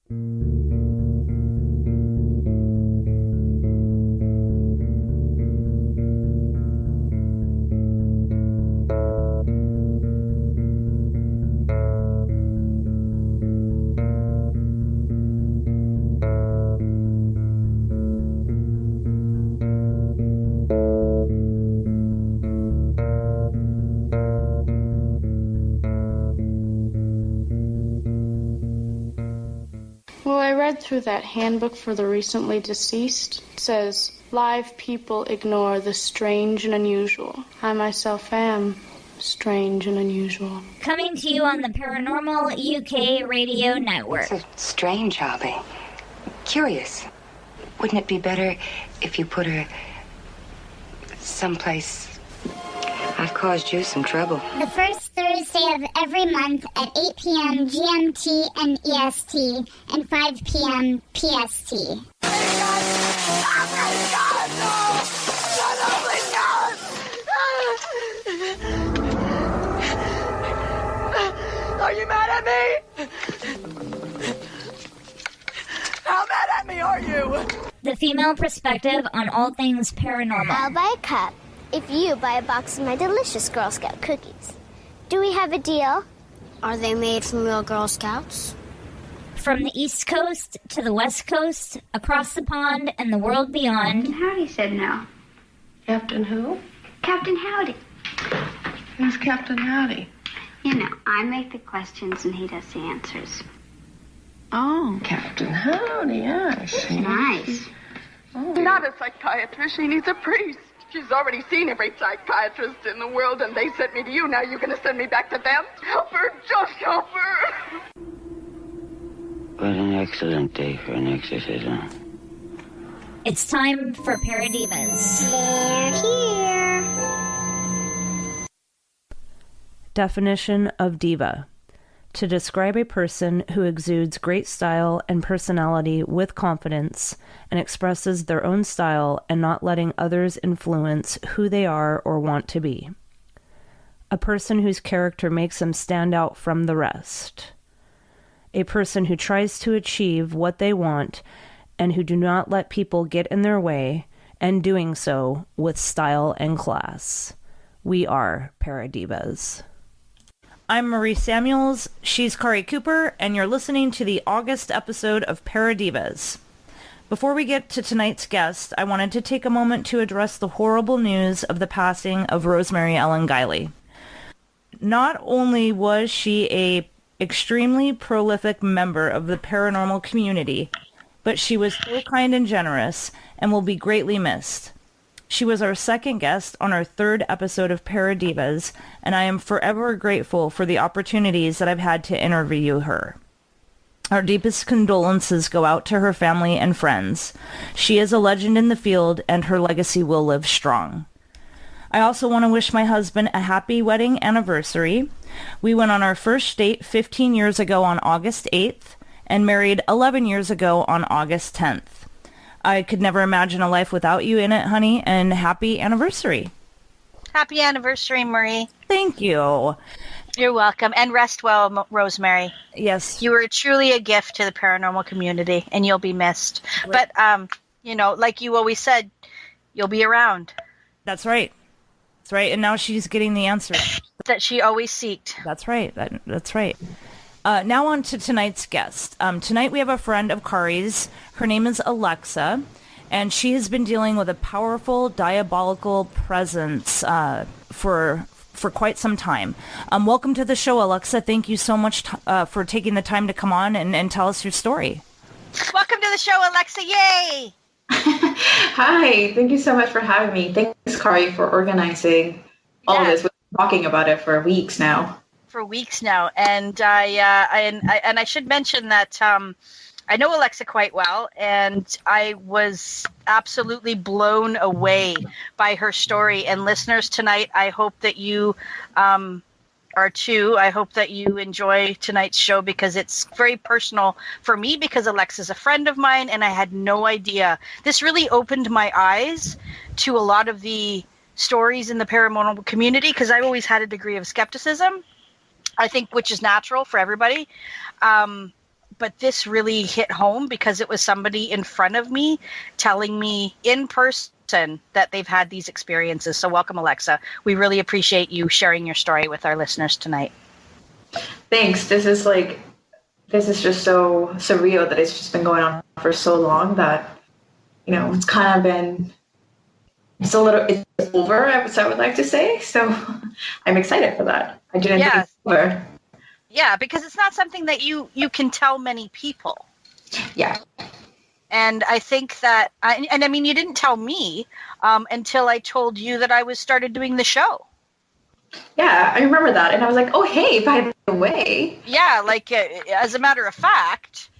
Well, I read through that handbook for the recently deceased. It says, live people ignore the strange and unusual. I myself am strange and unusual. Coming to you on the Paranormal UK Radio Network. It's a strange hobby. Curious. Wouldn't it be better if you put her someplace? I've caused you some trouble. The first Thursday of every month at 8 p.m. GMT and EST and 5 p.m. PST. Are you mad at me? How mad at me are you? The female perspective on all things paranormal. I'll buy a cup if you buy a box of my delicious Girl Scout cookies. Do we have a deal? Are they made from real Girl Scouts? From the East Coast to the West Coast, across the pond and the world beyond. Captain Howdy said no. Captain who? Captain Howdy. Who's Captain Howdy? You know, I make the questions and he does the answers. Oh, Captain Howdy, yeah, I see. Nice. Oh. Not a psychiatrist, she needs a priest. She's already seen every psychiatrist in the world, and they sent me to you. Now you're going to send me back to them? Help her, just help her. What an excellent day for an exorcism. It's time for ParaDivas. They're here. Definition of diva. To describe a person who exudes great style and personality with confidence and expresses their own style and not letting others influence who they are or want to be. A person whose character makes them stand out from the rest. A person who tries to achieve what they want and who do not let people get in their way, and doing so with style and class. We are ParaDivas. I'm Marie Samuels, she's Karai Cooper, and you're listening to the August episode of ParaDivas. Before we get to tonight's guest, I wanted to take a moment to address the horrible news of the passing of Rosemary Ellen Guiley. Not only was she a extremely prolific member of the paranormal community, but she was so kind and generous and will be greatly missed. She was our second guest on our third episode of ParaDivas, and I am forever grateful for the opportunities that I've had to interview her. Our deepest condolences go out to her family and friends. She is a legend in the field, and her legacy will live strong. I also want to wish my husband a happy wedding anniversary. We went on our first date 15 years ago on August 8th, and married 11 years ago on August 10th. I could never imagine a life without you in it, honey, and happy anniversary. Happy anniversary, Marie. Thank you. You're welcome. And rest well, Rosemary. Yes. You were truly a gift to the paranormal community, and you'll be missed. Right. But, like you always said, you'll be around. That's right. That's right. And now she's getting the answer that she always seeked. That's right. That's right. Now on to tonight's guest. Tonight we have a friend of Karai's. Her name is Alexa, and she has been dealing with a powerful diabolical presence for quite some time. Welcome to the show, Alexa. Thank you so much for taking the time to come on and tell us your story. Welcome to the show, Alexa. Yay! Hi. Thank you so much for having me. Thanks, Karai, for organizing all this. We've been talking about it for weeks now. And I should mention that I know Alexa quite well, and I was absolutely blown away by her story. And listeners tonight, I hope that you are too. I hope that you enjoy tonight's show, because it's very personal for me, because Alexa's a friend of mine and I had no idea. This really opened my eyes to a lot of the stories in the paranormal community, because I've always had a degree of skepticism, I think, which is natural for everybody. this really hit home because it was somebody in front of me telling me in person that they've had these experiences. So welcome, Alexa. We really appreciate you sharing your story with our listeners tonight. Thanks. This is just so surreal that it's just been going on for so long that, it's kind of been, it's over, I would like to say. So I'm excited for that. I didn't think it was over. Yeah, because it's not something that you can tell many people. Yeah. And I think that, I mean, you didn't tell me until I told you that I started doing the show. Yeah, I remember that. And I was like, oh, hey, by the way. Yeah, like, as a matter of fact,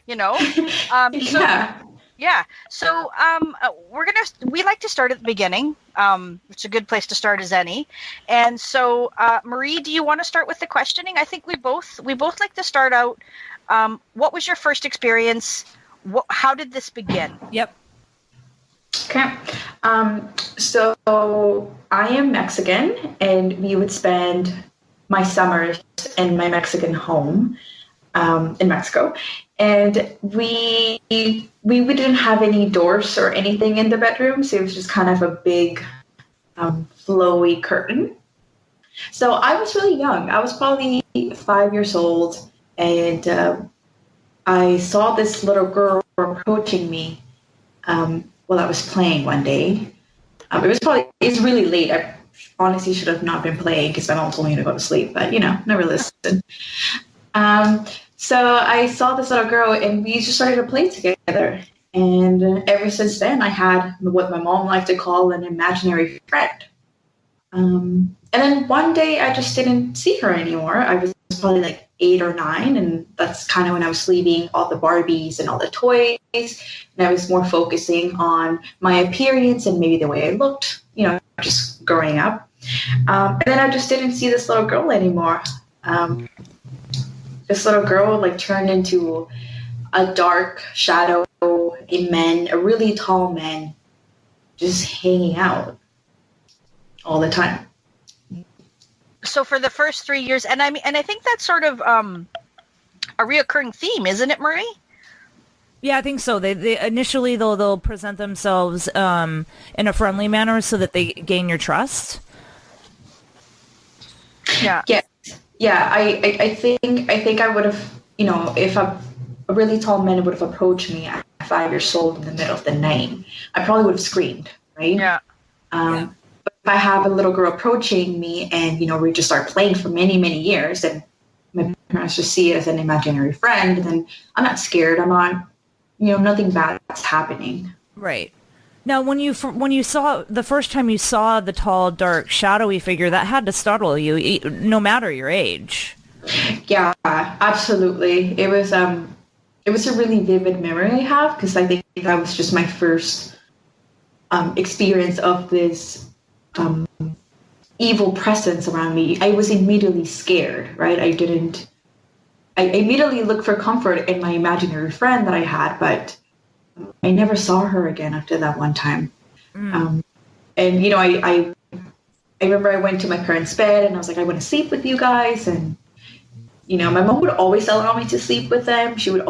Yeah. Yeah. So we like to start at the beginning. It's a good place to start as any. And so, Marie, do you want to start with the questioning? I think we both like to start out. What was your first experience? How did this begin? Yep. Okay. So I am Mexican, and we would spend my summers in my Mexican home in Mexico. And we didn't have any doors or anything in the bedroom, so it was just kind of a big flowy curtain. So I was really young. I was probably 5 years old, and I saw this little girl approaching me while I was playing one day. It's really late. I honestly should have not been playing because my mom told me to go to sleep, but never listen. So I saw this little girl, and we just started to play together. And ever since then, I had what my mom liked to call an imaginary friend. And then one day, I just didn't see her anymore. I was probably like 8 or 9, and that's kind of when I was leaving all the Barbies and all the toys, and I was more focusing on my appearance and maybe the way I looked, just growing up. And then I just didn't see this little girl anymore. This little girl turned into a dark shadow, a really tall man, just hanging out all the time. So for the first 3 years, and I think that's sort of a reoccurring theme, isn't it, Marie? Yeah, I think so. They initially they'll present themselves in a friendly manner so that they gain your trust. Yeah. Yeah. Yeah, I think I would have, if a really tall man would have approached me at 5 years old in the middle of the night, I probably would have screamed, right? Yeah. But if I have a little girl approaching me and, we just start playing for many, many years, and my parents just see it as an imaginary friend, then I'm not scared. I'm not, nothing bad's happening. Right. Now, when you saw the first time you saw the tall, dark, shadowy figure, that had to startle you, no matter your age. Yeah, absolutely. It was a really vivid memory I have, because I think that was just my first experience of this evil presence around me. I was immediately scared, right? I immediately looked for comfort in my imaginary friend that I had, but I never saw her again after that one time. And, I remember I went to my parents' bed and I was like, I want to sleep with you guys. And, my mom would always allow me to sleep with them. Every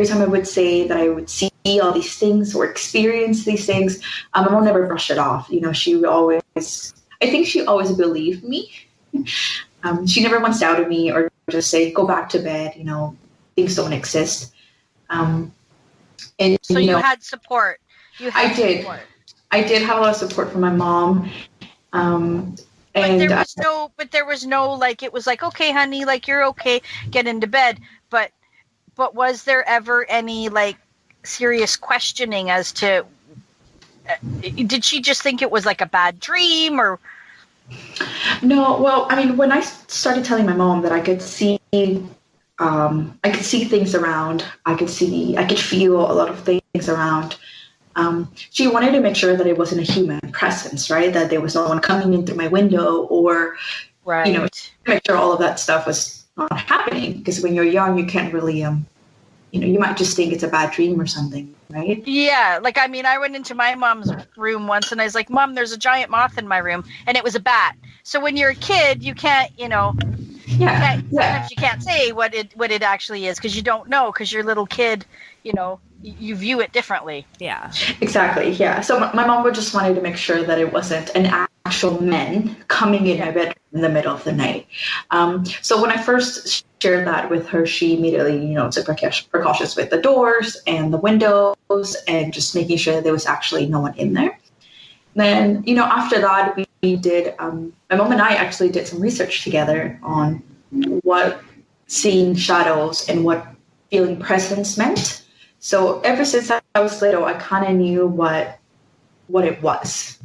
time I would say that I would see all these things or experience these things, my mom never brushed it off. I think she always believed me. She never once doubted me or just say, go back to bed, things don't exist. And so you had support. I did. I did have a lot of support from my mom. But there was no it was like, okay, honey, you're okay, get into bed. But was there ever any serious questioning as to did she just think it was a bad dream or? No, well, when I started telling my mom that I could see things around, I could feel a lot of things around. She wanted to make sure that it wasn't a human presence, right? That there was no one coming in through my window or, make sure all of that stuff was not happening. Because when you're young, you can't really, you might just think it's a bad dream or something, right? Yeah. I went into my mom's room once and I was like, Mom, there's a giant moth in my room. And it was a bat. So when you're a kid, you can't, Yeah. Sometimes you can't say what it actually is because you don't know, because your little kid, you view it differently. Yeah. Exactly. Yeah. So my mom would just wanted to make sure that it wasn't an actual man coming in my bed in the middle of the night. So when I first shared that with her, she immediately, took precautions with the doors and the windows and just making sure there was actually no one in there. Then, after that, we did, my mom and I actually did some research together on what seeing shadows and what feeling presence meant. So ever since I was little, I kind of knew what it was,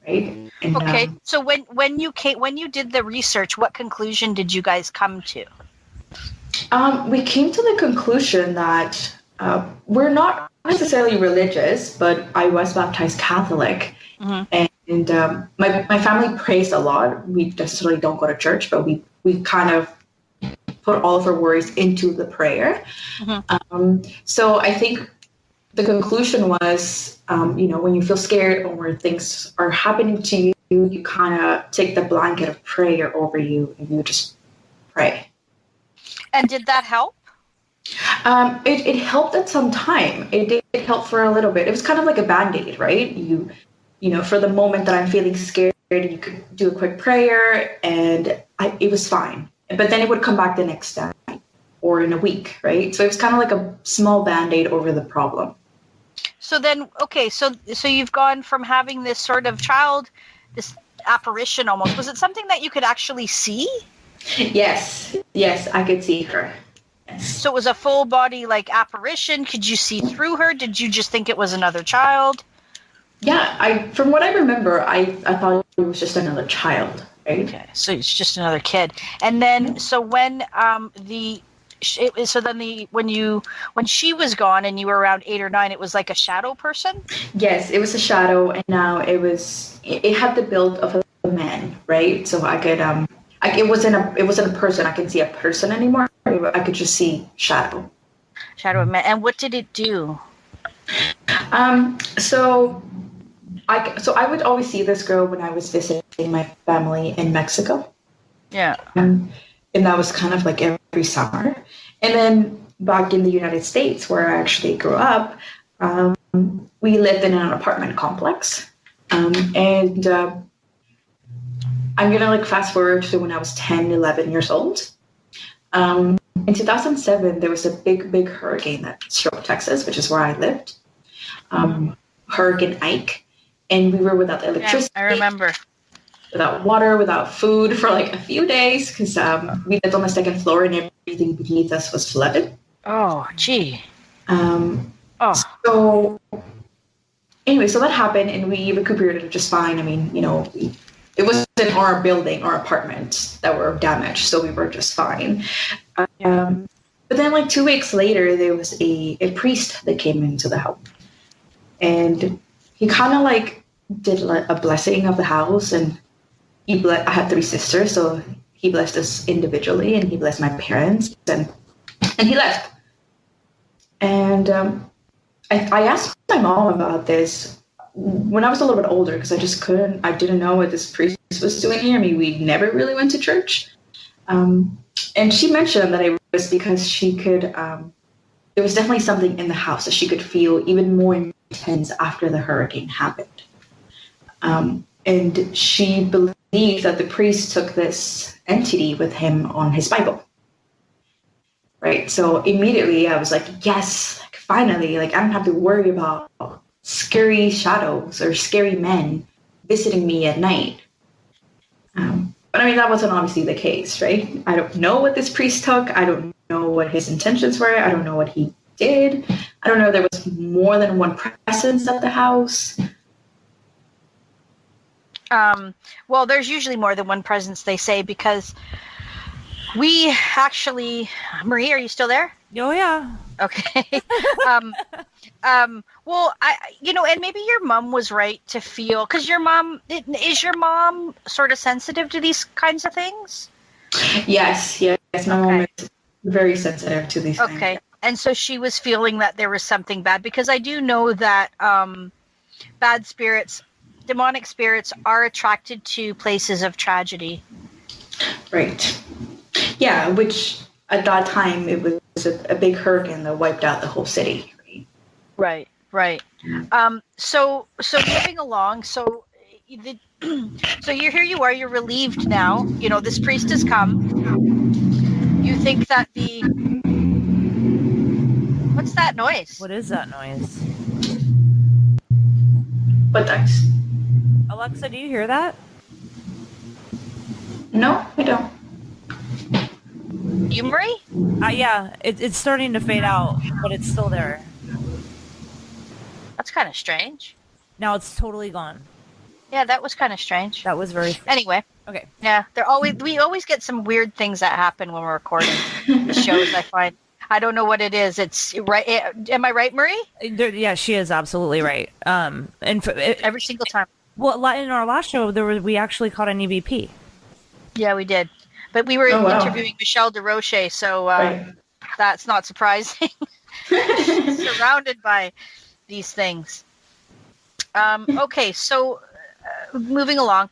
right? And, okay. So when you did the research, what conclusion did you guys come to? We came to the conclusion that we're not necessarily religious, but I was baptized Catholic, and my family prays a lot. We necessarily don't go to church, but we kind of put all of our worries into the prayer. So I think the conclusion was, when you feel scared or when things are happening to you, you kind of take the blanket of prayer over you and you just pray. And did that help? It helped at some time. It did help for a little bit. It was kind of like a Band-Aid, right? You for the moment that I'm feeling scared, you could do a quick prayer and it was fine. But then it would come back the next day or in a week, right? So it was kind of like a small Band-Aid over the problem. So then, okay, so you've gone from having this sort of child, this apparition almost. Was it something that you could actually see? Yes, I could see her. Yes. So it was a full body like apparition. Could you see through her? Did you just think it was another child? Yeah, from what I remember, I thought it was just another child. Right? Okay, so it's just another kid. And then, so when when she was gone and you were around 8 or 9, it was like a shadow person? Yes, it was a shadow, and now it had the build of a man, right? So I could it wasn't a person. I couldn't see a person anymore. I could just see shadow. Shadow of man. And what did it do? So I would always see this girl when I was visiting my family in Mexico. Yeah. And that was kind of like every summer. And then back in the United States, where I actually grew up, we lived in an apartment complex. And I'm going to fast forward to when I was 10, 11 years old. In 2007, there was a big hurricane that struck Texas, which is where I lived. Hurricane Ike. And we were without electricity. Yeah, I remember. Without water, without food for a few days because we lived on the second floor and everything beneath us was flooded. Oh, gee. So anyway, so that happened and we recuperated just fine. I mean, it wasn't our building or apartment that were damaged, so we were just fine. But then 2 weeks later, there was a priest that came into the house. And he kind of did a blessing of the house, and I had 3 sisters, so he blessed us individually, and he blessed my parents, and he left. And I asked my mom about this when I was a little bit older because I didn't know what this priest was doing here. I mean, we never really went to church. And she mentioned that it was because she could, there was definitely something in the house that she could feel even more intense after the hurricane happened. And she believed that the priest took this entity with him on his Bible. Right. So immediately I was like, yes, finally, I don't have to worry about scary shadows or scary men visiting me at night. But I mean, that wasn't obviously the case, right? I don't know what this priest took. I don't know what his intentions were. I don't know what he did. I don't know if there was more than one presence at the house. Well, there's usually more than one presence, they say, because we actually... Marie, are you still there? Oh, yeah. Okay. Well, and maybe your mom was right to feel, because is your mom sort of sensitive to these kinds of things? Yes. My mom is very sensitive to these things. Okay. And so she was feeling that there was something bad, because I do know that bad spirits, demonic spirits, are attracted to places of tragedy. Right. Yeah, which at that time it was a big hurricane that wiped out the whole city. Right. So moving along. So you're here. You are. You're relieved now. You know this priest has come. You think that what's that noise? What is that noise? But thanks. Alexa, do you hear that? No, I don't. You, Marie? Yeah, it's starting to fade out, but it's still there. That's kind of strange. Now it's totally gone. Yeah, that was kind of strange. That was very strange. Anyway. Okay. Yeah, we always get some weird things that happen when we're recording the shows, I find. I don't know what it is. It's right. Am I right, Marie? Yeah, she is absolutely right. And every single time. Well, in our last show, we actually caught an EVP. Yeah, we did. But we were interviewing Michelle DeRoche, so that's not surprising. She's surrounded by these things. Okay, so moving along,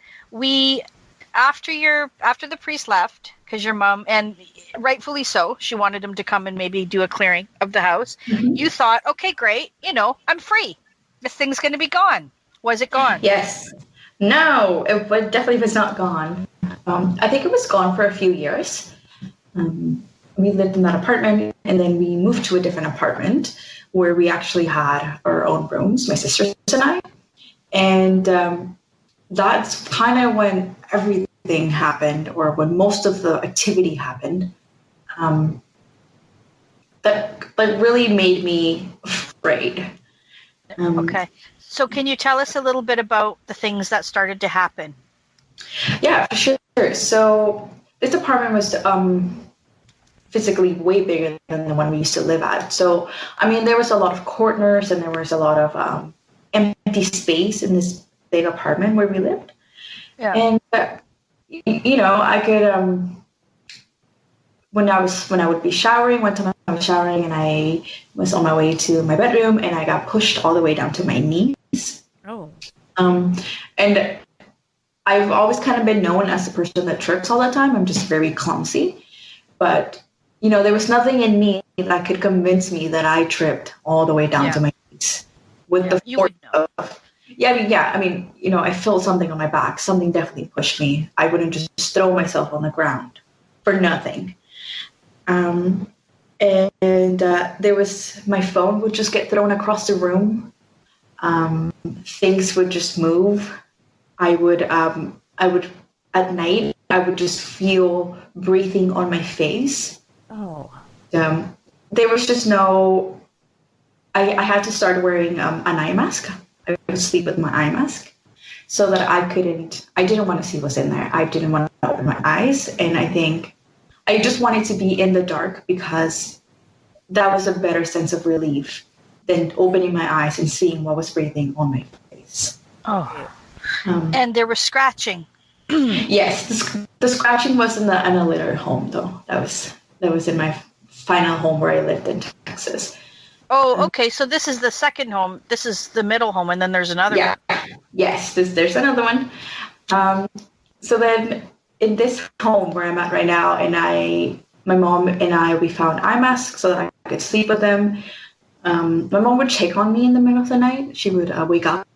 after the priest left, because your mom, and rightfully so, she wanted him to come and maybe do a clearing of the house. Mm-hmm. You thought, okay, great, I'm free. This thing's going to be gone. Was it gone? Yes. No, it definitely was not gone. I think it was gone for a few years. We lived in that apartment, and then we moved to a different apartment where we actually had our own rooms, my sisters and I. And that's kind of when everything happened, or when most of the activity happened, that really made me afraid. Okay. So can you tell us a little bit about the things that started to happen? Yeah, for sure. So this apartment was physically way bigger than the one we used to live at. So, I mean, there was a lot of corners and there was a lot of empty space in this big apartment where we lived. Yeah. And, I could, when I would be showering, one time I was showering and I was on my way to my bedroom and I got pushed all the way down to my knees. Oh. And I've always kind of been known as the person that trips all the time. I'm just very clumsy. But, there was nothing in me that could convince me that I tripped all the way down to my knees. With the force of... I felt something on my back. Something definitely pushed me. I wouldn't just throw myself on the ground for nothing. And there was... My phone would just get thrown across the room. Things would just move. I would at night, I would just feel breathing on my face. Oh. There was just no, I had to start wearing an eye mask. I would sleep with my eye mask so that I didn't want to see what's in there. I didn't want to open my eyes. And I think I just wanted to be in the dark because that was a better sense of relief than opening my eyes and seeing what was breathing on my face. Oh. And there was scratching. Yes, the scratching was in a later home, though. That was in my final home where I lived in Texas. Oh, okay. So this is the second home. This is the middle home, and then there's another one. Yes, there's another one. So then in this home where I'm at right now, my mom and I, we found eye masks so that I could sleep with them. My mom would check on me in the middle of the night. She would wake up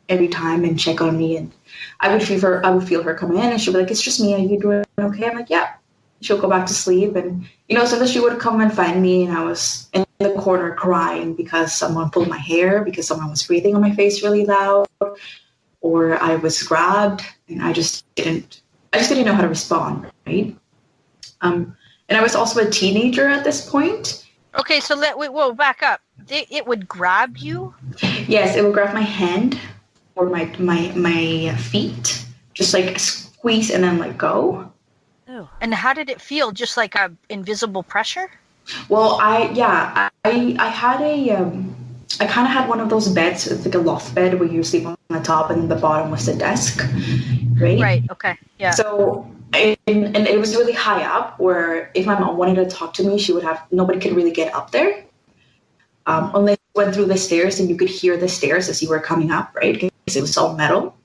every time and check on me, and I would feel her come in, and she'd be like, "It's just me. Are you doing okay?" I'm like, "Yeah." She'll go back to sleep, and sometimes she would come and find me, and I was in the corner crying because someone pulled my hair, because someone was breathing on my face really loud, or I was grabbed, and I just didn't know how to respond, right? And I was also a teenager at this point. Okay, so we'll back up. It would grab you? Yes, it would grab my hand or my feet, just like squeeze and then let go. Oh. And how did it feel? Just like a invisible pressure? Well, I had I kind of had one of those beds. It's like a loft bed where you sleep on the top and the bottom was the desk, right? Right. Okay. Yeah. So, and it was really high up where if my mom wanted to talk to me, nobody could really get up there. Unless you went through the stairs and you could hear the stairs as you were coming up, right? Because it was all metal.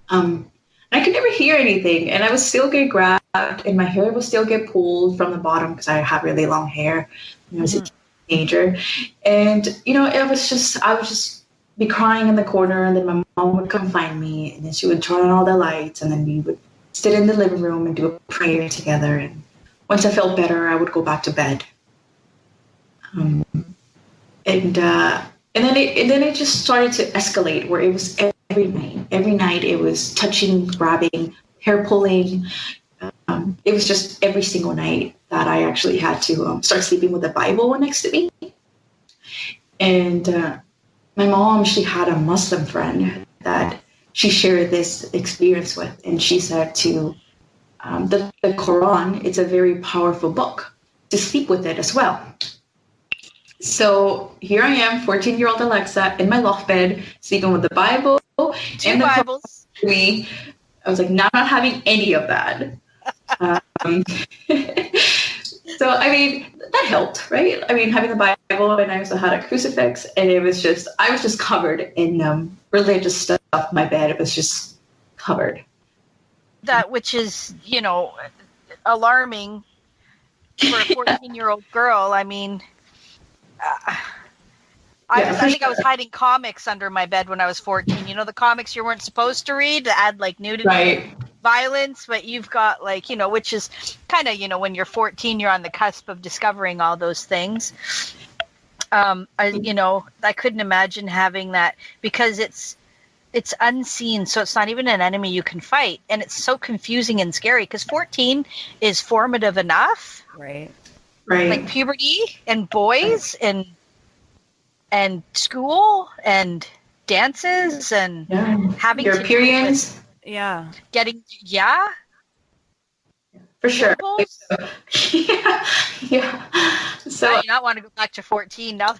And I could never hear anything, and I would still get grabbed, and my hair would still get pulled from the bottom because I had really long hair when I was a teenager. And, I would just be crying in the corner, and then my mom would come find me, and then she would turn on all the lights, and then we would sit in the living room and do a prayer together. And once I felt better, I would go back to bed. And then it just started to escalate, where it was every night. Every night it was touching, grabbing, hair pulling. It was just every single night that I actually had to start sleeping with a Bible next to me. And my mom, she had a Muslim friend that she shared this experience with, and she said the Quran, it's a very powerful book, to sleep with it as well. So here I am, 14-year-old Alexa, in my loft bed, sleeping with the Bible. Two Bibles. I was like, no, I'm not having any of that. So, that helped, right? Having the Bible, and I also had a crucifix, and I was just covered in religious stuff. My bed, it was just covered. That, which is, alarming for a 14-year-old girl. I think I was hiding comics under my bed when I was 14. The comics you weren't supposed to read that add nudity, right, violence, but you've got which is kind of, when you're 14, you're on the cusp of discovering all those things. I couldn't imagine having that, because it's unseen, so it's not even an enemy you can fight, and it's so confusing and scary because 14 is formative enough, right? Like puberty and boys and school and dances and having your periods, for sure. So you not want to go back to 14 now.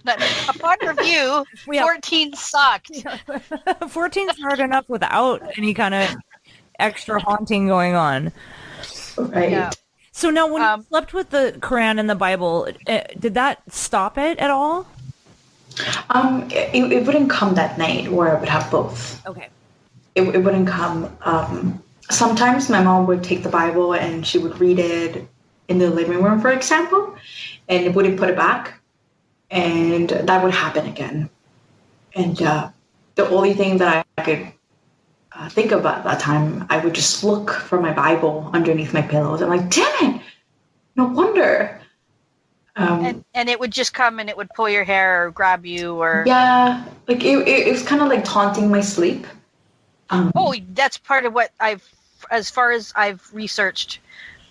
Upon review, 14 sucked. 14's hard enough without any kind of extra haunting going on. Right. Yeah. So now, when you slept with the Quran and the Bible, did that stop it at all? It wouldn't come that night where I would have both. Okay. It wouldn't come. Sometimes my mom would take the Bible and she would read it in the living room, for example, and wouldn't put it back. And that would happen again. And the only thing that I could think about that time, I would just look for my Bible underneath my pillows. I'm like, damn it! No wonder. And it would just come and it would pull your hair or grab you or... Yeah, it was kind of like taunting my sleep. That's part of what as far as I've researched,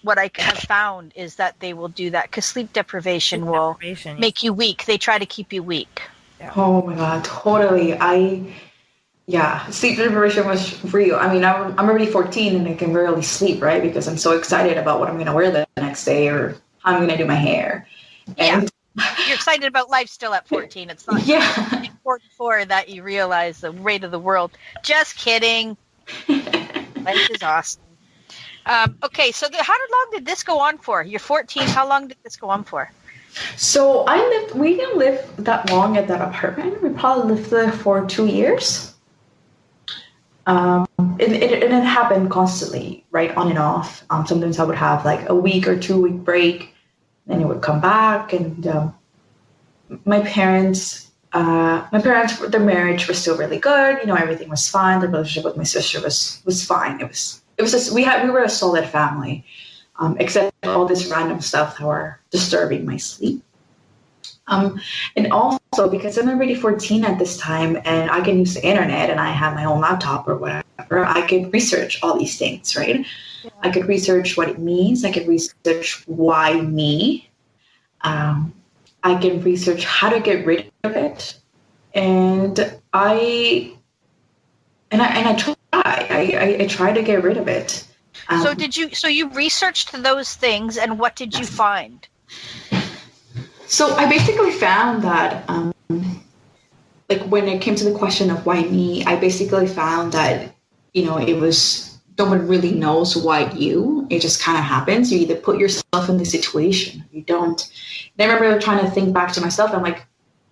what I have found is that they will do that because sleep deprivation will make you weak. They try to keep you weak. Yeah. Oh my God, totally. Sleep deprivation was real. I'm already 14 and I can barely sleep, right? Because I'm so excited about what I'm going to wear the next day or how I'm going to do my hair. And you're excited about life still at 14. It's not 44 that you realize the rate of the world. Just kidding. Life is awesome. Okay, so how long did this go on for? You're 14. How long did this go on for? So we didn't live that long at that apartment. We probably lived there for 2 years. It happened constantly, right, on and off. Sometimes I would have like a week or 2 week break. Then it would come back, and my parents, their marriage was still really good. Everything was fine. The relationship with my sister was fine. It was just we were a solid family, except all this random stuff that were disturbing my sleep. And also because I'm already 14 at this time, and I can use the internet, and I have my own laptop or whatever, I could research all these things, right? Yeah. I could research what it means. I could research why me. I can research how to get rid of it, and I try to get rid of it. So you researched those things, and what did you find? So I basically found that, when it came to the question of why me, I basically found that, it was, no one really knows why you. It just kind of happens. You either put yourself in the situation, or you don't. And I remember trying to think back to myself. I'm like,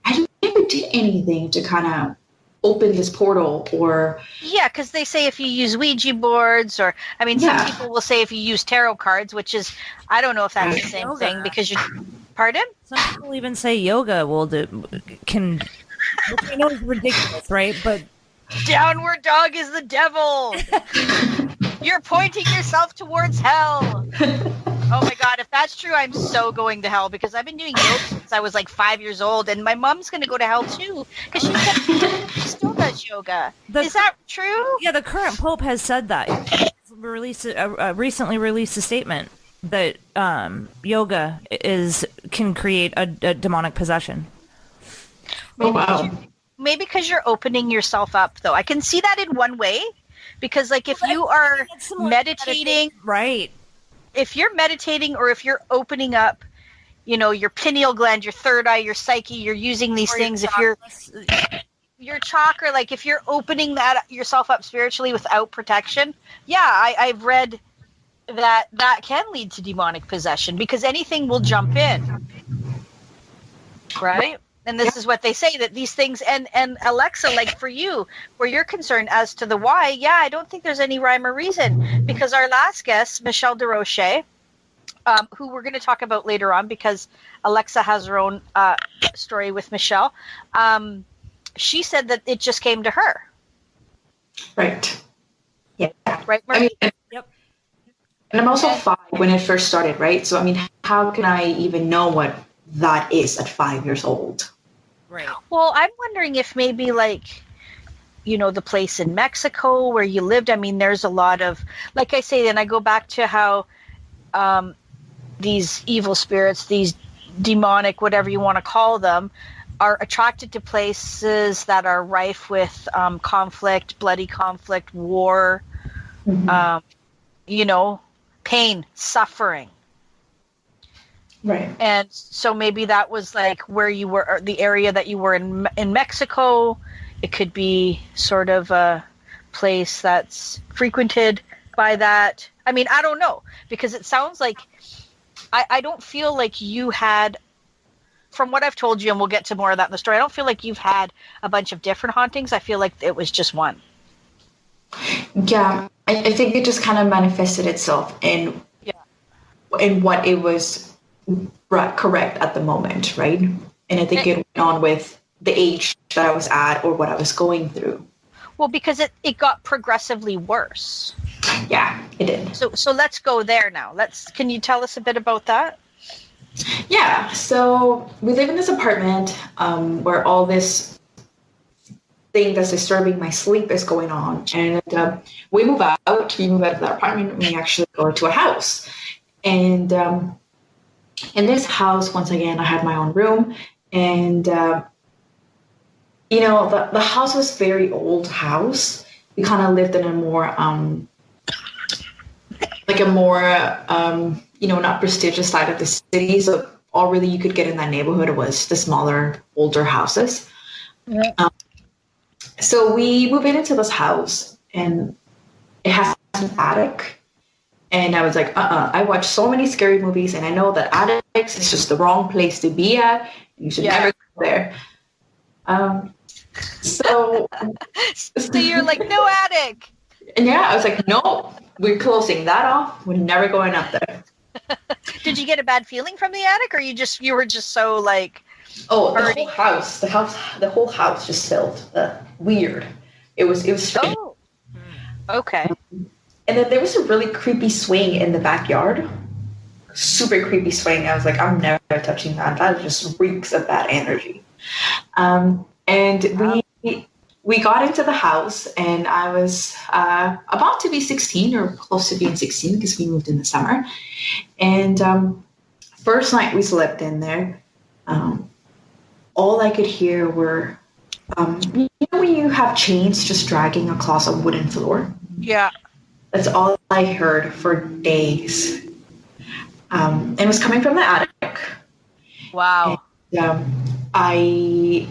I never did anything to kind of open this portal, or yeah, because they say if you use Ouija boards, or I mean, some people will say if you use tarot cards, which is, I don't know if that's the same thing, because you, pardon? Some people even say yoga can, which I know is ridiculous, right? But downward dog is the devil. You're pointing yourself towards hell. Oh my God, if that's true, I'm so going to hell, because I've been doing yoga since I was like 5 years old, and my mom's going to go to hell too, because she still does yoga. Is that true? Yeah, the current Pope has said that. Recently released a statement that yoga can create a demonic possession. Maybe because you're opening yourself up, though. I can see that in one way, because like if you are meditating, right? If you're meditating, or if you're opening up, your pineal gland, your third eye, your psyche, you're using these things. If your chakra, like if you're opening that yourself up spiritually without protection, I've read that can lead to demonic possession, because anything will jump in, right? And this is what they say, that these things, and Alexa, like for you, where you're concerned as to the why, I don't think there's any rhyme or reason, because our last guest, Michelle DeRoche, who we're going to talk about later on, because Alexa has her own story with Michelle, she said that it just came to her. Right. Yeah. Right, Marie? Yep. And I'm also 5 when it first started, right? So, I mean, how can I even know what that is at 5 years old? Right. Well, I'm wondering if maybe like, the place in Mexico where you lived, I mean, there's a lot of, like I say, and I go back to how these evil spirits, these demonic, whatever you want to call them, are attracted to places that are rife with conflict, bloody conflict, war, pain, suffering. Right. And so maybe that was like where you were, or the area that you were in Mexico. It could be sort of a place that's frequented by that. I mean, I don't know, because it sounds like I don't feel like you had, from what I've told you, and we'll get to more of that in the story, I don't feel like you've had a bunch of different hauntings. I feel like it was just one. Yeah, I think it just kind of manifested itself in what it was correct at the moment, right? And I think it went on with the age that I was at, or what I was going through. Well, because it got progressively worse. Yeah, it did. So let's go there now. Can you tell us a bit about that? Yeah, so we live in this apartment where all this thing that's disturbing my sleep is going on. And we move out of that apartment, and we actually go to a house. And in this house, once again, I had my own room. And, the house was a very old house. We kind of lived in a more, not prestigious side of the city. So all really you could get in that neighborhood was the smaller, older houses. Yeah. So we move into this house, and it has an attic. And I was like, I watch so many scary movies, and I know that attics is just the wrong place to be at. You should never go there. So you're like, no attic. And I was like, no, we're closing that off. We're never going up there. Did you get a bad feeling from the attic, or you were just so like? Oh, the whole house just felt weird. It was strange. Oh, okay. And then there was a really creepy swing in the backyard. Super creepy swing. I was like, I'm never touching that. That just reeks of bad energy. And we got into the house, and I was about to be 16, or close to being 16, because we moved in the summer. And first night we slept in there, all I could hear were, when you have chains just dragging across a wooden floor? Yeah. That's all I heard for days. And it was coming from the attic. Wow. And,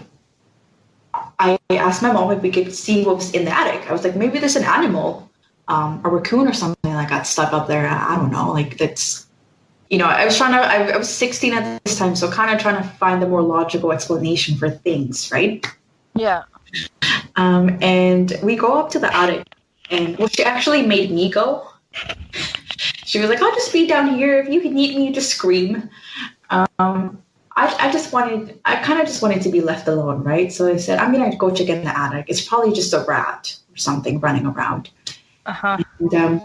I asked my mom if we could see what was in the attic. I was like, maybe there's an animal, a raccoon or something that got stuck up there. I don't know. Like, that's, I was 16 at this time, so kind of trying to find the more logical explanation for things, right? Yeah. And we go up to the attic, and she actually made me go. She was like, I'll just be down here. If you can eat me, just scream. I kind of just wanted to be left alone, right? So I said, I'm going to go check in the attic. It's probably just a rat or something running around. And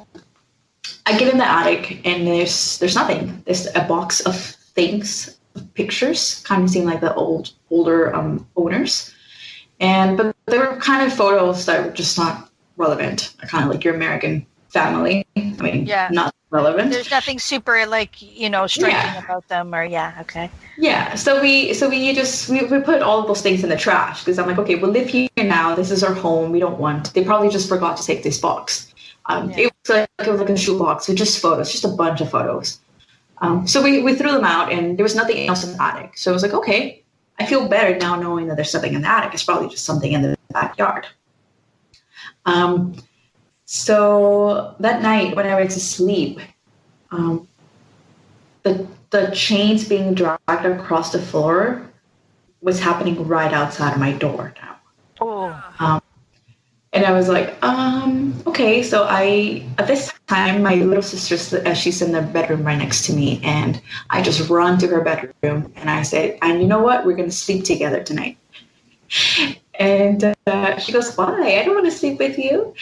I get in the attic, and there's nothing. There's a box of things, pictures, kind of seem like the older owners. But they were kind of photos that were just not relevant, kind of like your American family. I mean, not relevant. There's nothing super striking about them, or okay. Yeah, so we put all of those things in the trash because I'm like, okay, we'll live here now. This is our home. We don't want. They probably just forgot to take this box. It was like a shoebox with just photos, just a bunch of photos. So we threw them out, and there was nothing else in the attic. So I was like, okay, I feel better now knowing that there's something in the attic. It's probably just something in the backyard. So that night when I went to sleep, the chains being dragged across the floor was happening right outside of my door now. And I was like, okay. So at this time, my little sister, she's in the bedroom right next to me, and I just run to her bedroom, and I said, and you know what? We're going to sleep together tonight. And she goes, why? I don't want to sleep with you.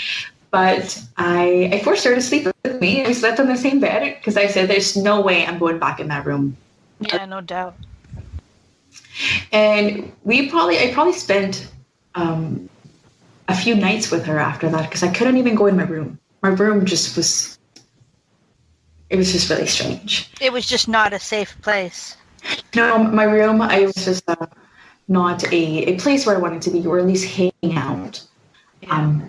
But I forced her to sleep with me, and we slept on the same bed because I said, there's no way I'm going back in that room. Yeah, no doubt. And I probably spent a few nights with her after that because I couldn't even go in my room. My room it was just really strange. It was just not a safe place. No, my room, I was just not a place where I wanted to be, or at least hang out. Yeah.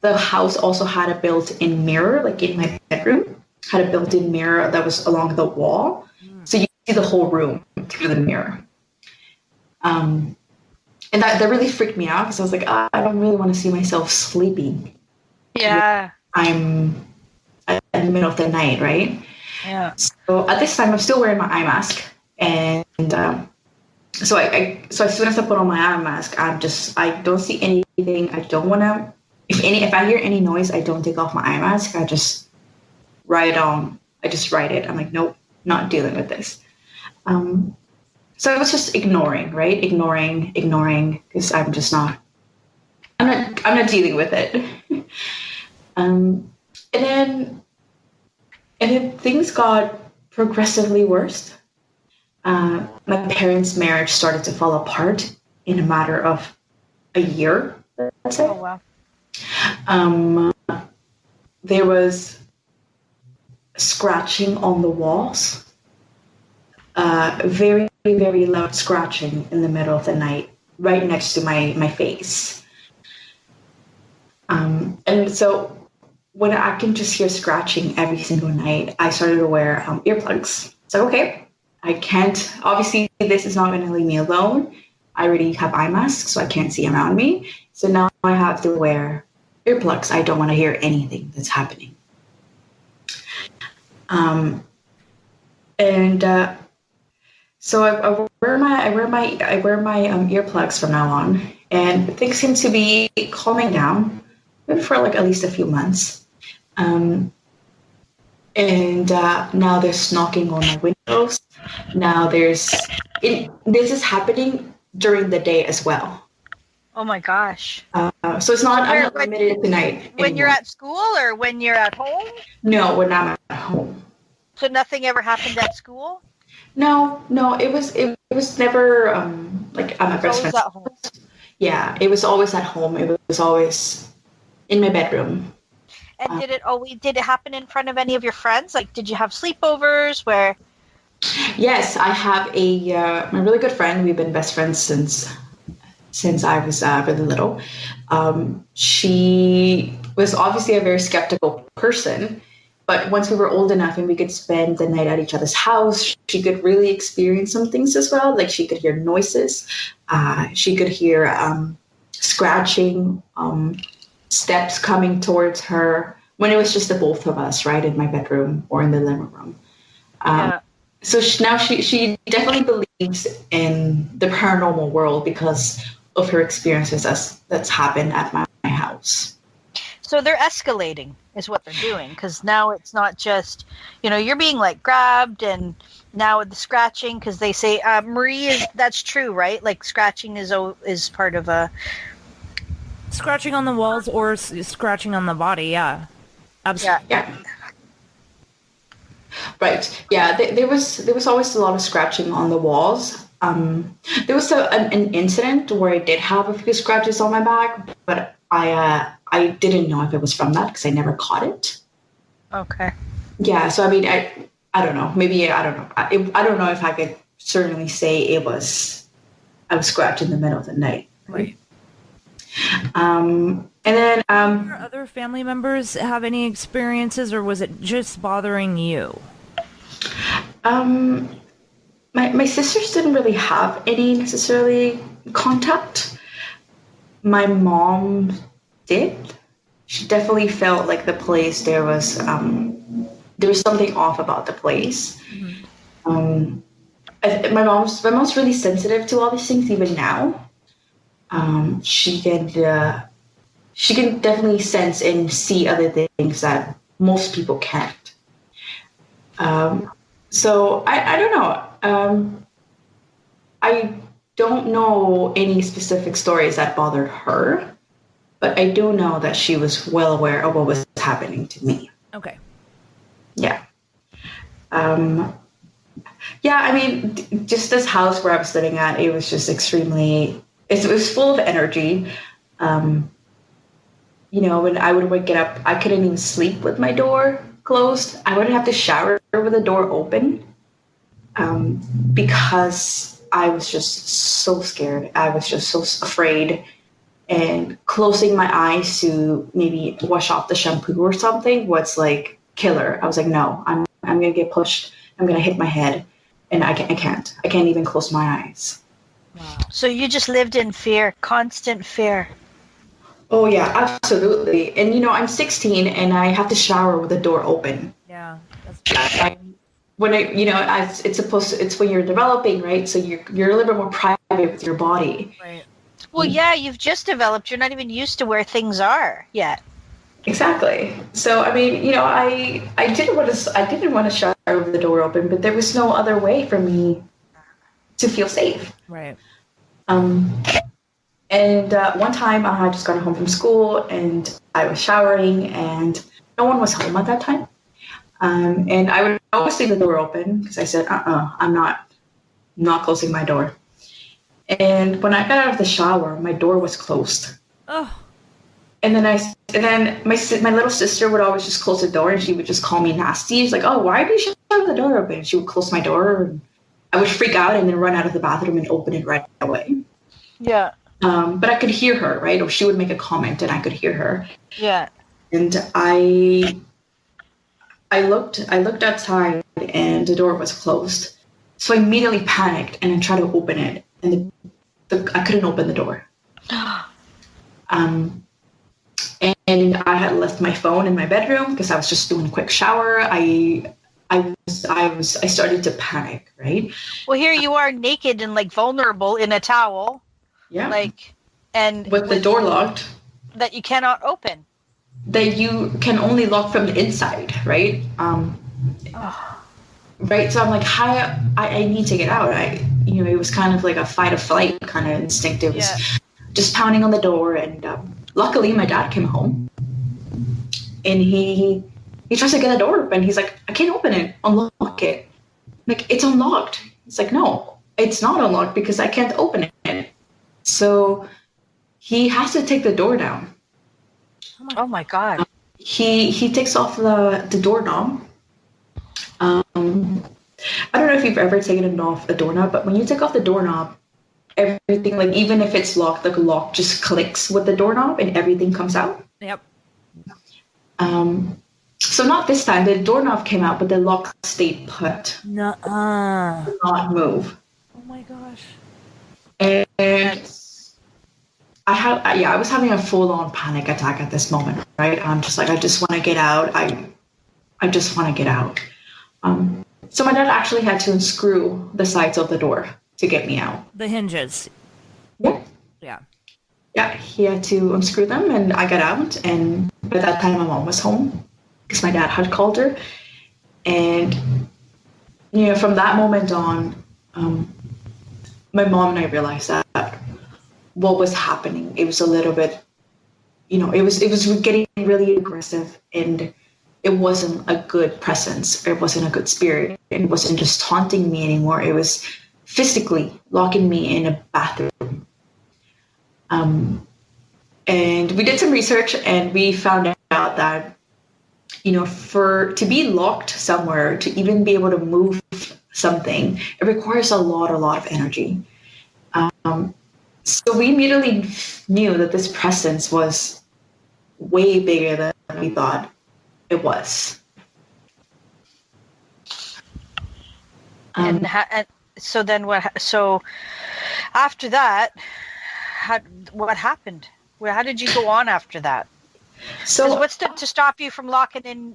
The house also had a built-in mirror, like in my bedroom, had a built-in mirror that was along the wall. So you see the whole room through the mirror. And that really freaked me out because I was like, I don't really want to see myself sleeping. Yeah. I'm in the middle of the night, right? Yeah. So at this time, I'm still wearing my eye mask. And so as soon as I put on my eye mask, I don't see anything. I don't want to, if I hear any noise, I don't take off my eye mask. I just write it. I'm like, nope, not dealing with this. So I was just ignoring, right? Ignoring, because I'm not dealing with it. And then things got progressively worse. My parents' marriage started to fall apart in a matter of a year, let's say. Oh, wow. There was scratching on the walls. Very, very loud scratching in the middle of the night, right next to my face. And so when I can just hear scratching every single night, I started to wear earplugs. So, okay, I can't, obviously this is not going to leave me alone. I already have eye masks, so I can't see around me. So now I have to wear earplugs. I don't want to hear anything that's happening. So I wear my earplugs from now on, and things seem to be calming down for like at least a few months. And now there's knocking on my windows. Now this is happening during the day as well. Oh my gosh! So it's not. I'm not limited to night. When you're at school or when you're at home? No, when I'm at home. So nothing ever happened at school? No. It was never like I'm a best friend. At home. Yeah, it was always at home. It was always in my bedroom. And did it happen in front of any of your friends? Like, did you have sleepovers where? Yes, I have my really good friend. We've been best friends since I was really little. She was obviously a very skeptical person, but once we were old enough and we could spend the night at each other's house, she could really experience some things as well. Like she could hear noises, she could hear scratching, steps coming towards her when it was just the both of us, right, in my bedroom or in the living room. So now she definitely believes in the paranormal world because of her experiences that's happened at my house. So they're escalating is what they're doing, because now it's not just, you're being like grabbed, and now with the scratching, because they say, Marie, that's true, right? Like scratching is part of a... Scratching on the walls or scratching on the body, yeah. Absolutely. Yeah. Right. Yeah, there was always a lot of scratching on the walls. There was an incident where I did have a few scratches on my back, but I didn't know if it was from that because I never caught it. Okay. Yeah, so I mean, I don't know. Maybe I don't know. I don't know if I could certainly say I was scratched in the middle of the night. Right. And then did your other family members have any experiences, or was it just bothering you? My sisters didn't really have any necessarily contact. My mom did. She definitely felt like the place there was something off about the place. Mm-hmm. My mom's really sensitive to all these things even now. She can definitely sense and see other things that most people can't. So I don't know. I don't know any specific stories that bothered her, but I do know that she was well aware of what was happening to me. Okay. Yeah. Yeah, I mean, just this house where I was living at, it was just extremely... It was full of energy. When I would get up, I couldn't even sleep with my door closed. I would have to shower with the door open because I was just so scared. I was just so afraid. And closing my eyes to maybe wash off the shampoo or something was like killer. I was like, no, I'm going to get pushed. I'm going to hit my head. And I can't. I can't even close my eyes. Wow. So you just lived in fear, constant fear. Oh, yeah, absolutely. And, I'm 16 and I have to shower with the door open. Yeah. It's when you're developing, right? So you're a little bit more private with your body. Right. Well, yeah, you've just developed. You're not even used to where things are yet. Exactly. So, I mean, I didn't want to shower with the door open, but there was no other way for me to feel safe. Right. And one time I had just gotten home from school and I was showering and no one was home at that time. And I would always leave the door open because I said, I'm not closing my door. And when I got out of the shower, my door was closed. Oh. And then my little sister would always just close the door and she would just call me nasty. She's like, oh, why do you shut the door open? And she would close my door and I would freak out and then run out of the bathroom and open it right away. Yeah. But I could hear her, right? Or she would make a comment and I could hear her. Yeah. And I looked outside and the door was closed. So I immediately panicked and I tried to open it and I couldn't open the door. And I had left my phone in my bedroom because I was just doing a quick shower. I started to panic, right? Well, here you are naked and like vulnerable in a towel. Yeah. And with the door locked. That you cannot open. That you can only lock from the inside, right? Right. So I'm like, I need to get out. It was kind of like a fight or flight kind of instinct. It was just pounding on the door. And luckily my dad came home and he tries to get the door open. He's like, I can't open it. Unlock it. Like, it's unlocked. It's like, no, it's not unlocked because I can't open it. So he has to take the door down. Oh my God. He takes off the doorknob. I don't know if you've ever taken off a doorknob, but when you take off the doorknob, everything, like even if it's locked, the lock just clicks with the doorknob and everything comes out. Yep. So not this time. The doorknob came out, but the lock stayed put. Nuh-uh. Did not move. Oh my gosh. And I was having a full-on panic attack at this moment, right? I'm just like, I just want to get out. I just want to get out. So my dad actually had to unscrew the sides of the door to get me out. The hinges. Yeah. Yeah. Yeah, he had to unscrew them, and I got out. And by that time, my mom was home because my dad had called her. And, from that moment on, my mom and I realized that what was happening, it was a little bit, it was getting really aggressive, and it wasn't a good presence. It wasn't a good spirit. It wasn't just taunting me anymore. It was physically locking me in a bathroom. And we did some research, and we found out that, to be locked somewhere, to even be able to move something, it requires a lot of energy. So we immediately knew that this presence was way bigger than we thought it was. And so then what? So after that, what happened? How did you go on after that? So what's to stop you from locking in?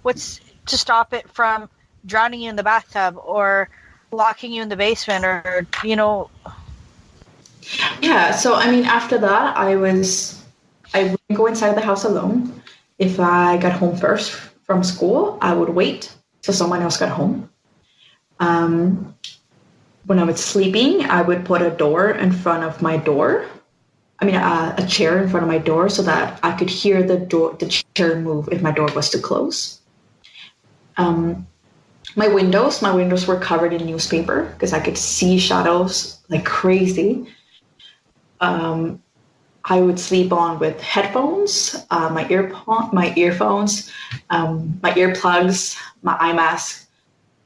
What's to stop it from drowning you in the bathtub or locking you in the basement, or Yeah. So after that, I wouldn't go inside the house alone. If I got home first from school, I would wait till someone else got home. When I was sleeping, I would put a door in front of my door. A chair in front of my door so that I could hear the chair move if my door was to close. My windows were covered in newspaper because I could see shadows like crazy. I would sleep on with headphones, my earphones, my earplugs, my eye mask.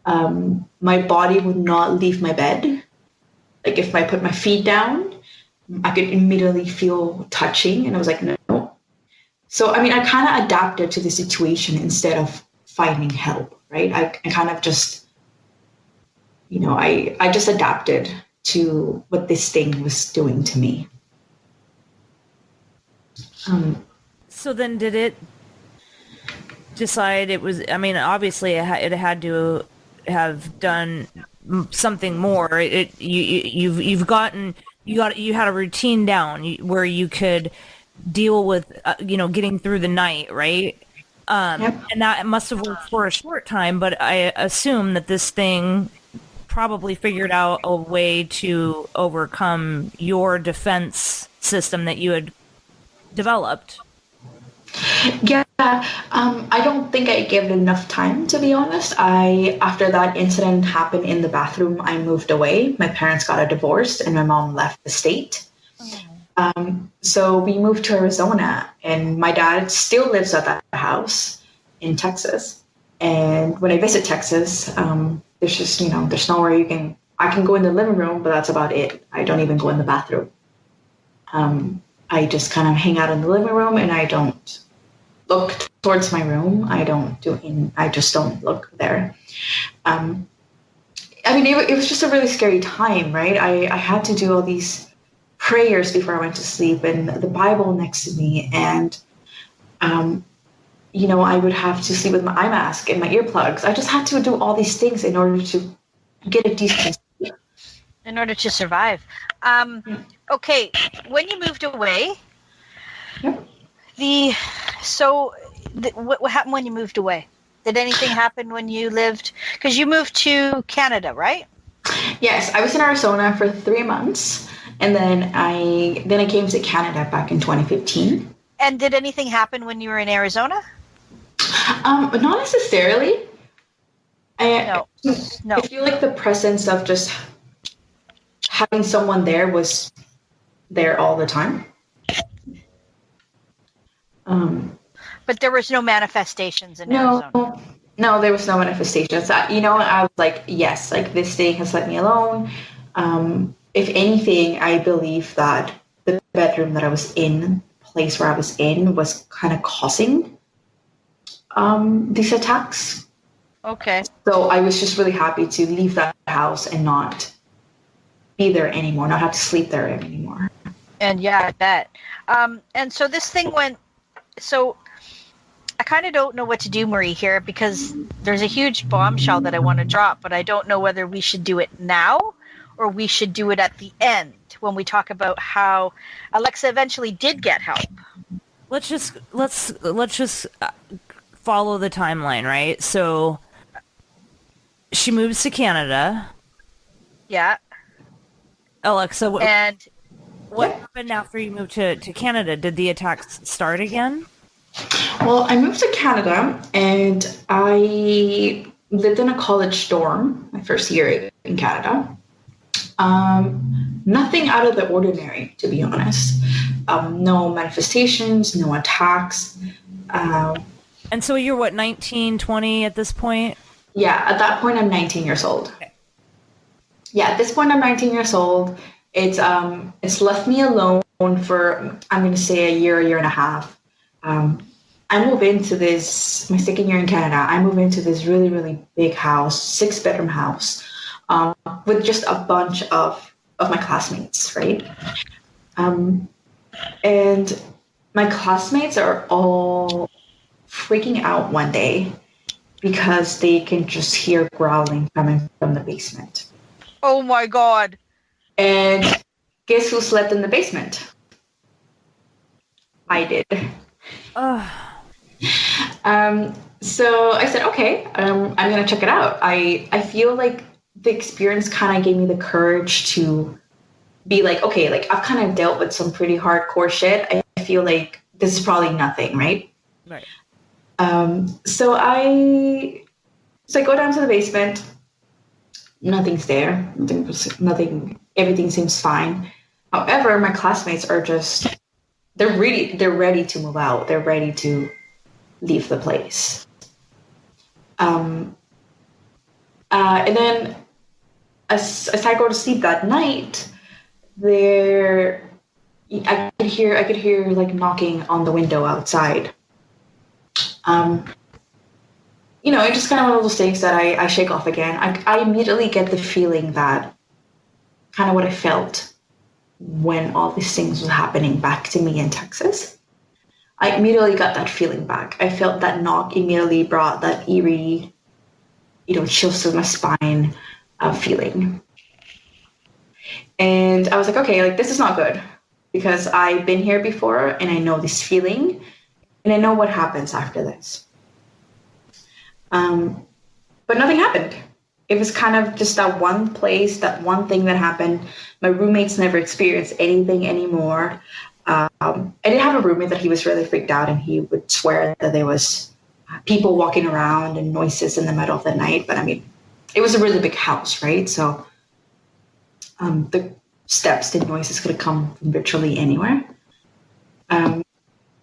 My body would not leave my bed. Like if I put my feet down, I could immediately feel touching, and I was like, no. So, I kind of adapted to the situation instead of finding help, right? I kind of just, I just adapted to what this thing was doing to me. So then did it decide it was, obviously it had to have done something more. You had a routine down where you could deal with, getting through the night, right? Yep. And that must have worked for a short time, but I assume that this thing probably figured out a way to overcome your defense system that you had developed. Yeah, I don't think I gave it enough time, to be honest. After that incident happened in the bathroom, I moved away. My parents got a divorce, and my mom left the state. So we moved to Arizona, and my dad still lives at that house in Texas. And when I visit Texas, there's just, there's nowhere I can go in the living room, but that's about it. I don't even go in the bathroom. I just kind of hang out in the living room, and I don't look towards my room. I just don't look there. It was just a really scary time, right? I had to do all these prayers before I went to sleep, and the Bible next to me, and I would have to sleep with my eye mask and my earplugs. I just had to do all these things in order to get a decent sleep. In order to survive. Okay, when you moved away, what happened when you moved away? Did anything happen when you lived? Because you moved to Canada, right? Yes, I was in Arizona for 3 months, and then I came to Canada back in 2015. And did anything happen when you were in Arizona? Not necessarily. No. I feel like the presence of just having someone there was there all the time. But there was no manifestations in Arizona. No, there was no manifestations. I was like, yes, like this thing has let me alone. If anything, I believe that the bedroom that I was in, place where I was in, was kind of causing these attacks. Okay. So I was just really happy to leave that house and not be there anymore, not have to sleep there anymore. And yeah, I bet. And so this thing went, so I kind of don't know what to do, Marie, here, because there's a huge bombshell that I want to drop, but I don't know whether we should do it now or we should do it at the end when we talk about how Alexa eventually did get help. Let's just follow the timeline, right? So she moves to Canada. Yeah. Alexa, what yeah. happened after you moved to Canada? Did the attacks start again? Well, I moved to Canada and I lived in a college dorm my first year in Canada. Nothing out of the ordinary, to be honest. No manifestations, no attacks. And so you're what, 19, 20 at this point? Yeah, at that point I'm 19 years old. Okay. Yeah, at this point I'm 19 years old. It's left me alone for, I'm going to say a year and a half. I move into this, my second year in Canada, I move into this really, really big house, 6-bedroom house, with just a bunch of my classmates, right? And my classmates are all freaking out one day because they can just hear growling coming from the basement. Oh my God. And guess who slept in the basement? I did. So I said, okay, I'm going to check it out. I feel like the experience kind of gave me the courage to be like, okay, like I've kind of dealt with some pretty hardcore shit. I feel like this is probably nothing, right? Right. So I go down to the basement. Nothing's there. Nothing. Everything seems fine. However, my classmates are just, they're ready to move out. They're ready to leave the place. And then as I go to sleep that night, I could hear like knocking on the window outside. It's just kind of one of those things that I shake off again. I immediately get the feeling that kind of what I felt when all these things were happening back to me in Texas. I immediately got that feeling back. I felt that knock immediately brought that eerie, chills to my spine feeling. And I was like, okay, like this is not good because I've been here before and I know this feeling and I know what happens after this. But nothing happened. It was kind of just that one place, that one thing that happened. My roommates never experienced anything anymore. I did have a roommate that he was really freaked out and he would swear that there was people walking around and noises in the middle of the night. But I mean, it was a really big house, right? So the steps and noises could have come from virtually anywhere.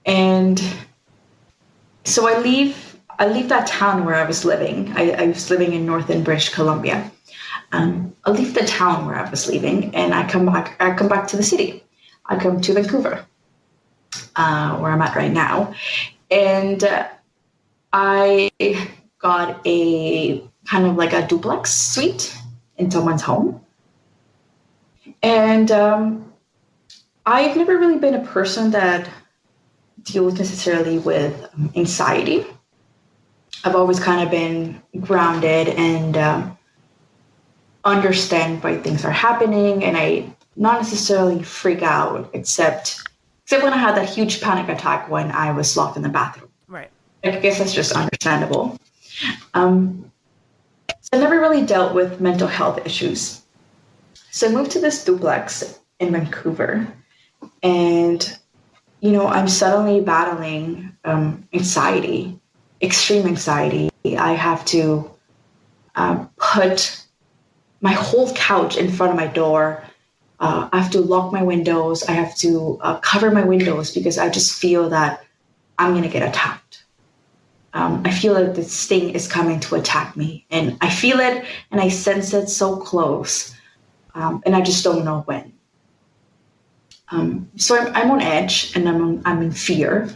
And so I leave that town where I was living. I was living in northern British Columbia. I leave the town where I was living and I come back to the city. I come to Vancouver, where I'm at right now. And I got a kind of like a duplex suite in someone's home. And I've never really been a person that deals necessarily with anxiety. I've always kind of been grounded and understand why things are happening, and I not necessarily freak out, except when I had that huge panic attack when I was locked in the bathroom. Right. I guess that's just understandable. So I never really dealt with mental health issues. So I moved to this duplex in Vancouver, and I'm suddenly battling anxiety. Extreme anxiety. I have to put my whole couch in front of my door. I have to lock my windows. I have to cover my windows because I just feel that I'm going to get attacked. I feel like this thing is coming to attack me. And I feel it and I sense it so close. And I just don't know when. So I'm on edge and I'm in fear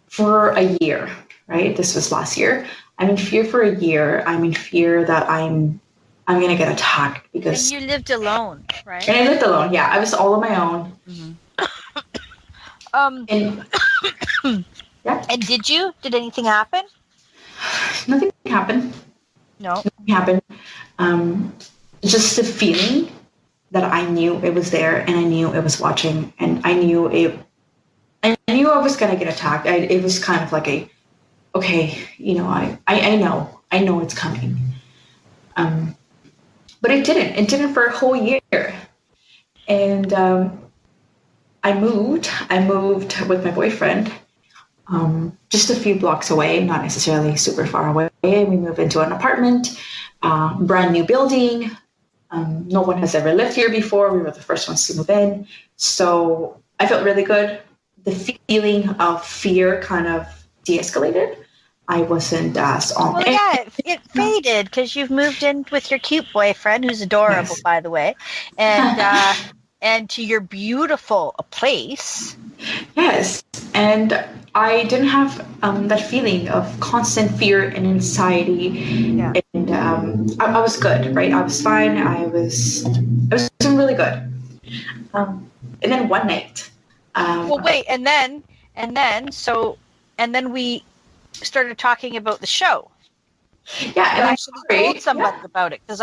for a year. Right? This was last year. I'm in fear for a year. I'm in fear that I'm going to get attacked because... And you lived alone, right? And I lived alone, yeah. I was all on my own. Mm-hmm. Yeah. And did anything happen? Nothing happened. No. Nothing happened. Just the feeling that I knew it was there, and I knew it was watching, and I knew I was gonna get attacked. It was kind of like okay, I know it's coming. But it didn't. It didn't for a whole year. And I moved with my boyfriend, just a few blocks away, not necessarily super far away. We moved into an apartment, brand new building. No one has ever lived here before. We were the first ones to move in. So I felt really good. The feeling of fear kind of de-escalated. I wasn't as on. Well, yeah, it faded because you've moved in with your cute boyfriend, who's adorable, yes, by the way, and to your beautiful place. Yes, and I didn't have that feeling of constant fear and anxiety, yeah. And I was good, right? I was fine. I was doing really good. And then one night. Well, wait, and then we started talking about the show. Yeah, and I actually told somebody about it because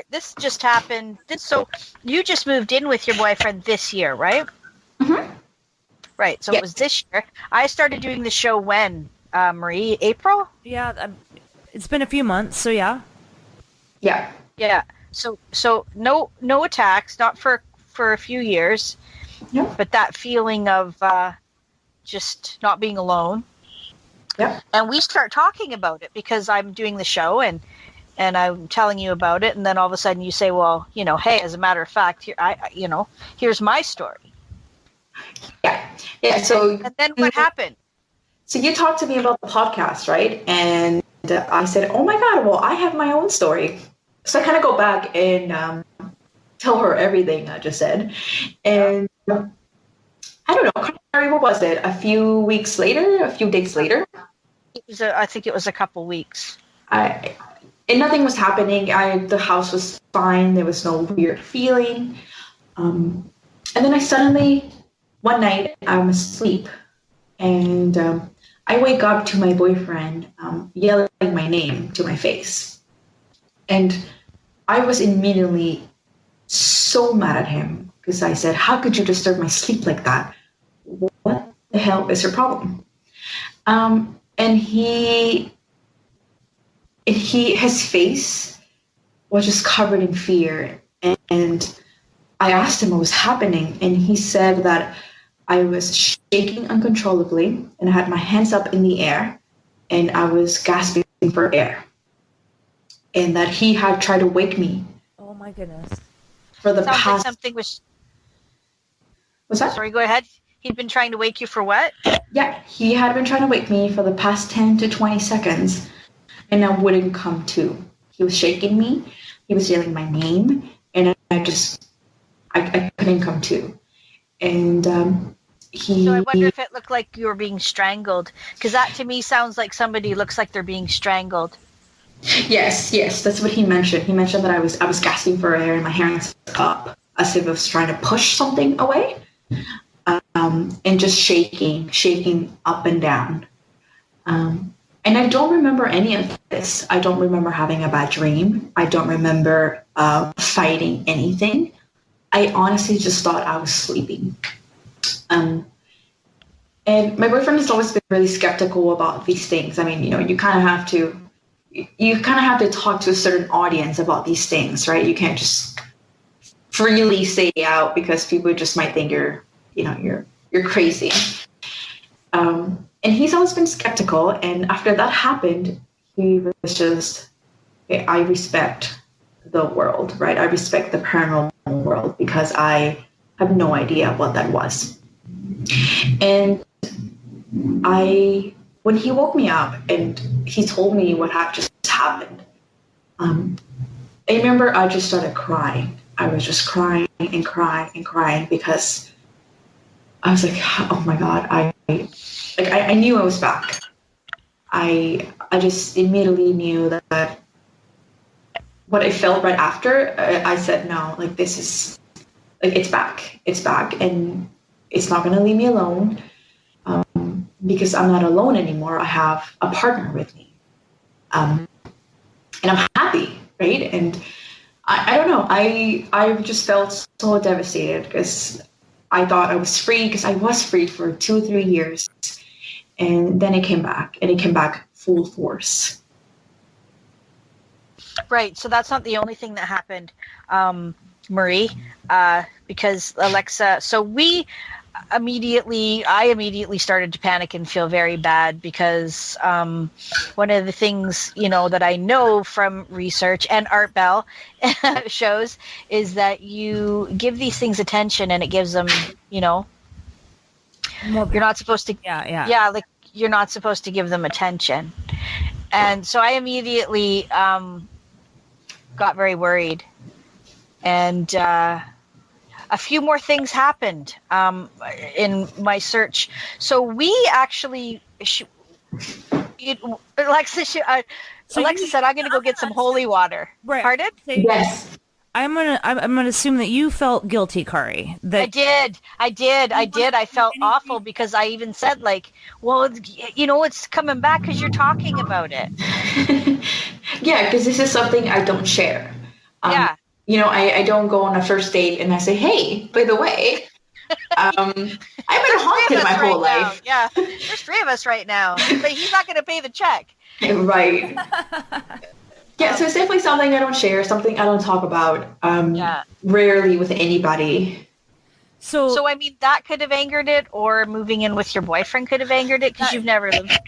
this just happened. So you just moved in with your boyfriend this year, right? Mm-hmm. Right. So It was this year. I started doing the show when, Marie, April? Yeah, it's been a few months. So yeah. Yeah. Yeah. So no attacks, not for a few years. No. But that feeling of just not being alone. Yeah. And we start talking about it because I'm doing the show and I'm telling you about it, and then all of a sudden you say, well, hey, as a matter of fact, here's my story. Yeah. Yeah. So and then what happened? So you talked to me about the podcast, right? And I said, oh my God, well, I have my own story. So I kind of go back and tell her everything I just said. And I don't know, Karai, what was it? A few days later? I think it was a couple weeks. And nothing was happening. The house was fine. There was no weird feeling. And then I suddenly, one night, I'm asleep. And I wake up to my boyfriend yelling my name to my face. And I was immediately so mad at him because I said, how could you disturb my sleep like that? What the hell is your problem? And his face was just covered in fear. And I asked him what was happening. And he said that I was shaking uncontrollably and I had my hands up in the air and I was gasping for air. And that he had tried to wake me. Oh my goodness. For the Sounds past... like something was... What's that? Sorry, go ahead. He'd been trying to wake you for what? Yeah, he had been trying to wake me for the past 10 to 20 seconds and I wouldn't come to. He was shaking me. He was yelling my name and I couldn't come to. And So I wonder if it looked like you were being strangled, because that to me sounds like somebody looks like they're being strangled. Yes, that's what he mentioned. He mentioned that I was gasping for air and my hands up as if I was trying to push something away, and just shaking up and down. And I don't remember any of this. I don't remember having a bad dream. I don't remember fighting anything. I honestly just thought I was sleeping. And my boyfriend has always been really skeptical about these things. I mean, you kind of have to talk to a certain audience about these things, right? You can't just freely say out because people just might think you're crazy. And he's always been skeptical. And after that happened, he was just, I respect the world, right? I respect the paranormal world because I have no idea what that was. And when he woke me up and he told me what had just happened, I remember I just started crying. I was just crying and crying and crying because I was like, oh my God, I knew I was back. I just immediately knew that what I felt right after, I said, no, this is, it's back, and it's not going to leave me alone, because I'm not alone anymore. I have a partner with me, and I'm happy, right? And I don't know. I just felt so devastated because I thought I was free, because I was free for 2-3 years. And then it came back, and it came back full force. Right. So that's not the only thing that happened, Marie, because Alexa, so I immediately started to panic and feel very bad because one of the things, that I know from research and Art Bell shows is that you give these things attention and it gives them, you're not supposed to, like you're not supposed to give them attention. And so I immediately got very worried. And a few more things happened in my search. So we actually, Alexa said, "I'm going to go get some holy water." Right. Pardon? Yes. I'm gonna assume that you felt guilty, Karai. I did. I felt awful because I even said, like, well, it's coming back because you're talking about it. Yeah, because this is something I don't share. Yeah. I don't go on a first date and I say, hey, by the way, I've been haunted my whole life. Yeah, there's 3 of us right now, but he's not going to pay the check. Right. Yeah, so it's definitely something I don't share, something I don't talk about rarely with anybody. So I mean, that could have angered it, or moving in with your boyfriend could have angered it, because you've never lived,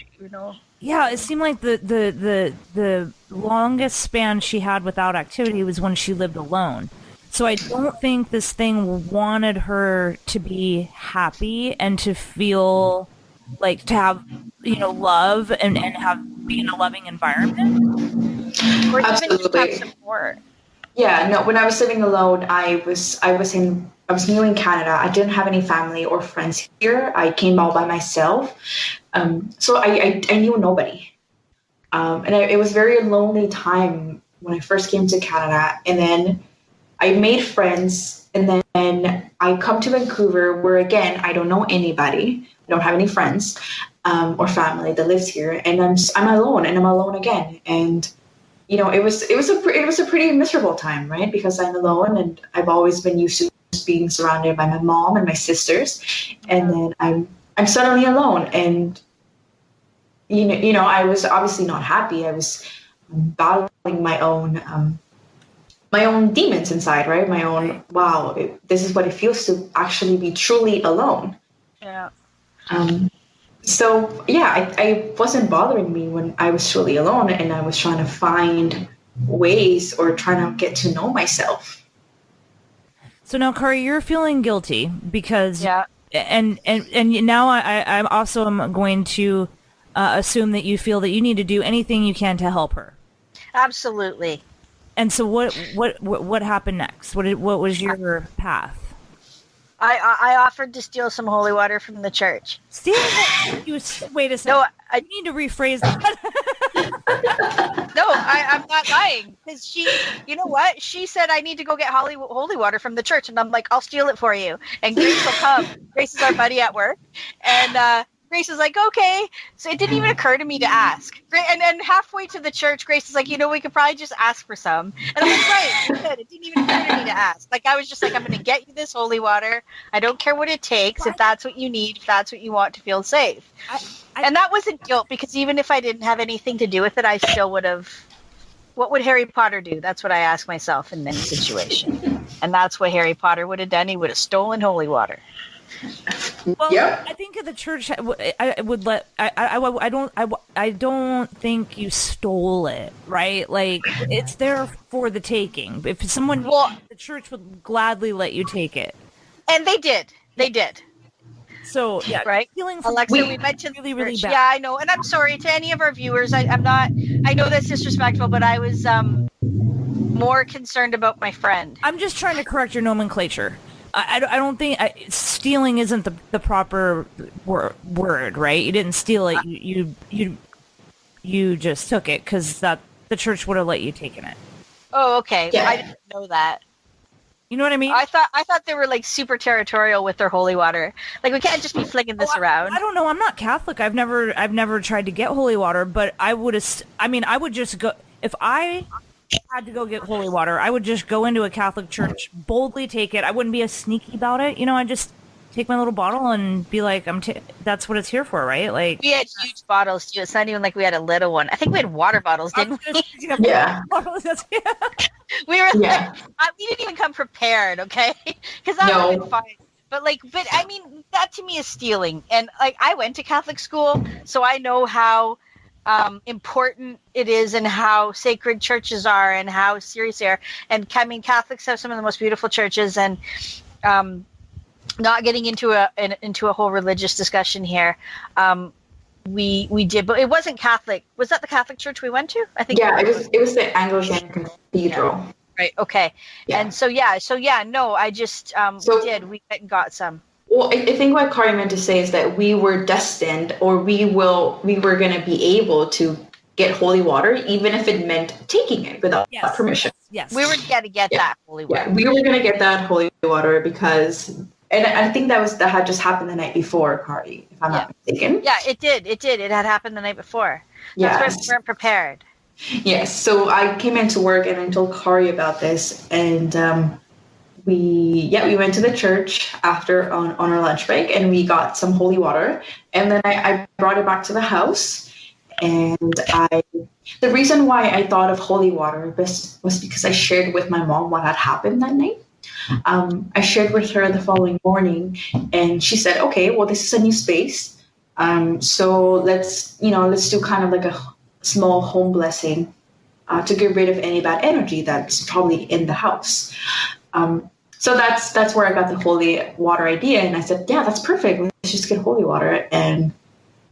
Yeah, it seemed like the longest span she had without activity was when she lived alone. So I don't think this thing wanted her to be happy and to feel like to have, love and be in a loving environment. Or Absolutely. even just have support. Yeah, no, when I was living alone, I was new in Canada. I didn't have any family or friends here. I came all by myself. So I knew nobody. And it was a very lonely time when I first came to Canada. And then I made friends. And then I come to Vancouver, where, again, I don't know anybody. I don't have any friends or family that lives here. And I'm alone, and I'm alone again. And it was a pretty miserable time, right? Because I'm alone, and I've always been used to being surrounded by my mom and my sisters, and then I'm suddenly alone, and I was obviously not happy. I was battling my own demons inside, right? My own, wow, this is what it feels to actually be truly alone. Yeah. So yeah, I wasn't bothering me when I was truly alone, and I was trying to find ways or trying to get to know myself. So now, Karai, you're feeling guilty because and now I'm also going to assume that you feel that you need to do anything you can to help her. Absolutely. And so what happened next? What was your path? I offered to steal some holy water from the church. Steal? Wait a second. No, I need to rephrase that. No, I'm not lying. Because you know what? She said I need to go get holy water from the church. And I'm like, I'll steal it for you. And Grace will come. Grace is our buddy at work. And Grace was like, okay. So it didn't even occur to me to ask. And then halfway to the church, Grace is like, we could probably just ask for some. And I'm like, right, we could. It didn't even occur to me to ask. Like, I was just like, I'm going to get you this holy water. I don't care what it takes. If that's what you need, if that's what you want to feel safe. And that wasn't guilt, because even if I didn't have anything to do with it, I still would have. What would Harry Potter do? That's what I ask myself in any situation. And that's what Harry Potter would have done. He would have stolen holy water. Well, yeah. I think at the church, I would let. I don't think you stole it, right? Like, it's there for the taking. If someone, the church would gladly let you take it, and they did. They did. So yeah, right. Alexa, we mentioned really bad. Yeah, I know, and I'm sorry to any of our viewers. I'm not. I know that's disrespectful, but I was more concerned about my friend. I'm just trying to correct your nomenclature. I don't think stealing isn't the proper word, right? You didn't steal it. You just took it because the church would have let you take it. Oh, okay. Yeah. I didn't know that. You know what I mean? I thought they were like super territorial with their holy water. Like, we can't just be flinging this around. I don't know. I'm not Catholic. I've never tried to get holy water, but I would just go if I had to go get holy water, I would just go into a Catholic church, boldly take it. I wouldn't be as sneaky about it. I'd just take my little bottle and be like, that's what it's here for, right? Like, we had huge bottles too. It's not even like we had a little one. I think we had water bottles, didn't we? Yeah. We were like, we didn't even come prepared, okay? Because that would have been fine. But I mean, that to me is stealing. And like, I went to Catholic school, so I know how important it is and how sacred churches are and how serious they are. And I mean, Catholics have some of the most beautiful churches, and not getting into a whole religious discussion here. We did, but it wasn't Catholic. Was that the Catholic church we went to? I think. Yeah, it was the Anglican Cathedral. Yeah. Right. Okay. Yeah. And we did. We went and got some. Well, I think what Karai meant to say is that we were destined, or we were going to be able to get holy water, even if it meant taking it without permission. Yes. We were going to get that holy water. Yeah, we were going to get that holy water because, and I think that had just happened the night before, Karai, if I'm not mistaken. Yeah, it did. It had happened the night before. That's why we weren't prepared. Yes. So I came into work and I told Karai about this, and we went to the church after on our lunch break, and we got some holy water, and then I brought it back to the house. And the reason why I thought of holy water was because I shared with my mom what had happened that night. I shared with her the following morning, and she said, "Okay, well, this is a new space, so let's do kind of like a small home blessing to get rid of any bad energy that's probably in the house." So that's where I got the holy water idea, and I said, "Yeah, that's perfect. Let's just get holy water and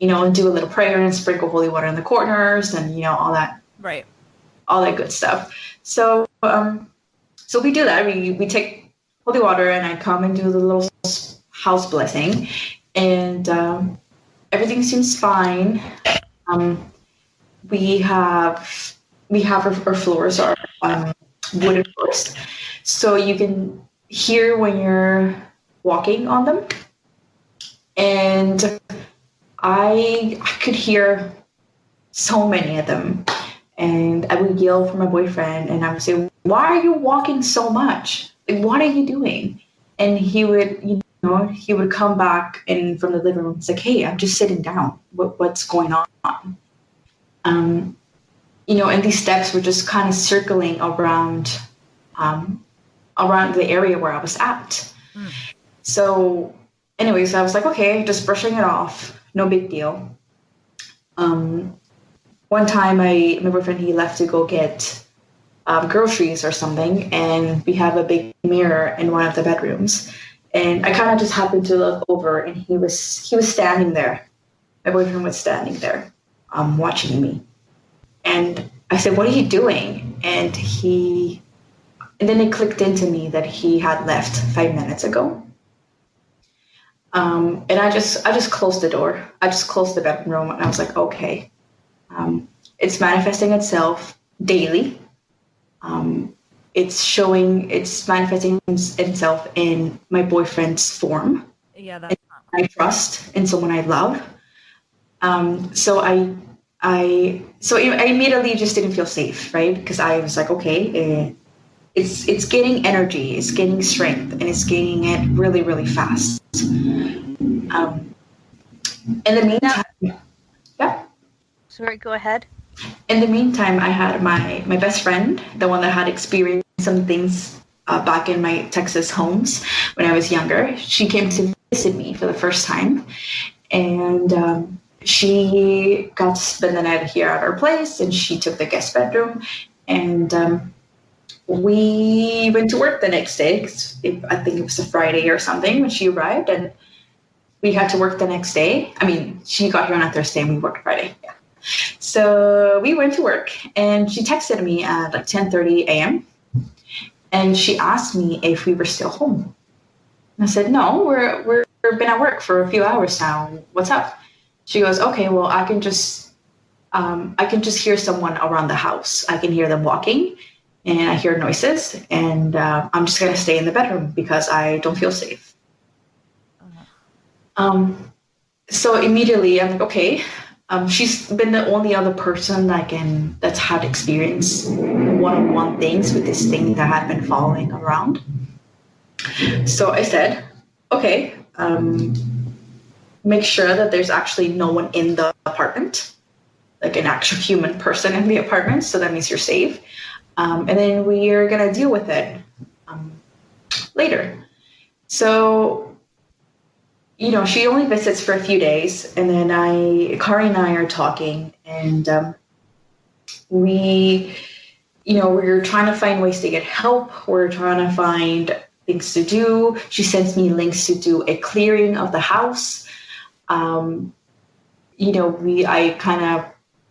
do a little prayer and sprinkle holy water in the corners and all that, right? All that good stuff." So we do that. We take holy water, and I come and do the little house blessing, and everything seems fine. We have our floors are wooden floors, so you can hear when you're walking on them, and I could hear so many of them, and I would yell for my boyfriend, and I would say, "Why are you walking so much? Like, what are you doing?" And he would, he would come back in from the living room. It's like, "Hey, I'm just sitting down. What's going on?" And these steps were just kind of circling around the area where I was at. So anyways, I was like, okay, just brushing it off. No big deal. One time my boyfriend, he left to go get groceries or something, and we have a big mirror in one of the bedrooms. And I kind of just happened to look over, and he was standing there. My boyfriend was standing there, watching me. And I said, "What are you doing?" And then it clicked into me that he had left 5 minutes ago. And I just closed the door. I just closed the bedroom, and I was like, okay, it's manifesting itself daily. It's manifesting itself in my boyfriend's form. Yeah, that's I trust in someone I love. So I immediately just didn't feel safe, right? Because I was like, okay, it's gaining energy, it's gaining strength, and it's gaining it really, really fast. In the meantime, Sorry, go ahead. In the meantime, I had my best friend, the one that had experienced some things back in my Texas homes when I was younger. She came to visit me for the first time, and she got to spend the night here at our place, and she took the guest bedroom, and we went to work the next day. I think it was a Friday or something when she arrived, and we had to work the next day. I mean, she got here on a Thursday and we worked Friday. Yeah. So we went to work, and she texted me at like 10:30 a.m. and she asked me if we were still home. And I said, "No, we've been at work for a few hours now. What's up?" She goes, "Okay, well, I can just hear someone around the house. I can hear them walking, and I hear noises, and I'm just gonna stay in the bedroom because I don't feel safe." So immediately I'm like, okay, She's been the only other person that's had experience one-on-one things with this thing that had been following around. So I said, okay, make sure that there's actually no one in the apartment, like an actual human person in the apartment. So that means you're safe. And then we are going to deal with it later. So, she only visits for a few days. And then Karai and I are talking, and we're trying to find ways to get help. We're trying to find things to do. She sends me links to do a clearing of the house. I kind of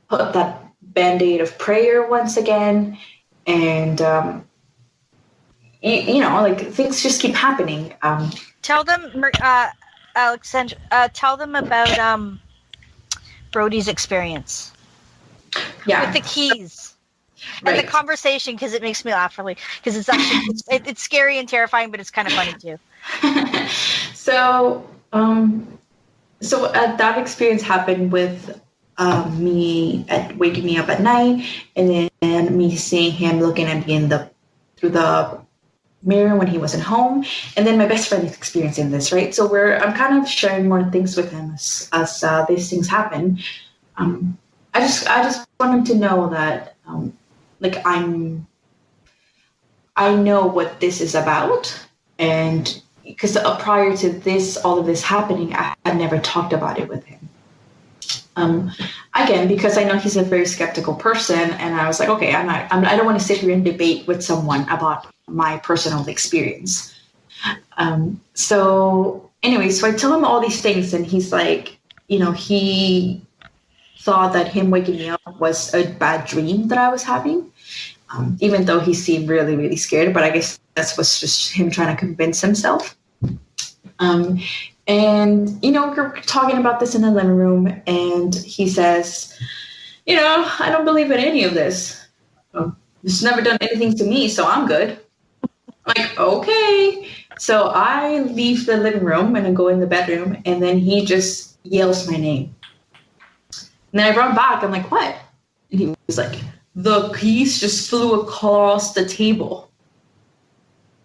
put up that Band-Aid of prayer once again. And, things just keep happening. Tell them, Alexandra, tell them about Brody's experience. Yeah. With the keys. Right. And the conversation, because it makes me laugh really, because it's actually it's scary and terrifying, but it's kind of funny too. So that experience happened with me waking me up at night, and then me seeing him looking at me through the mirror when he wasn't home, and then my best friend is experiencing this, right? So I'm kind of sharing more things with him as these things happen. I just want him to know that. I know what this is about, and because prior to all of this happening, I had never talked about it with him. Again, because I know he's a very skeptical person, and I was like, okay, I don't want to sit here and debate with someone about my personal experience. So I tell him all these things, and he's like, he thought that him waking me up was a bad dream that I was having. Even though he seemed really, really scared, but I guess that was just him trying to convince himself. And, we're talking about this in the living room, and he says, I don't believe in any of this. It's never done anything to me, so I'm good. I'm like, okay. So I leave the living room and I go in the bedroom, and then he just yells my name. And then I run back. I'm like, what? And he was like, the keys just flew across the table.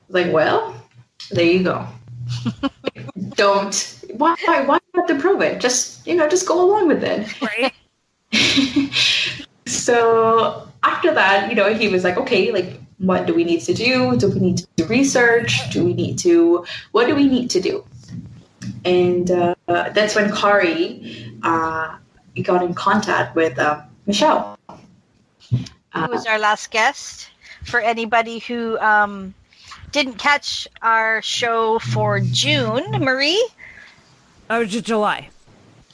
I was like, well, there you go. Why have to prove it? Just go along with it. Right. So after that, he was like, okay, what do we need to do? Do we need to do research? What do we need to do? And that's when Karai got in contact with Michelle. Who was our last guest? For anybody who didn't catch our show for June, Marie? Oh, just July.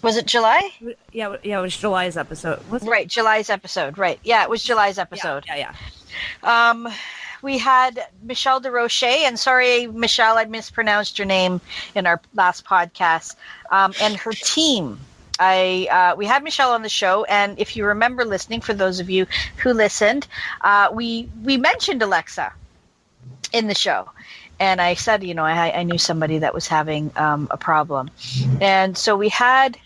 Was it July? Yeah, it was July's episode. Right, July's episode. Right, yeah, it was July's episode. Yeah. We had Michelle DeRoche, and sorry, Michelle, I mispronounced your name in our last podcast, and her team. We had Michelle on the show, and if you remember listening, for those of you who listened, we mentioned Alexa in the show, and I said, I knew somebody that was having a problem, and so we had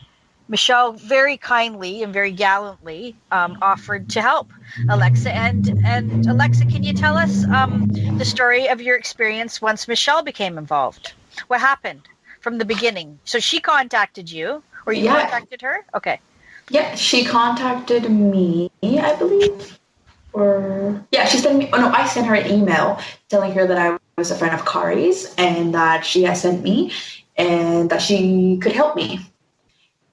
Michelle very kindly and very gallantly offered to help Alexa. And Alexa, can you tell us the story of your experience once Michelle became involved? What happened from the beginning? So she contacted you. Or you contacted her? Okay. Yeah, she contacted me, I believe. She sent me. Oh no, I sent her an email telling her that I was a friend of Karai's and that she had sent me and that she could help me.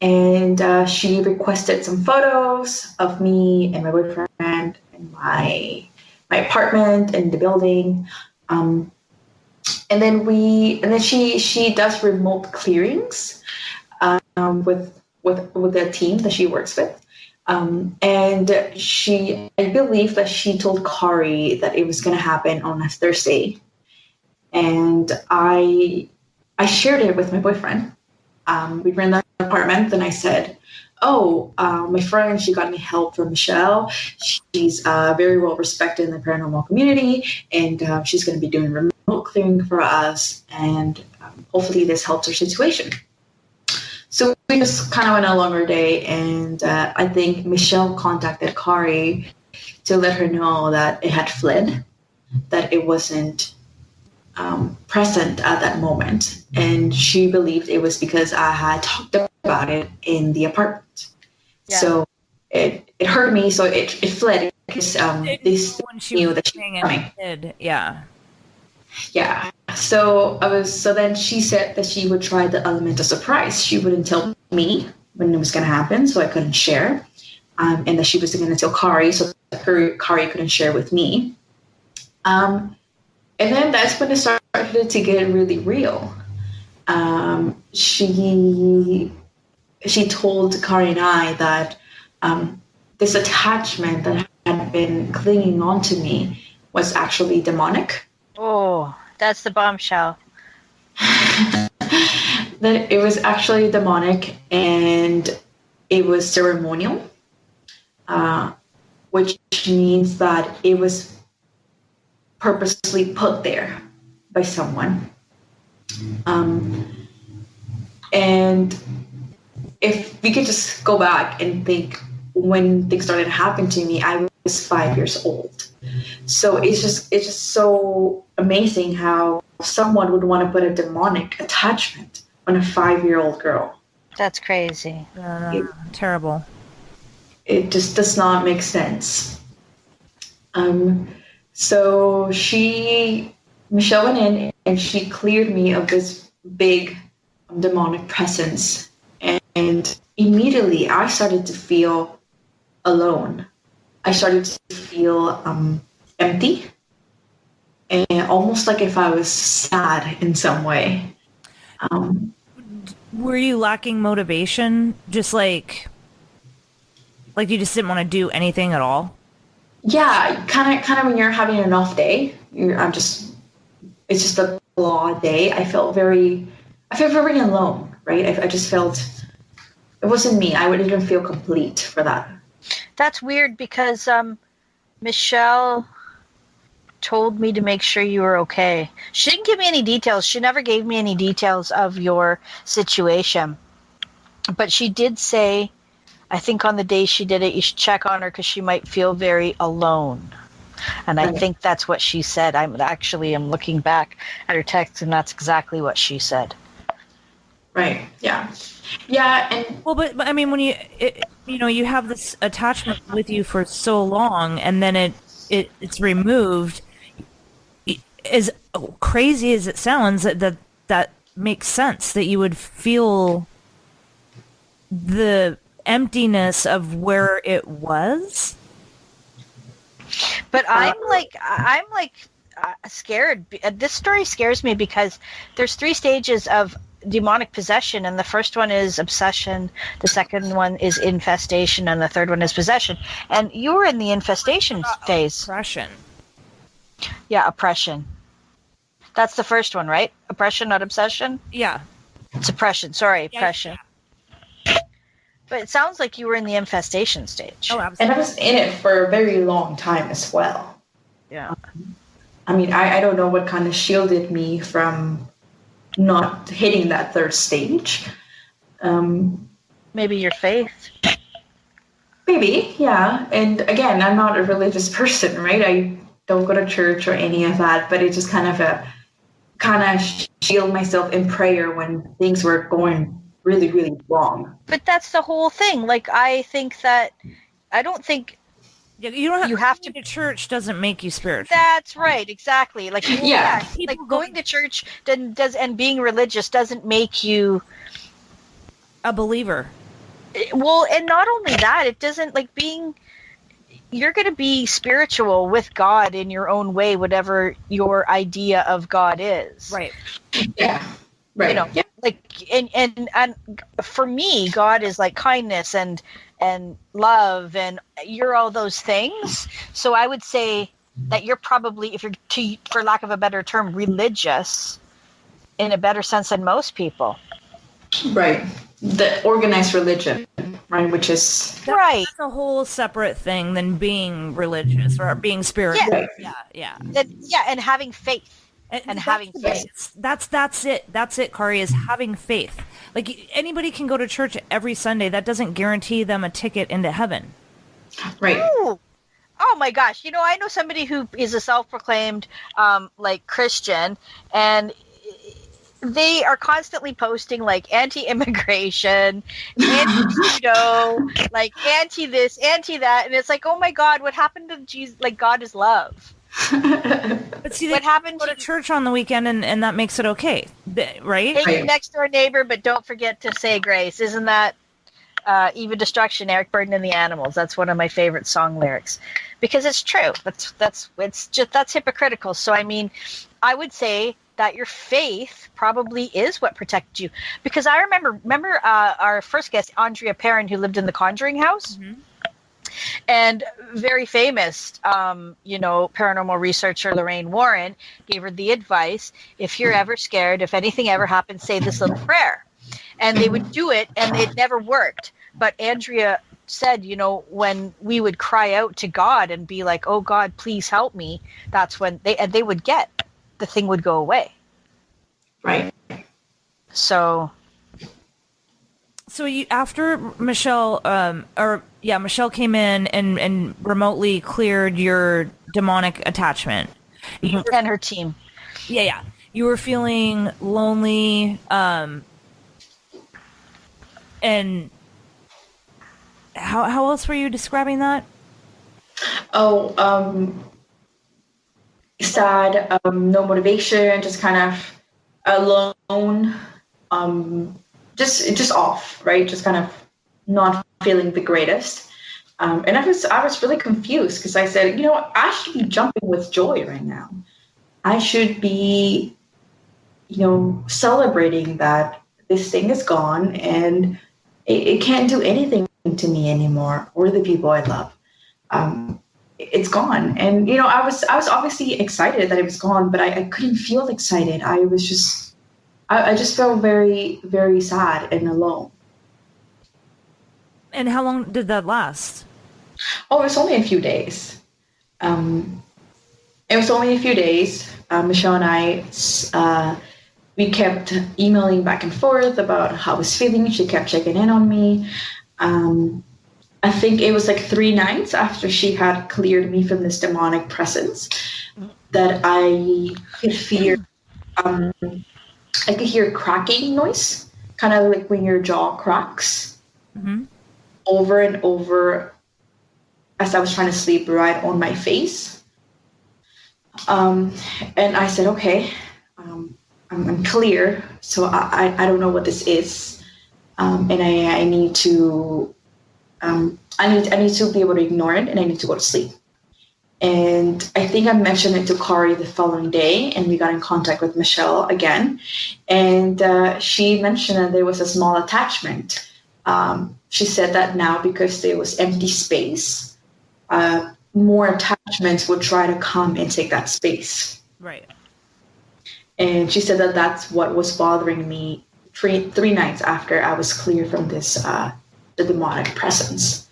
And she requested some photos of me and my boyfriend and my apartment and the building. And then she does remote clearings. With the team that she works with. And I believe that she told Karai that it was going to happen on a Thursday. And I shared it with my boyfriend. We were in the apartment, and I said, my friend, she got me help from Michelle. She's very well respected in the paranormal community, and she's going to be doing remote clearing for us. And hopefully this helps her situation. So we just kind of went a longer day, and I think Michelle contacted Karai to let her know that it had fled, that it wasn't present at that moment, and she believed it was because I had talked about it in the apartment. Yeah. So it hurt me, so it fled because this knew that she was coming. Yeah. So then she said that she would try the element of surprise. She wouldn't tell me when it was going to happen, so I couldn't share, and that she was going to tell Karai, so Karai couldn't share with me. And then that's when it started to get really real. She told Karai and I that this attachment that had been clinging on to me was actually demonic. Oh, that's the bombshell. That it was actually demonic, and it was ceremonial, which means that it was purposely put there by someone. And if we could just go back and think when things started to happen to me, I was 5 years old. So it's just so amazing how someone would want to put a demonic attachment on a 5-year-old girl. That's crazy. Terrible. It just does not make sense. So Michelle went in and she cleared me of this big demonic presence. And immediately I started to feel alone. I started to feel empty, and almost like if I was sad in some way. Were you lacking motivation? Just like you just didn't want to do anything at all? Yeah, kind of when you're having an off day, it's just a blah day. I felt very alone, right? I just felt it wasn't me. I didn't feel complete for that. That's weird because Michelle told me to make sure you were okay. She didn't give me any details. She never gave me any details of your situation. But she did say, I think on the day she did it, you should check on her because she might feel very alone. And I think that's what she said. I'm looking back at her text, and that's exactly what she said. Right. Yeah. Yeah. And but I mean, when you have this attachment with you for so long, and then it's removed. As crazy as it sounds, that makes sense that you would feel the emptiness of where it was. But I'm scared. This story scares me because there's 3 stages of demonic possession, and the first one is obsession, the second one is infestation, and the third one is possession. And you were in the infestation phase. Oppression. Yeah, oppression. That's the first one, right? Oppression, not obsession? Yeah. Suppression. Sorry, oppression. Yeah. But it sounds like you were in the infestation stage. Oh, absolutely. And I was in it for a very long time as well. Yeah. I mean, I don't know what kind of shielded me from not hitting that third stage. Maybe your faith. Maybe, yeah. And again, I'm not a religious person, right? I don't go to church or any of that, but it just kind of shield myself in prayer when things were going really, really wrong. But that's the whole thing. Like, I don't think you have to go to church doesn't make you spiritual. That's right, exactly. Like, like going to church and being religious doesn't make you a believer. Well, and not only that, it doesn't you're going to be spiritual with God in your own way, whatever your idea of God is. Right. Yeah. Right. Yeah. Like, and for me, God is like kindness and love, and you're all those things. So I would say that you're probably, for lack of a better term, religious in a better sense than most people. Right. The organized religion, right? Which is right. That's a whole separate thing than being religious or being spiritual. Yeah. Yeah. And having faith. and having faith. That's it. That's it, Karai, is having faith. Like, anybody can go to church every Sunday. That doesn't guarantee them a ticket into heaven. Right. Ooh. Oh my gosh. I know somebody who is a self-proclaimed Christian, and they are constantly posting like anti-immigration, anti-judo, like anti this, anti that, and it's like, oh my God, what happened to Jesus? Like, God is love. But see, what happened? Go to church on the weekend, and that makes it okay, right? Hate your next door neighbor, but don't forget to say grace. Isn't that even destruction? Eric Burdon and the Animals. That's one of my favorite song lyrics, because it's true. That's hypocritical. So I mean, I would say that your faith probably is what protected you, because I remember our first guest, Andrea Perrin, who lived in the Conjuring house. Mm-hmm. And very famous, paranormal researcher Lorraine Warren gave her the advice: if you're ever scared, if anything ever happens, say this little prayer. And they would do it, and it never worked. But Andrea said, when we would cry out to God and be like, "Oh God, please help me," that's when they would get the thing would go away. Right. So you, after Michelle, Michelle came in and remotely cleared your demonic attachment. And her team. Yeah. You were feeling lonely, and how else were you describing that? Sad, no motivation, just kind of alone, just off, right? Just kind of not feeling the greatest. And I was really confused, because I said, I should be jumping with joy right now. I should be, celebrating that this thing is gone and it can't do anything to me anymore or the people I love. It's gone. And, I was obviously excited that it was gone, but I couldn't feel excited. I just felt very, very sad and alone. And how long did that last? Oh, it was only a few days. Michelle and I, we kept emailing back and forth about how I was feeling. She kept checking in on me. I think it was like 3 nights after she had cleared me from this demonic presence that I could hear, cracking noise, kind of like when your jaw cracks, over and over as I was trying to sleep right on my face. And I said, okay, I'm clear, so I don't know what this is, and I need to be able to ignore it, and I need to go to sleep. And I think I mentioned it to Karai the following day, and we got in contact with Michelle again, and she mentioned that there was a small attachment. She said that now, because there was empty space, more attachments would try to come and take that space. Right. And she said that that's what was bothering me 3 nights after I was cleared from this the demonic presence.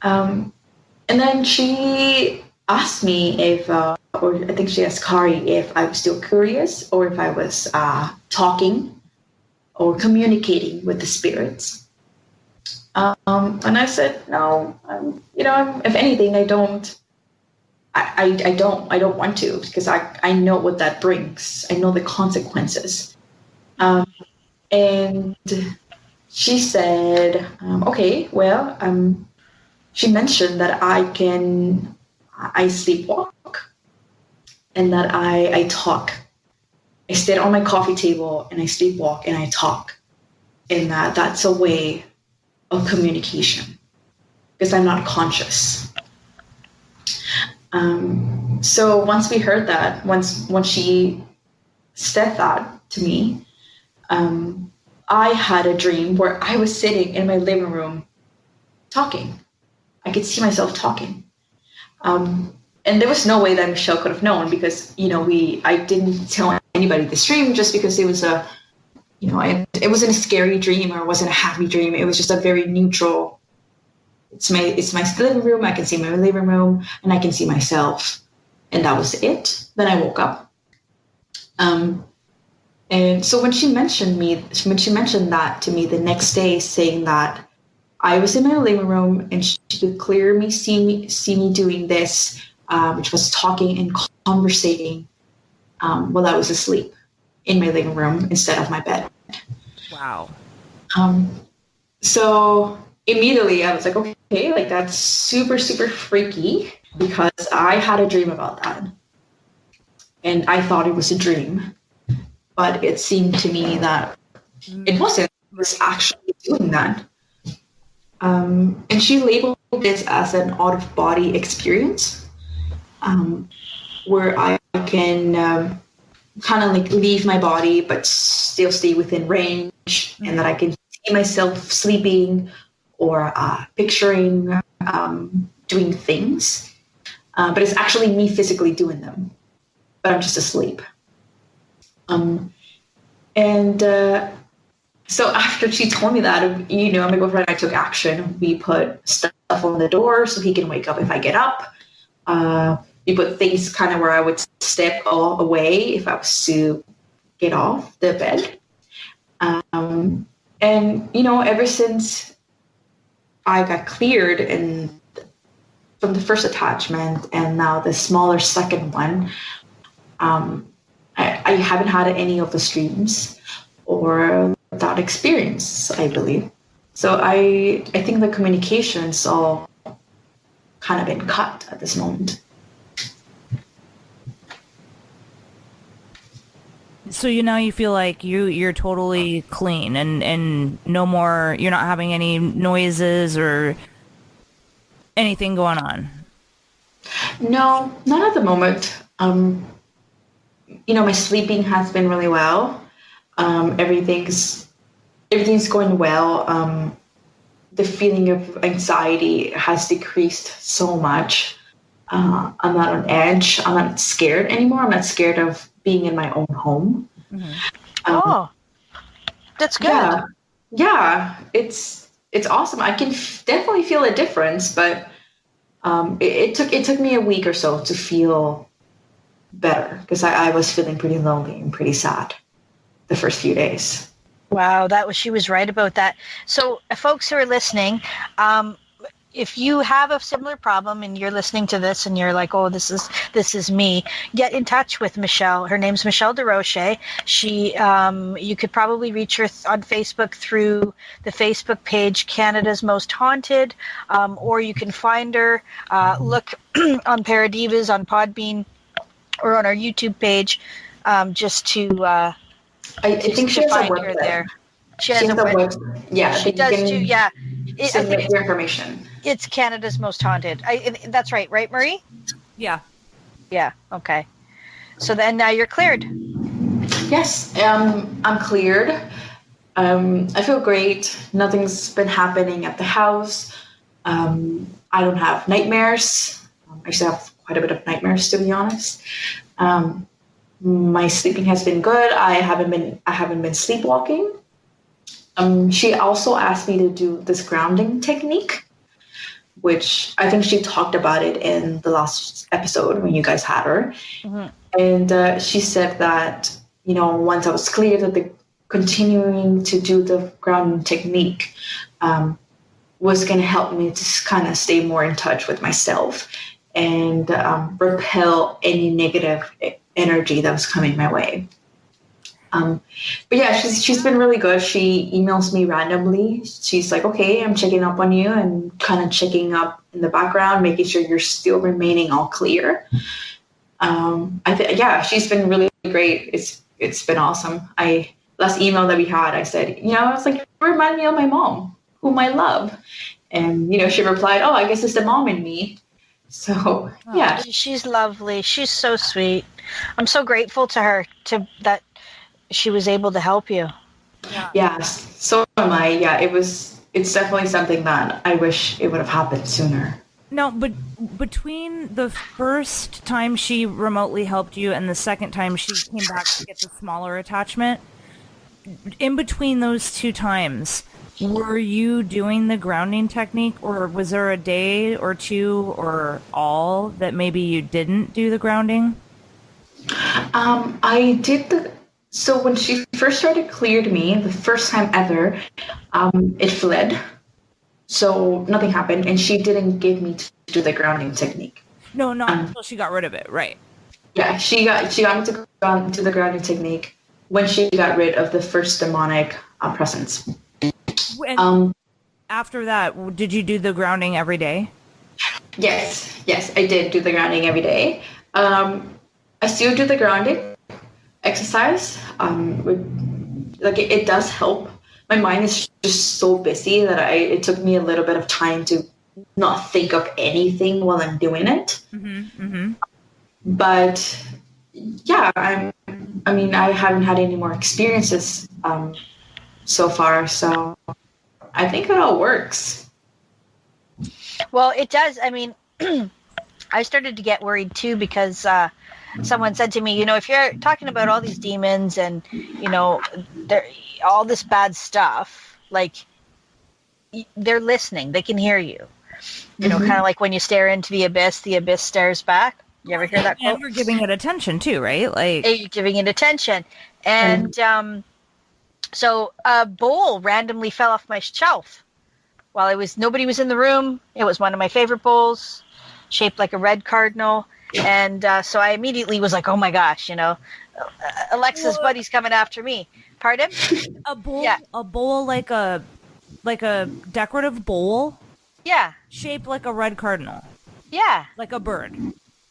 And then she asked me if, or I think she asked Karai if I was still curious, or if I was talking or communicating with the spirits. And I said, no, if anything, I don't want to, because I know what that brings. I know the consequences. And she said, okay, well, she mentioned that I sleepwalk, and that I talk. I sit on my coffee table and I sleepwalk and I talk. And that's a way of communication, because I'm not conscious. So once we heard that, once she said that to me, I had a dream where I was sitting in my living room talking. I could see myself talking. And there was no way that Michelle could have known, because, I didn't tell anybody this dream, just because it was it wasn't a scary dream, or it wasn't a happy dream. It was just a very neutral. It's my living room. I can see my living room, and I can see myself, and that was it. Then I woke up, And so when she mentioned that to me the next day, saying that I was in my living room and she could clearly see me doing this, which was talking and conversating while I was asleep in my living room instead of my bed. Wow. So immediately I was like, okay, like that's super, super freaky, because I had a dream about that. And I thought it was a dream, but it seemed to me that it wasn't. It was actually doing that. And she labeled this as an out-of-body experience, where I can kind of like leave my body but still stay within range, and that I can see myself sleeping or picturing doing things. But it's actually me physically doing them, but I'm just asleep. So after she told me that, you know, my boyfriend and I took action. We put stuff on the door so he can wake up if I get up. We put things kind of where I would step away if I was to get off the bed. And, you know, ever since I got cleared from the first attachment and now the smaller second one, I haven't had any of those dreams or that experience, I believe. So I think the communication's all kind of been cut at this moment. So you feel like you're totally clean and no more, you're not having any noises or anything going on? No, not at the moment. You know, my sleeping has been really well. Everything's going well. The feeling of anxiety has decreased so much. I'm not on edge. I'm not scared anymore. I'm not scared of being in my own home. Mm-hmm. That's good. Yeah, it's awesome. I can definitely feel a difference, but it took me a week or so to feel better, because I was feeling pretty lonely and pretty sad the first few days. Wow, she was right about that. So, folks who are listening, if you have a similar problem and you're listening to this and you're like, oh, this is me, get in touch with Michelle. Her name's Michelle DeRoche. You could probably reach her on Facebook through the Facebook page Canada's Most Haunted, or you can find her, look on ParaDivas on Podbean or on our YouTube page, just to I think she has a website there. She has a website. Yeah, she does too. Yeah, send me your information. It's Canada's Most Haunted. That's right, Marie? Yeah. Yeah. Okay. So then now you're cleared. Yes, I'm cleared. I feel great. Nothing's been happening at the house. I don't have nightmares. I actually have quite a bit of nightmares, to be honest. My sleeping has been good. I haven't been sleepwalking. She also asked me to do this grounding technique, which I think she talked about it in the last episode when you guys had her. Mm-hmm. And she said that, you know, once I was clear, that continuing to do the grounding technique was going to help me to kind of stay more in touch with myself and repel any negative energy that was coming my way. But yeah, she's been really good. She emails me randomly. She's like, okay, I'm checking up on you, and kind of checking up in the background, making sure you're still remaining all clear. She's been really great. It's been awesome. Last email that we had, I said, you know, I was like, remind me of my mom, whom I love. And, you know, she replied, oh, I guess it's the mom in me. So, yeah. Oh, she's lovely. She's so sweet. I'm so grateful to her that she was able to help you. Yes, so am I. Yeah, it's definitely something that I wish it would have happened sooner. No, but between the first time she remotely helped you and the second time she came back to get the smaller attachment, in between those two times, were you doing the grounding technique, or was there a day or two or all that maybe you didn't do the grounding? I did so when she first started clear to me, the first time ever, it fled. So nothing happened, and she didn't give me to do the grounding technique. No, not until she got rid of it, right? Yeah, she got me to go to the grounding technique when she got rid of the first demonic presence. And after that, did you do the grounding every day? Yes, I did do the grounding every day. I still do the grounding exercise. It does help. My mind is just so busy that it took me a little bit of time to not think of anything while I'm doing it. But yeah, I haven't had any more experiences so far, so I think it all works. Well, it does. I mean, I started to get worried too because someone said to me, if you're talking about all these demons and, all this bad stuff, like, they're listening. They can hear you. Kind of like when you stare into the abyss stares back. You ever hear that quote? And you're giving it attention too, right? Like, you're giving it attention. And so a bowl randomly fell off my shelf while nobody was in the room. It was one of my favorite bowls, shaped like a red cardinal. And so I immediately was like, oh my gosh, Alexa's buddy's coming after me. Pardon? A bowl? Yeah. A bowl like a decorative bowl? Yeah. Shaped like a red cardinal? Yeah. Like a bird?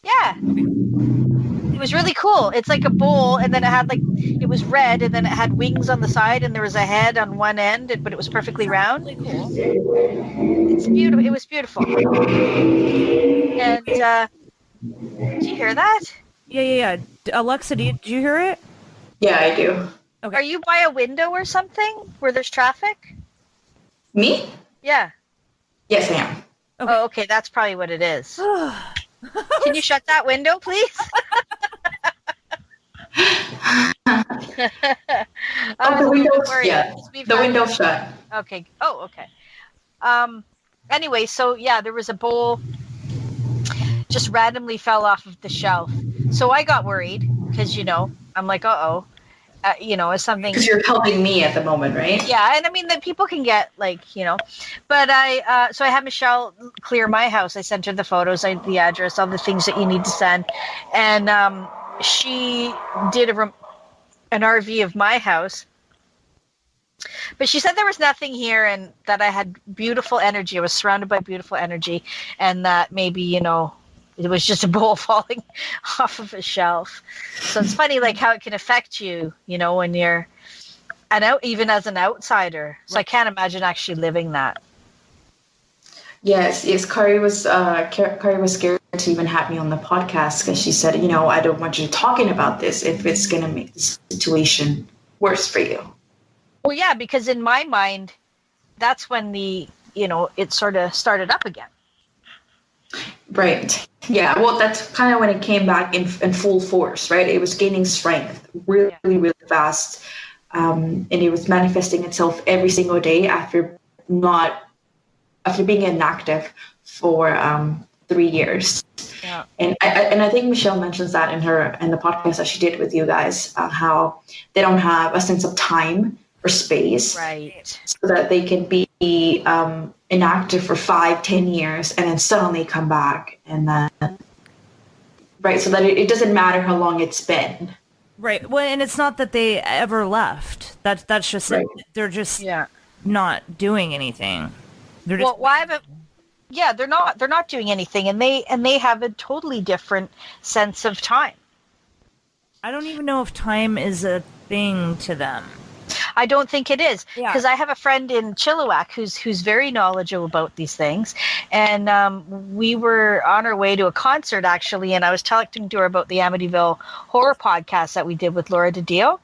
Yeah. It was really cool. It's like a bowl, and then it was red, and then it had wings on the side, and there was a head on one end, but it was perfectly round. Really cool. It's beautiful. It was beautiful. And, did you hear that? Yeah. Alexa, did you hear it? Yeah, I do. Okay. Are you by a window or something where there's traffic? Me? Yeah. Yes, I am. Okay. Oh, okay. That's probably what it is. Can you shut that window, please? The window's shut. Okay. Oh, okay. Anyway, so yeah, there was a bowl just randomly fell off of the shelf. So I got worried because, I'm like, is something... Because you're helping me at the moment, right? Yeah, and I mean, that people can get, but so I had Michelle clear my house. I sent her the photos, the address, all the things that you need to send. And she did an RV of my house. But she said there was nothing here and that I had beautiful energy. I was surrounded by beautiful energy, and that maybe, it was just a bowl falling off of a shelf. So it's funny, like, how it can affect you, when you're even as an outsider. So I can't imagine actually living that. Yes. Karai was scared to even have me on the podcast because she said, I don't want you talking about this if it's going to make the situation worse for you. Well, yeah, because in my mind, that's when it sort of started up again. Right. Yeah. Well, that's kind of when it came back in full force, right? It was gaining strength really, really fast. And it was manifesting itself every single day after being inactive for 3 years. Yeah. And I think Michelle mentions that in the podcast that she did with you guys, how they don't have a sense of time or space, right? So that they can be inactive for 5-10 years and then suddenly come back, and then right, so that it doesn't matter how long it's been. Right. Well, and it's not that they ever left. That's just right. They're just not doing anything. They're just they're not doing anything, and they have a totally different sense of time. I don't even know if time is a thing to them. I don't think it is, because I have a friend in Chilliwack who's very knowledgeable about these things, and we were on our way to a concert actually, and I was talking to her about the Amityville horror podcast that we did with Laura DiDio,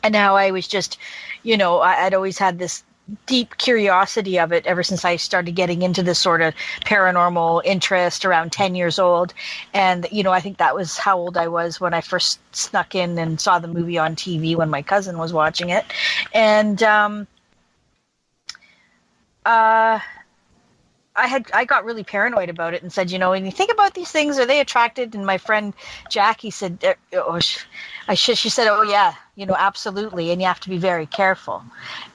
and how I was just, I'd always had this deep curiosity of it ever since I started getting into this sort of paranormal interest around 10 years old. And, I think that was how old I was when I first snuck in and saw the movie on TV when my cousin was watching it. And I got really paranoid about it and said, when you think about these things, are they attracted? And my friend Jackie said, she said, oh yeah, absolutely. And you have to be very careful.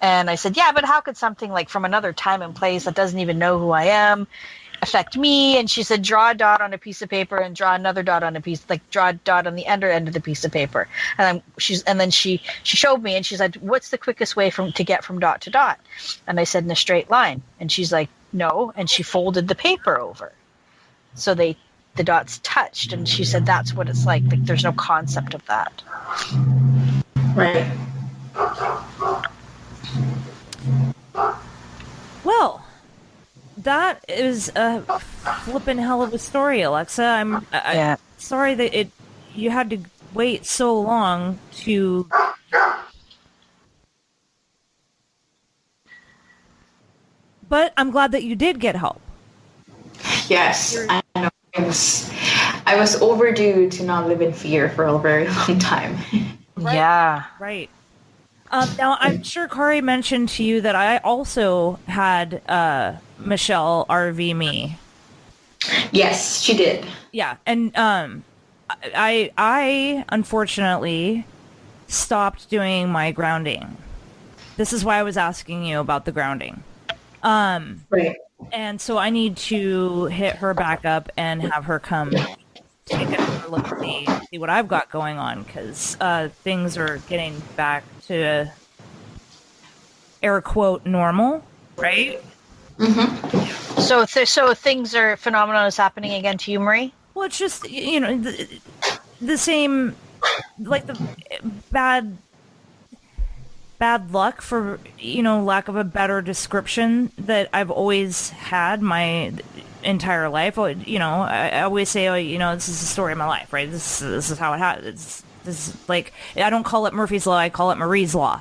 And I said, yeah, but how could something like from another time and place that doesn't even know who I am affect me? And she said, draw a dot on a piece of paper and draw another dot on draw a dot on the under end of the piece of paper. And then she showed me and she said, what's the quickest way to get from dot to dot? And I said, in a straight line. And she's like, no. And she folded the paper over. So the dots touched. And she said, that's what it's like. Like there's no concept of that. Right. Well, that is a flippin' hell of a story, Alexa. I'm sorry that you had to wait so long to. But I'm glad that you did get help. Yes, I know. I was overdue to not live in fear for a very long time. Right. Yeah. Right. Now, I'm sure Karai mentioned to you that I also had Michelle RV me. Yes, she did. Yeah, and I unfortunately stopped doing my grounding. This is why I was asking you about the grounding. Right. And so I need to hit her back up and have her come take a look at me, see what I've got going on, because things are getting back to air quote normal, right? Mm-hmm. So things are phenomenon is happening again to you, Marie? Well, it's just the same, like the bad luck, for lack of a better description, that I've always had my entire life. I always say, this is the story of my life, right? This is how it happens. This is like, I don't call it Murphy's Law, I call it Marie's Law,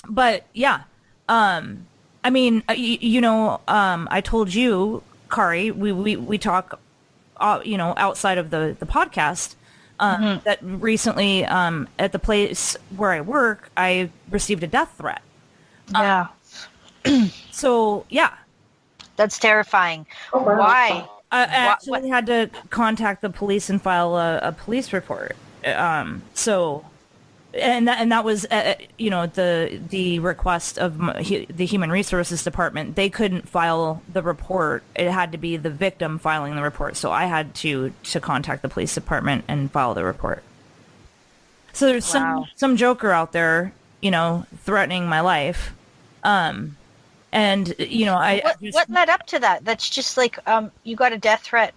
but yeah, I mean, I told you, Karai, we talk, outside of the podcast, that recently, at the place where I work, I received a death threat. Yeah. So yeah, that's terrifying. Oh, wow. Why? I actually had to contact the police and file a police report. So, and that was, the request of the Human Resources Department. They couldn't file the report. It had to be the victim filing the report. So I had to contact the police department and file the report. So there's some joker out there, threatening my life. And what led up to that? That's just like you got a death threat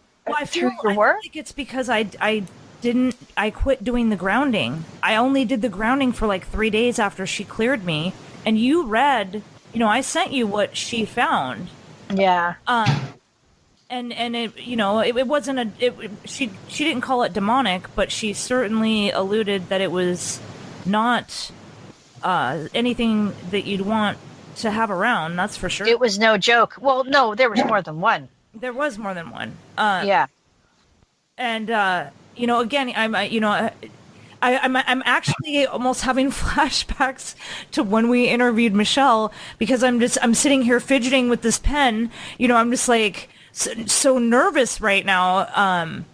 through your work. I think it's because I quit doing the grounding. I only did the grounding for like 3 days after she cleared me, and you read, I sent you what she found. Yeah. And it, it wasn't she didn't call it demonic, but she certainly alluded that it was not anything that you'd want to have around, that's for sure. It was no joke. Well, no, there was more than one. There was more than one. Yeah. And again, I'm actually almost having flashbacks to when we interviewed Michelle, because I'm sitting here fidgeting with this pen. I'm just like so nervous right now.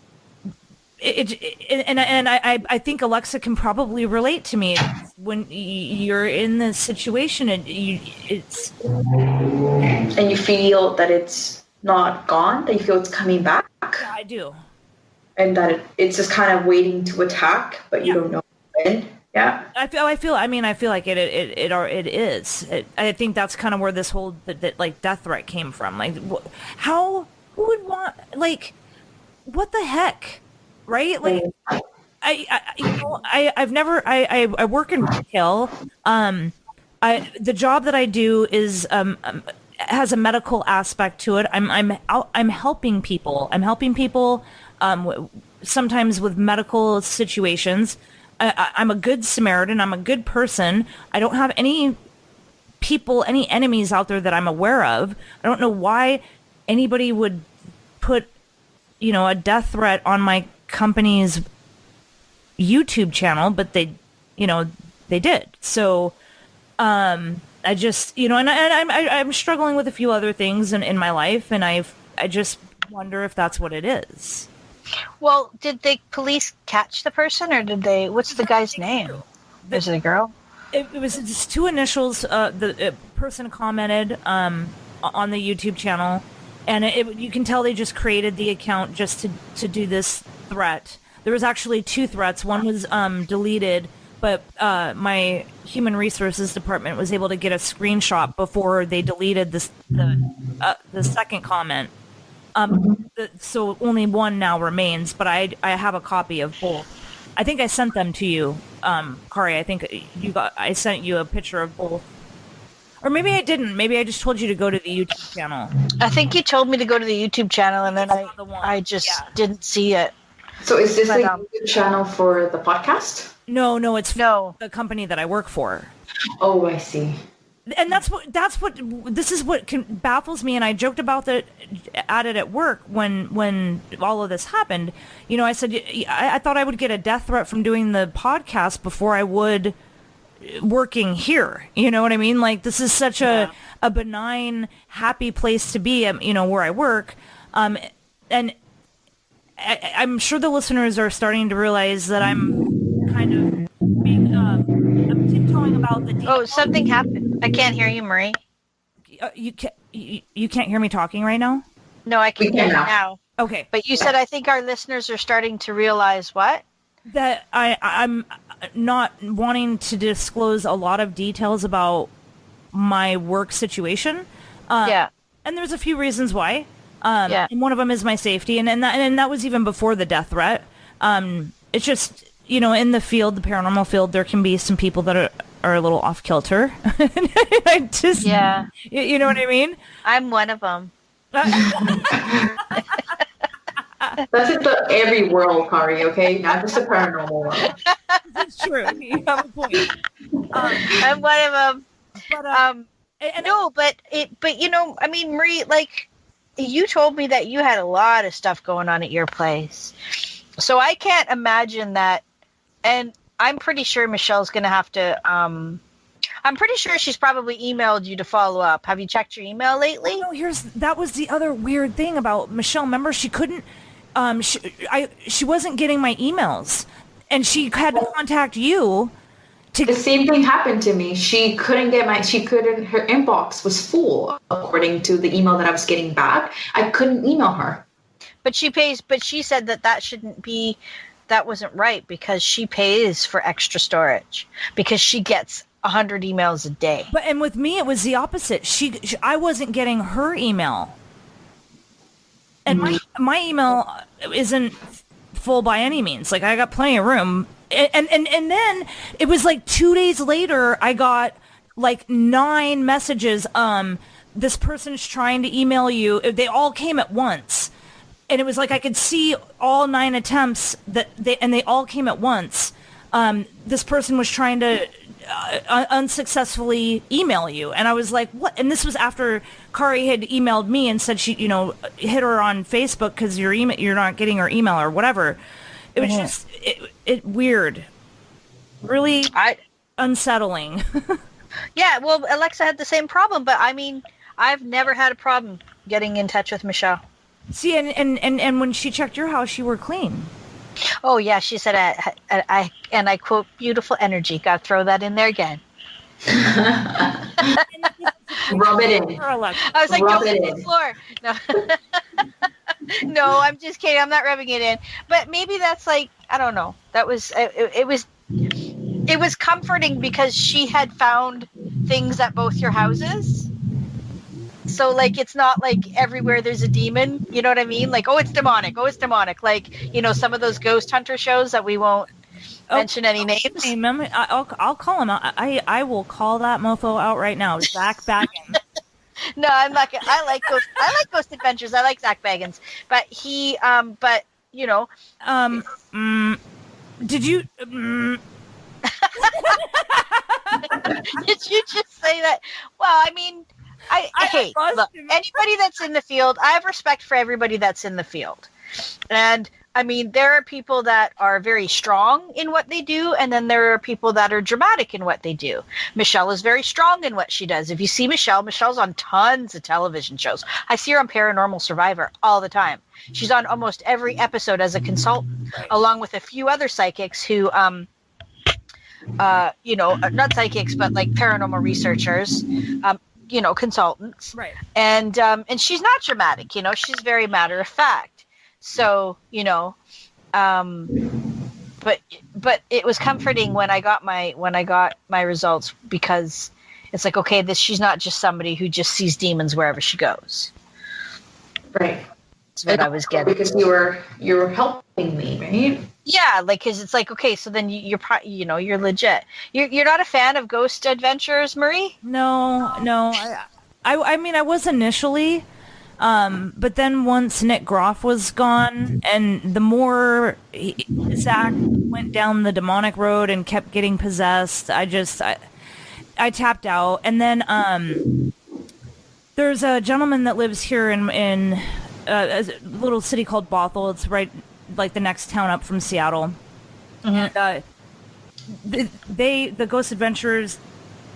I think Alexa can probably relate to me when you're in this situation and you feel that it's not gone, that you feel it's coming back. Yeah, I do. And that it's just kind of waiting to attack, but you don't know when. Yeah. I feel like it is. I think that's kind of where this whole like death threat came from. Like, who would want, like, what the heck? Right? Like, I work in retail. The job that I do is, has a medical aspect to it. I'm helping people. I'm helping people, sometimes with medical situations. I'm a good Samaritan. I'm a good person. I don't have any enemies out there that I'm aware of. I don't know why anybody would put, a death threat on my company's YouTube channel, but they did. So, I just, and I'm struggling with a few other things in my life, and I just wonder if that's what it is. Well, did the police catch the person, or did they? What's the guy's name? Is it a girl? It was just two initials. The person commented on the YouTube channel, and you can tell they just created the account just to do this threat. There was actually two threats. One was deleted, but my human resources department was able to get a screenshot before they deleted the second comment. So only one now remains, but I have a copy of both. I think I sent them to you, Karai. I think I sent you a picture of both. Or maybe I didn't. Maybe I just told you to go to the YouTube channel. I think you told me to go to the YouTube channel, and then I just didn't see it. So is this the YouTube channel for the podcast? No, it's the company that I work for. Oh, I see. And this is what baffles me, and I joked about at it at work when all of this happened. I said I thought I would get a death threat from doing the podcast before I would working here. You know what I mean? Like, this is such a benign, happy place to be, where I work. And I'm sure the listeners are starting to realize that I'm kind of being, I'm tiptoeing about the details. Oh, something happened. I can't hear you, Marie. You can't hear me talking right now? No, I can hear you now. Okay. But you said, I think our listeners are starting to realize what? That I'm not wanting to disclose a lot of details about my work situation. And there's a few reasons why. And one of them is my safety, and that was even before the death threat. It's just, in the field, the paranormal field, there can be some people that are a little off kilter. I just, you know what I mean? I'm one of them. That's in every world, Karai, okay? Not just the paranormal world. That's true. You have a point. I'm one of them. But Marie, like, you told me that you had a lot of stuff going on at your place. So I can't imagine that. And I'm pretty sure Michelle's going to have to, I'm pretty sure she's probably emailed you to follow up. Have you checked your email lately? Oh, no, that was the other weird thing about Michelle. Remember, she couldn't, she wasn't getting my emails, and she had to contact you. The same thing happened to me. She couldn't her inbox was full, according to the email that I was getting back. I couldn't email her. But she said that wasn't right, because she pays for extra storage, because she gets 100 emails a day. And with me, it was the opposite. I wasn't getting her email. And my email isn't full by any means. Like, I got plenty of room. And then it was like 2 days later, I got like 9 messages. This person's trying to email you. They all came at once. And it was like I could see all 9 attempts and they all came at once. This person was trying to unsuccessfully email you, and I was like, "What?" And this was after Karai had emailed me and said she, hit her on Facebook because you're not getting her email or whatever. It was just it weird, really unsettling. Yeah, well, Alexa had the same problem, but I mean, I've never had a problem getting in touch with Michelle. See, and when she checked your house, you were clean. Oh, yeah, she said, I quote, beautiful energy. Got to throw that in there again. Rub it in. I was like, don't hit the floor. No. No, I'm just kidding. I'm not rubbing it in. But maybe that's like, I don't know. That was, it was comforting because she had found things at both your houses. So, like, it's not like everywhere there's a demon, you know what I mean? Like, it's demonic. Like, some of those ghost hunter shows that we won't mention any names. I'll call him out. I will call that mofo out right now. Zach Baggins. No, I'm not gonna. I like Ghost Adventures. I like Zach Baggins. But he, did you... Did you just say that? Well, I mean... Look, anybody that's in the field, I have respect for everybody that's in the field. And I mean, there are people that are very strong in what they do, and then there are people that are dramatic in what they do. Michelle is very strong in what she does. If you see Michelle's on tons of television shows. I see her on Paranormal Survivor all the time. She's on almost every episode as a consultant, along with a few other psychics who, not psychics, but like paranormal researchers, consultants. Right. And she's not dramatic, she's very matter of fact. So, but it was comforting when I got my results, because it's like, okay, she's not just somebody who just sees demons wherever she goes. Right. That's what I was getting. Because you were helping me, right? Yeah, because it's like, okay, so then you're legit. You're not a fan of Ghost Adventures, Marie? No. I mean, I was initially. But then once Nick Groff was gone, and the more Zach went down the demonic road and kept getting possessed, I tapped out. And then there's a gentleman that lives here in a little city called Bothell. It's right like the next town up from Seattle. Mm-hmm. And the Ghost Adventures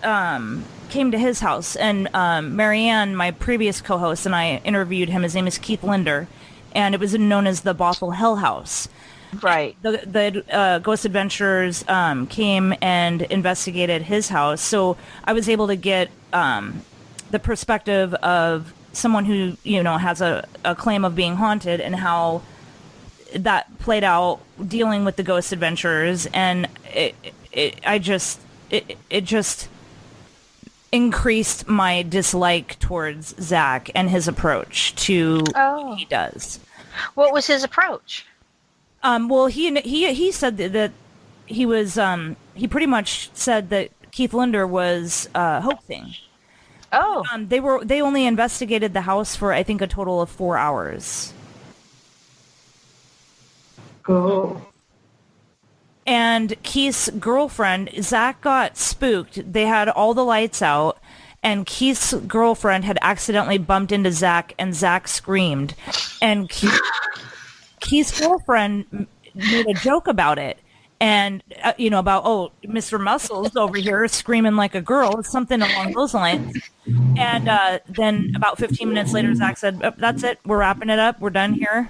came to his house, and Marianne, my previous co-host, and I interviewed him. His name is Keith Linder, and it was known as the Bothell Hell House. Right. The Ghost Adventures came and investigated his house, so I was able to get the perspective of someone who has a claim of being haunted, and how that played out dealing with the Ghost Adventures, and it just increased my dislike towards Zach and his approach to what he does. What was his approach? Well, he said that he was he pretty much said that Keith Linder was hoaxing. Oh. They only investigated the house for, I think, a total of 4 hours. Oh. And Keith's girlfriend, Zach, got spooked. They had all the lights out, and Keith's girlfriend had accidentally bumped into Zach, and Zach screamed. And Keith's girlfriend made a joke about it. And, about, Mr. Muscles over here screaming like a girl, something along those lines. And then about 15 minutes later, Zach said, that's it, we're wrapping it up, we're done here.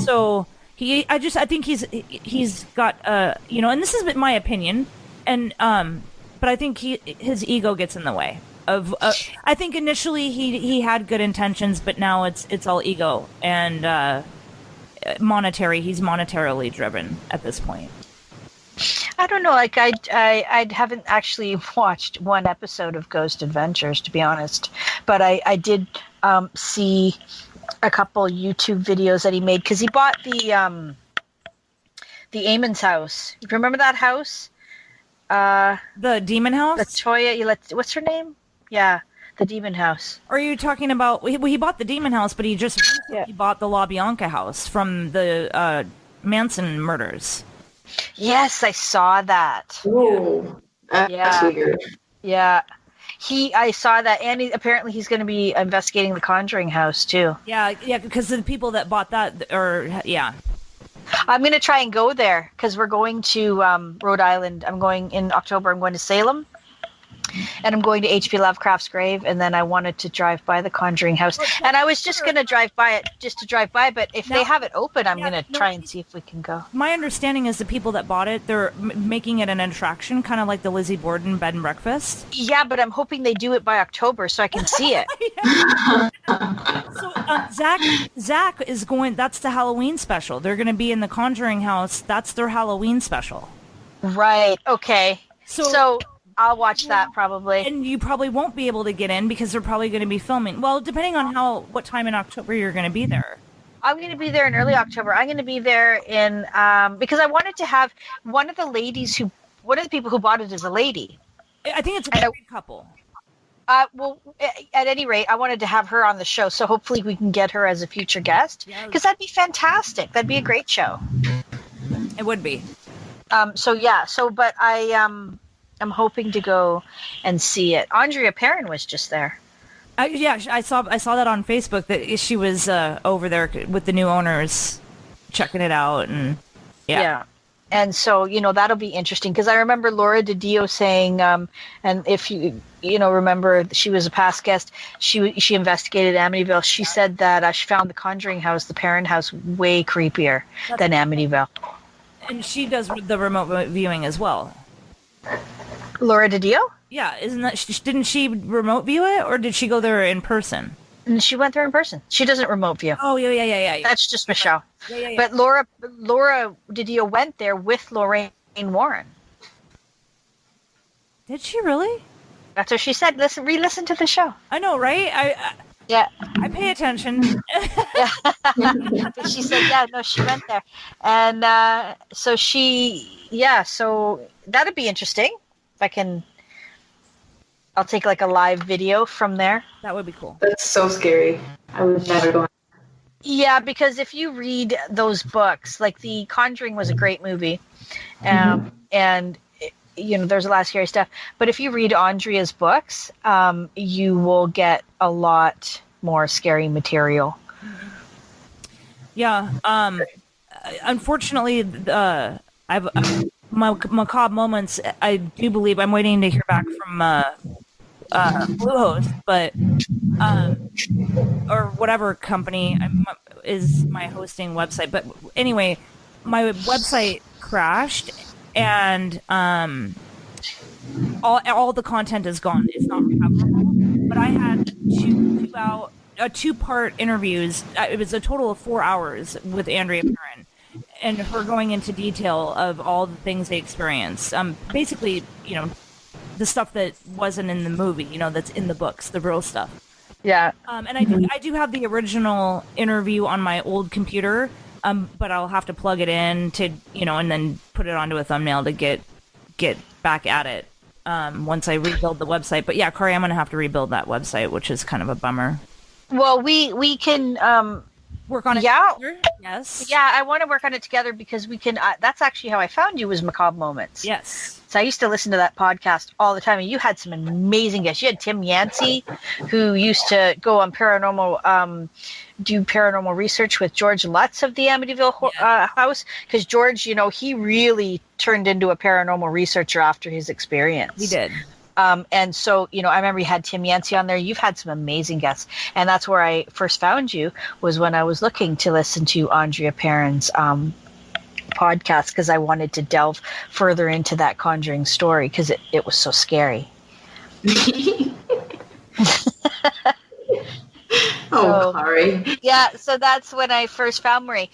So... I think he's got and this is my opinion, and but I think his ego gets in the way of. I think initially he had good intentions, but now it's all ego and monetary. He's monetarily driven at this point. I don't know. Like I haven't actually watched one episode of Ghost Adventures, to be honest, but I did see a couple YouTube videos that he made, because he bought the Eamon's house. You remember that house? The demon house? The Toya, what's her name? Yeah, the demon house. Are you talking about? Well, he bought the demon house, but he just recently bought the La Bianca house from the Manson murders. Yes, I saw that. Ooh, that's weird. Yeah. I saw that, and apparently he's going to be investigating the Conjuring house too. Yeah, because the people that bought that I'm going to try and go there, because we're going to Rhode Island. I'm going in October. I'm going to Salem, and I'm going to H.P. Lovecraft's grave, and then I wanted to drive by the Conjuring house, and I was just going to drive by it, but if they have it open, I'm going to try and see if we can go. My understanding is the people that bought it, they're making it an attraction, kind of like the Lizzie Borden bed and breakfast. Yeah, but I'm hoping they do it by October so I can see it. So Zach is going, that's the Halloween special. They're going to be in the Conjuring house. That's their Halloween special. Right, okay. So I'll watch that probably. And you probably won't be able to get in because they're probably going to be filming. Well, depending on what time in October you're going to be there. I'm going to be there in early October. I'm going to be there in because I wanted to have one of the people who bought it is a lady. I think it's a married couple. Well, at any rate, I wanted to have her on the show, so hopefully we can get her as a future guest, because that'd be fantastic. That'd be a great show. It would be. But I'm hoping to go and see it. Andrea Perrin was just there. I saw that on Facebook that she was over there with the new owners. checking it out, and yeah. And so, that'll be interesting, because I remember Laura DiDio saying, and if you remember, she was a past guest. She investigated Amityville. She said that she found the Conjuring house, the parent house, way creepier than Amityville. And she does the remote viewing as well. Laura DiDio? Yeah, didn't she remote view it, or did she go there in person? And she went there in person. She doesn't remote view. Oh, yeah. That's just Michelle. Yeah. But Laura DiDio went there with Lorraine Warren. Did she really? That's what she said. Re-listen to the show. I know, right? I pay attention. Yeah. She said, she went there. And so that'd be interesting. If I'll take like a live video from there. That would be cool. That's so scary. I would never go. Yeah, because if you read those books, like The Conjuring was a great movie. And there's a lot of scary stuff. But if you read Andrea's books, you will get a lot more scary material. Yeah. Unfortunately, I've my macabre moments. I do believe I'm waiting to hear back from Bluehost, but or whatever company is my hosting website. But anyway, my website crashed, and all the content is gone. It's not recoverable. But I had two-part interviews. It was a total of 4 hours with Andrea Perrin, and her going into detail of all the things they experienced. Basically, the stuff that wasn't in the movie, that's in the books, the real stuff. Yeah. And I do have the original interview on my old computer, but I'll have to plug it in to, and then put it onto a thumbnail to get back at it once I rebuild the website. But yeah, Karai, I'm going to have to rebuild that website, which is kind of a bummer. Well, we can work on it together. Yes. Yeah, I want to work on it together, because we can. That's actually how I found you, was Macabre Moments. Yes. So I used to listen to that podcast all the time, and you had some amazing guests. You had Tim Yancey, who used to go on paranormal, do paranormal research with George Lutz of the Amityville house, because George, he really turned into a paranormal researcher after his experience. He did. And so, I remember you had Tim Yancey on there. You've had some amazing guests. And that's where I first found you, was when I was looking to listen to Andrea Perrin's podcast, because I wanted to delve further into that Conjuring story, because it was so scary. Karai. Yeah, so that's when I first found Marie.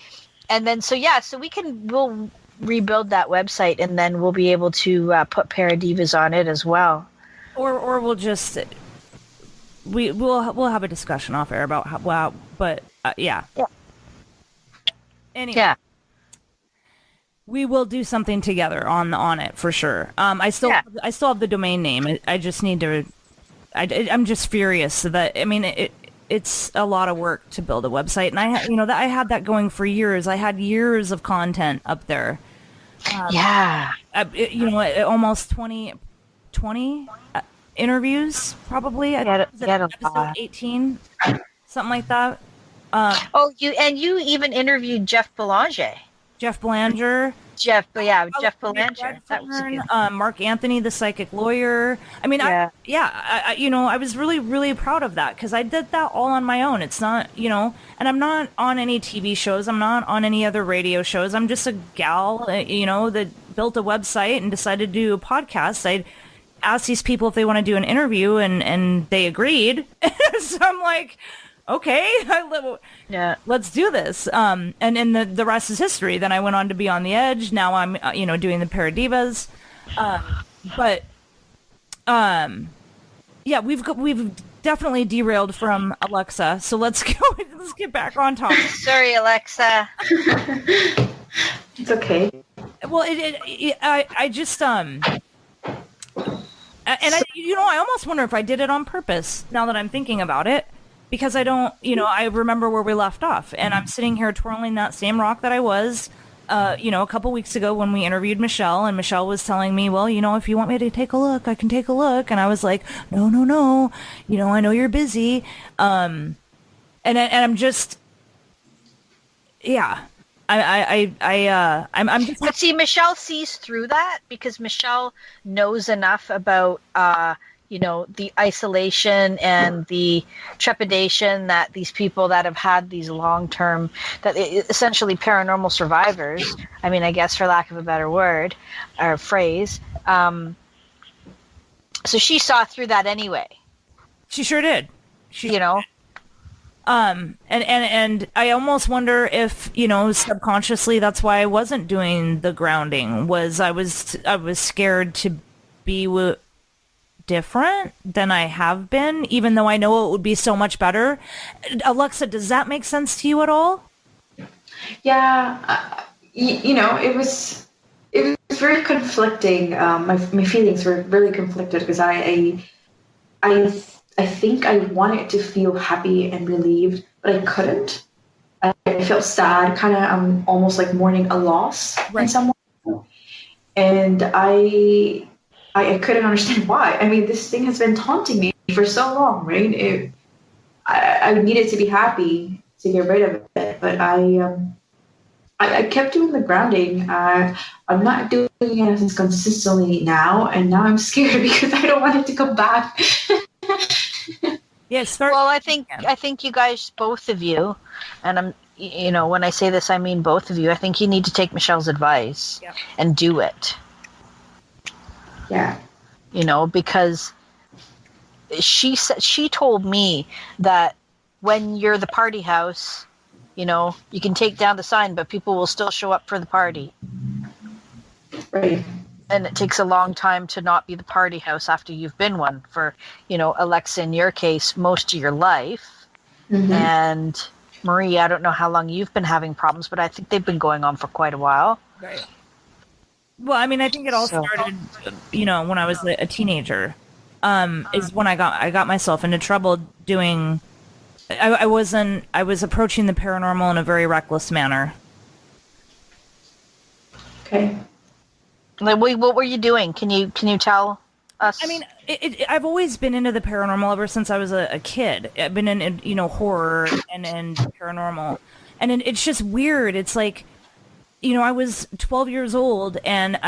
And then, so we'll rebuild that website, and then we'll be able to put ParaDivas on it as well. Or we'll just we'll have a discussion off air about how, yeah. Anyway. Yeah. We will do something together on it for sure. I still have the domain name. I just need to. I'm just furious that it's a lot of work to build a website, and I had that going for years. I had years of content up there. Almost 20 interviews probably. Episode 18, something like that. You even interviewed Jeff Belanger. Jeff Belanger. Jeff Belanger. That was good. Mark Anthony, the psychic lawyer. I was really, really proud of that, because I did that all on my own. It's not, and I'm not on any TV shows. I'm not on any other radio shows. I'm just a gal, that built a website and decided to do a podcast. I asked these people if they want to do an interview, and they agreed. So I'm like, okay, let's do this. And the rest is history. Then I went on to be on The Edge. Now I'm, doing the ParaDivas. We've definitely derailed from Alexa. So let's get back on topic. Sorry, Alexa. It's okay. Well, I just I almost wonder if I did it on purpose, now that I'm thinking about it. Because I don't, I remember where we left off, and I'm sitting here twirling that same rock that I was, a couple weeks ago when we interviewed Michelle, and Michelle was telling me, well, if you want me to take a look, I can take a look. And I was like, no, I know you're busy. And I'm just, yeah. I'm just. But see, Michelle sees through that because Michelle knows enough about, the isolation and the trepidation that these people that have had these long-term, essentially paranormal survivors. I mean, I guess for lack of a better word or phrase. So she saw through that anyway. She sure did. And I almost wonder if, subconsciously that's why I wasn't doing the grounding, was I was scared to be different than I have been, even though I know it would be so much better. Alexa, does that make sense to you at all? Yeah, it was very conflicting. My feelings were really conflicted because I think I wanted to feel happy and relieved, but I couldn't. I felt sad, kind of almost like mourning a loss in some way. And I couldn't understand why. I mean, this thing has been taunting me for so long, right? I needed to be happy to get rid of it, but I kept doing the grounding. I'm not doing it as consistently now, and now I'm scared because I don't want it to come back. Yes. Well, I think you guys, both of you, and I'm, when I say this, I mean both of you. I think you need to take Michelle's advice and do it. Yeah. Because she told me that when you're the party house, you can take down the sign, but people will still show up for the party. Right. And it takes a long time to not be the party house after you've been one for, Alexa, in your case, most of your life. Mm-hmm. And Marie, I don't know how long you've been having problems, but I think they've been going on for quite a while. Right. Well, I mean, I think it all started, when I was a teenager, is when I got myself into trouble doing. I was approaching the paranormal in a very reckless manner. Okay. Like, what were you doing? Can you tell us? I mean, I've always been into the paranormal ever since I was a kid. I've been in horror and paranormal, and it's just weird. It's like, I was 12 years old, and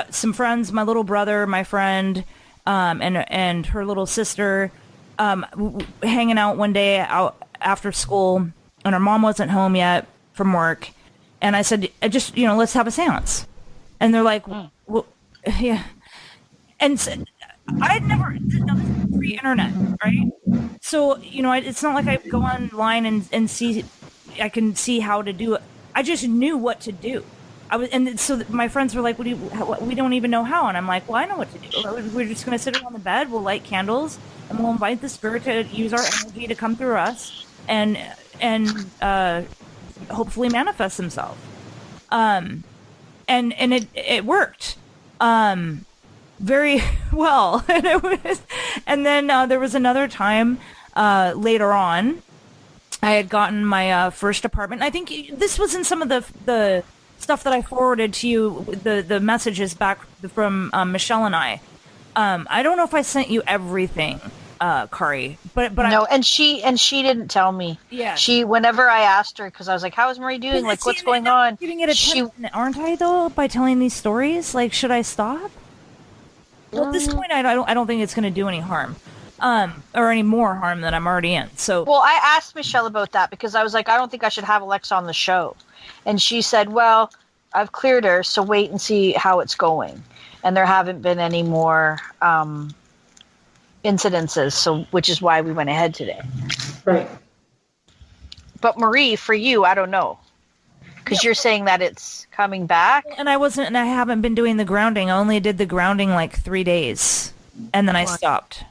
some friends, my little brother, my friend, and her little sister, hanging out one day out after school, and her mom wasn't home yet from work, and I said, just, let's have a seance. And they're like, well, yeah. And so, I'd never, this is pre-internet, right? So, it's not like I go online and see, I can see how to do it. I just knew what to do. So my friends were like, we don't even know how. And I'm like, well, I know what to do. We're just going to sit on the bed, we'll light candles, and we'll invite the spirit to use our energy to come through us and hopefully manifest himself. And it worked very well. And then there was another time later on, I had gotten my first apartment. I think this was in some of the stuff that I forwarded to you, the messages back from Michelle and I. I don't know if I sent you everything, Karai, but no, and she didn't tell me. Yeah, whenever I asked her, because I was like, "How is Marie doing? Like, what's going on?" Giving it aren't I though, by telling these stories? Like, should I stop? Well, at this point, I don't think it's going to do any harm, or any more harm than I'm already in. So, well, I asked Michelle about that because I was like, I don't think I should have Alexa on the show, and she said, "Well, I've cleared her, so wait and see how it's going." And there haven't been any more incidences, so which is why we went ahead today. Right. But Marie, for you, I don't know, because you're saying that it's coming back. And I haven't been doing the grounding. I only did the grounding like 3 days, and then I stopped.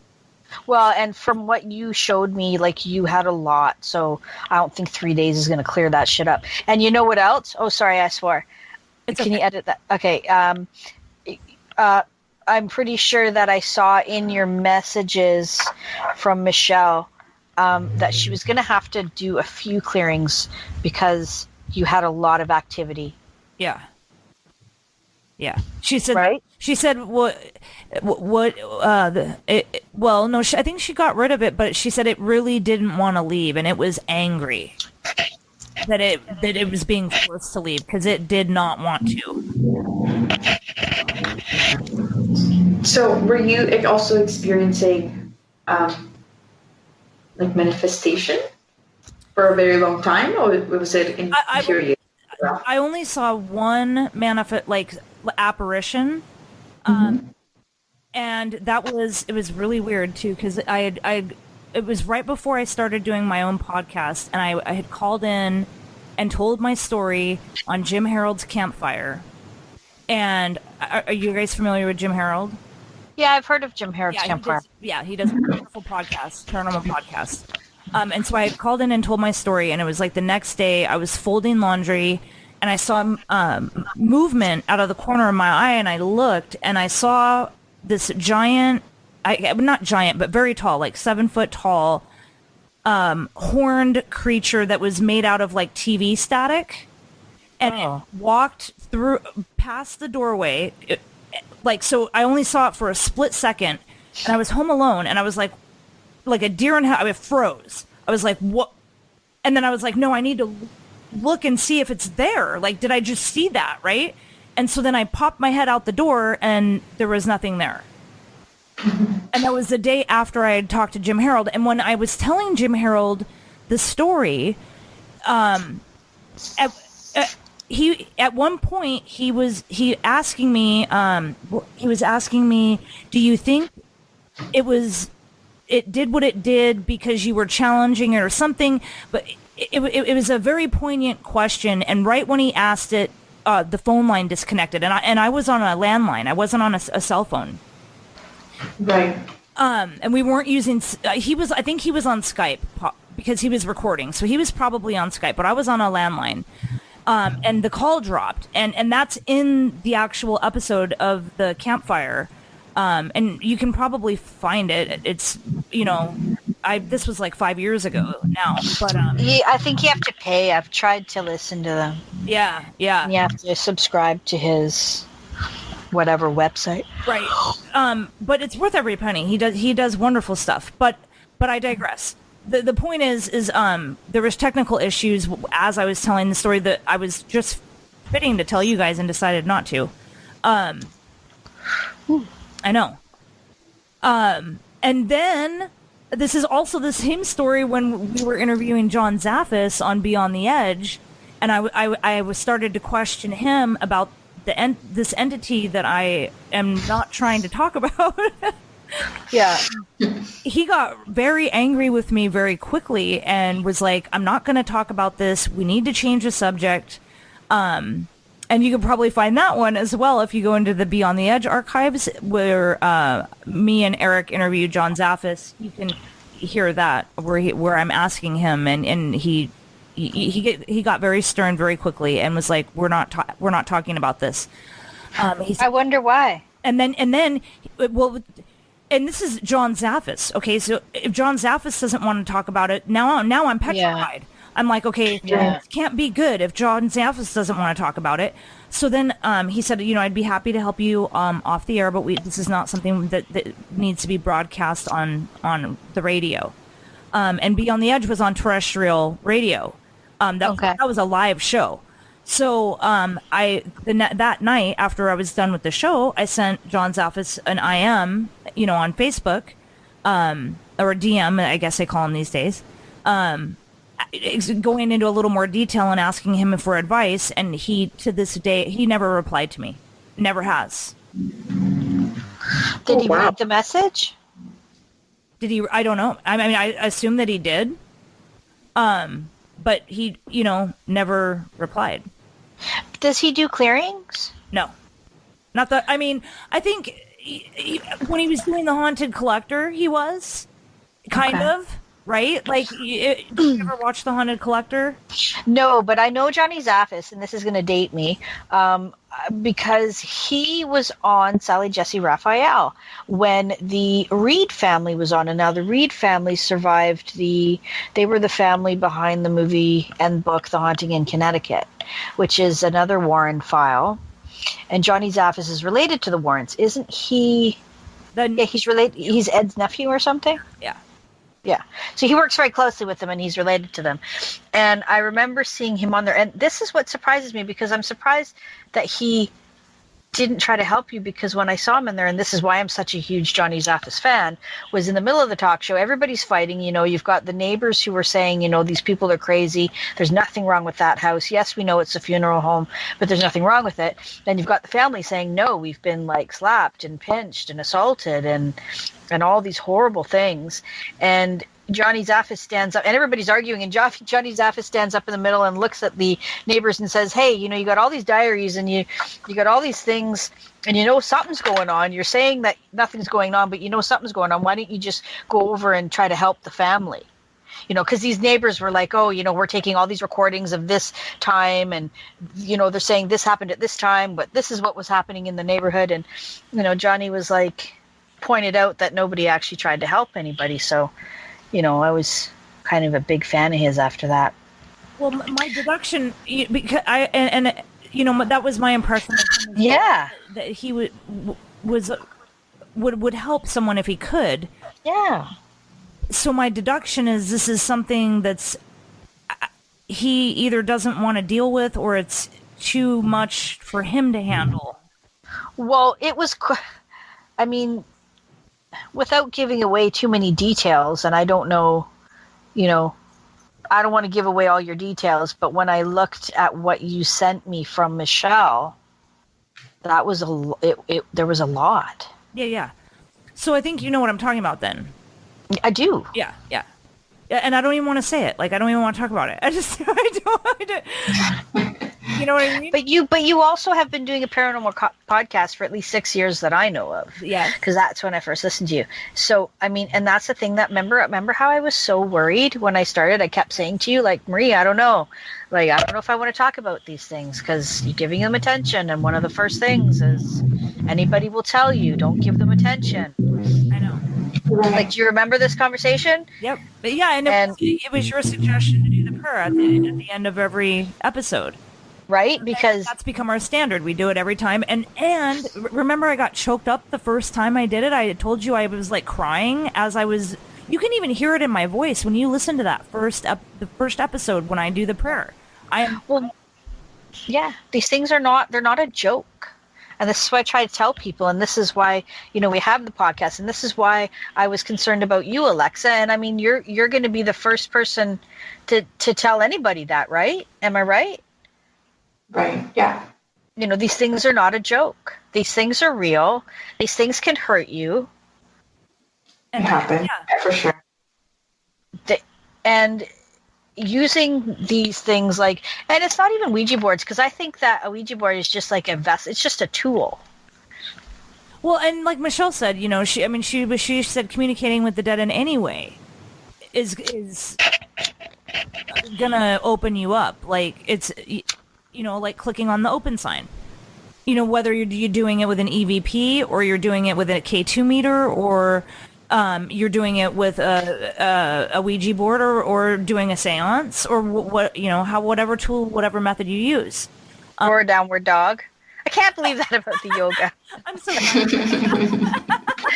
Well, and from what you showed me, like, you had a lot, so I don't think 3 days is going to clear that shit up. And you know what else? Oh, sorry, I swore. Can you edit that? Okay. I'm pretty sure that I saw in your messages from Michelle that she was going to have to do a few clearings because you had a lot of activity. Yeah. Yeah. She said, right? She said, I think she got rid of it, but she said it really didn't want to leave and it was angry. that it was being forced to leave because it did not want to. So were you also experiencing like manifestation for a very long time, or was it in period? I only saw one apparition, and it was really weird too because it was right before I started doing my own podcast, and I had called in and told my story on Jim Harold's Campfire. And are you guys familiar with Jim Harold? Yeah, I've heard of Jim Harold's Campfire. He does a wonderful podcast, paranormal podcast. And so I had called in and told my story, and it was like the next day I was folding laundry, and I saw movement out of the corner of my eye, and I looked, and I saw this giant, not giant, but very tall, like 7 foot tall, horned creature that was made out of like TV static. And it walked past the doorway. So I only saw it for a split second, and I was home alone, and I was like a deer in headlights. I froze. I was like, what? And then I was like, no, I need to look and see if it's there. Like, did I just see that, right? And so then I popped my head out the door, and there was nothing there. And that was the day after I had talked to Jim Harold. And when I was telling Jim Harold the story, at one point he was asking me, do you think it did what it did because you were challenging it or something? But it was a very poignant question, and right when he asked it, the phone line disconnected, and I was on a landline. I wasn't on a cell phone. Right. And we weren't using. I think he was on Skype because he was recording, so he was probably on Skype. But I was on a landline. And the call dropped, and that's in the actual episode of the Campfire, and you can probably find it. It's, this was like 5 years ago now, but I think you have to pay. I've tried to listen to them. Yeah. And you have to subscribe to his whatever website, right? But it's worth every penny. He does wonderful stuff. But I digress. The point is there was technical issues as I was telling the story that I was just fitting to tell you guys and decided not to. I know. And then this is also the same story when we were interviewing John Zaffis on Beyond the Edge, and I was started to question him about this entity that I am not trying to talk about. Yeah. He got very angry with me very quickly and was like, I'm not going to talk about this. We need to change the subject. And you can probably find that one as well if you go into the Beyond the Edge archives where me and Eric interviewed John Zaffis. You can hear that where I'm asking him, and he got very stern very quickly and was like, we're not talking about this. I wonder why. And this is John Zaffis. Okay, so if John Zaffis doesn't want to talk about it, now I'm petrified. Yeah. I'm like, okay, it can't be good if John Zaffis doesn't want to talk about it. So then he said, I'd be happy to help you off the air, but this is not something that needs to be broadcast on the radio. And Beyond the Edge was on terrestrial radio. That was a live show. So that night after I was done with the show, I sent John Zaffis an IM, on Facebook, or DM, I guess they call him these days, going into a little more detail and asking him for advice. And he, to this day, he never replied to me. Never has. Did he read the message? Did he? I don't know. I mean, I assume that he did. But he, never replied. Does he do clearings? No. Not that. I mean, I think when he was doing the Haunted Collector, he was kind of, right? Like, did you ever watch the Haunted Collector? No, but I know Johnny Zaffis, and this is going to date me, because he was on Sally Jesse Raphael when the Reed family was on. And now the Reed family survived they were the family behind the movie and book The Haunting in Connecticut, which is another Warren file. And Johnny Zaffis is related to the Warrens, isn't he? He's related. He's Ed's nephew or something. Yeah. Yeah. So he works very closely with them and he's related to them. And I remember seeing him on there. And this is what surprises me, because I'm surprised that he didn't try to help you, because when I saw him in there, and this is why I'm such a huge Johnny Zaffis fan, was in the middle of the talk show, everybody's fighting, you've got the neighbors who were saying, these people are crazy, there's nothing wrong with that house, yes, we know it's a funeral home, but there's nothing wrong with it. Then you've got the family saying, no, we've been like slapped and pinched and assaulted and all these horrible things. And Johnny Zaffis stands up, and everybody's arguing, and Johnny Zaffis stands up in the middle and looks at the neighbors and says, hey, you got all these diaries, and you got all these things, and something's going on. You're saying that nothing's going on, but something's going on. Why don't you just go over and try to help the family? Because these neighbors were like, oh, we're taking all these recordings of this time, and, they're saying this happened at this time, but this is what was happening in the neighborhood. And, Johnny was like, pointed out that nobody actually tried to help anybody. So, I was kind of a big fan of his after that. Well, my deduction, because that was my impression of him. Yeah, that he would help someone if he could. Yeah. So my deduction is this is something that's he either doesn't want to deal with, or it's too much for him to handle. Well, it was. Without giving away too many details, and I don't know, I don't want to give away all your details, but when I looked at what you sent me from Michelle, that was there was a lot. Yeah. So I think you know what I'm talking about then. I do. Yeah. And I don't even want to say it. Like, I don't even want to talk about it. I don't. You know what I mean? But you also have been doing a paranormal podcast for at least 6 years that I know of. Yeah. Because that's when I first listened to you. So, and that's the thing that, remember how I was so worried when I started? I kept saying to you, like, Marie, I don't know. Like, I don't know if I want to talk about these things because you're giving them attention. And one of the first things is anybody will tell you, don't give them attention. I know. Like, do you remember this conversation? Yep. But yeah, and it was your suggestion to do the prayer at the end of every episode. Right? Because that's become our standard. We do it every time. And remember, I got choked up the first time I did it. I told you I was like crying as I was. You can even hear it in my voice when you listen to that the first episode when I do the prayer. Yeah, these things they're not a joke. And this is why I try to tell people, and this is why, we have the podcast, and this is why I was concerned about you, Alexa. And you're going to be the first person to tell anybody that, right? Am I right? Right, yeah. These things are not a joke. These things are real. These things can hurt you. It happens, yeah, for sure. And using these things and it's not even Ouija boards, because I think that a Ouija board is just like a vessel. It's just a tool. Well, and like Michelle said, she said communicating with the dead in any way is gonna open you up. Like it's, like clicking on the open sign. Whether you're doing it with an EVP or you're doing it with a K2 meter or you're doing it with a Ouija board or doing a seance or whatever tool, whatever method you use. Or a downward dog. I can't believe that about the yoga. I'm so mad.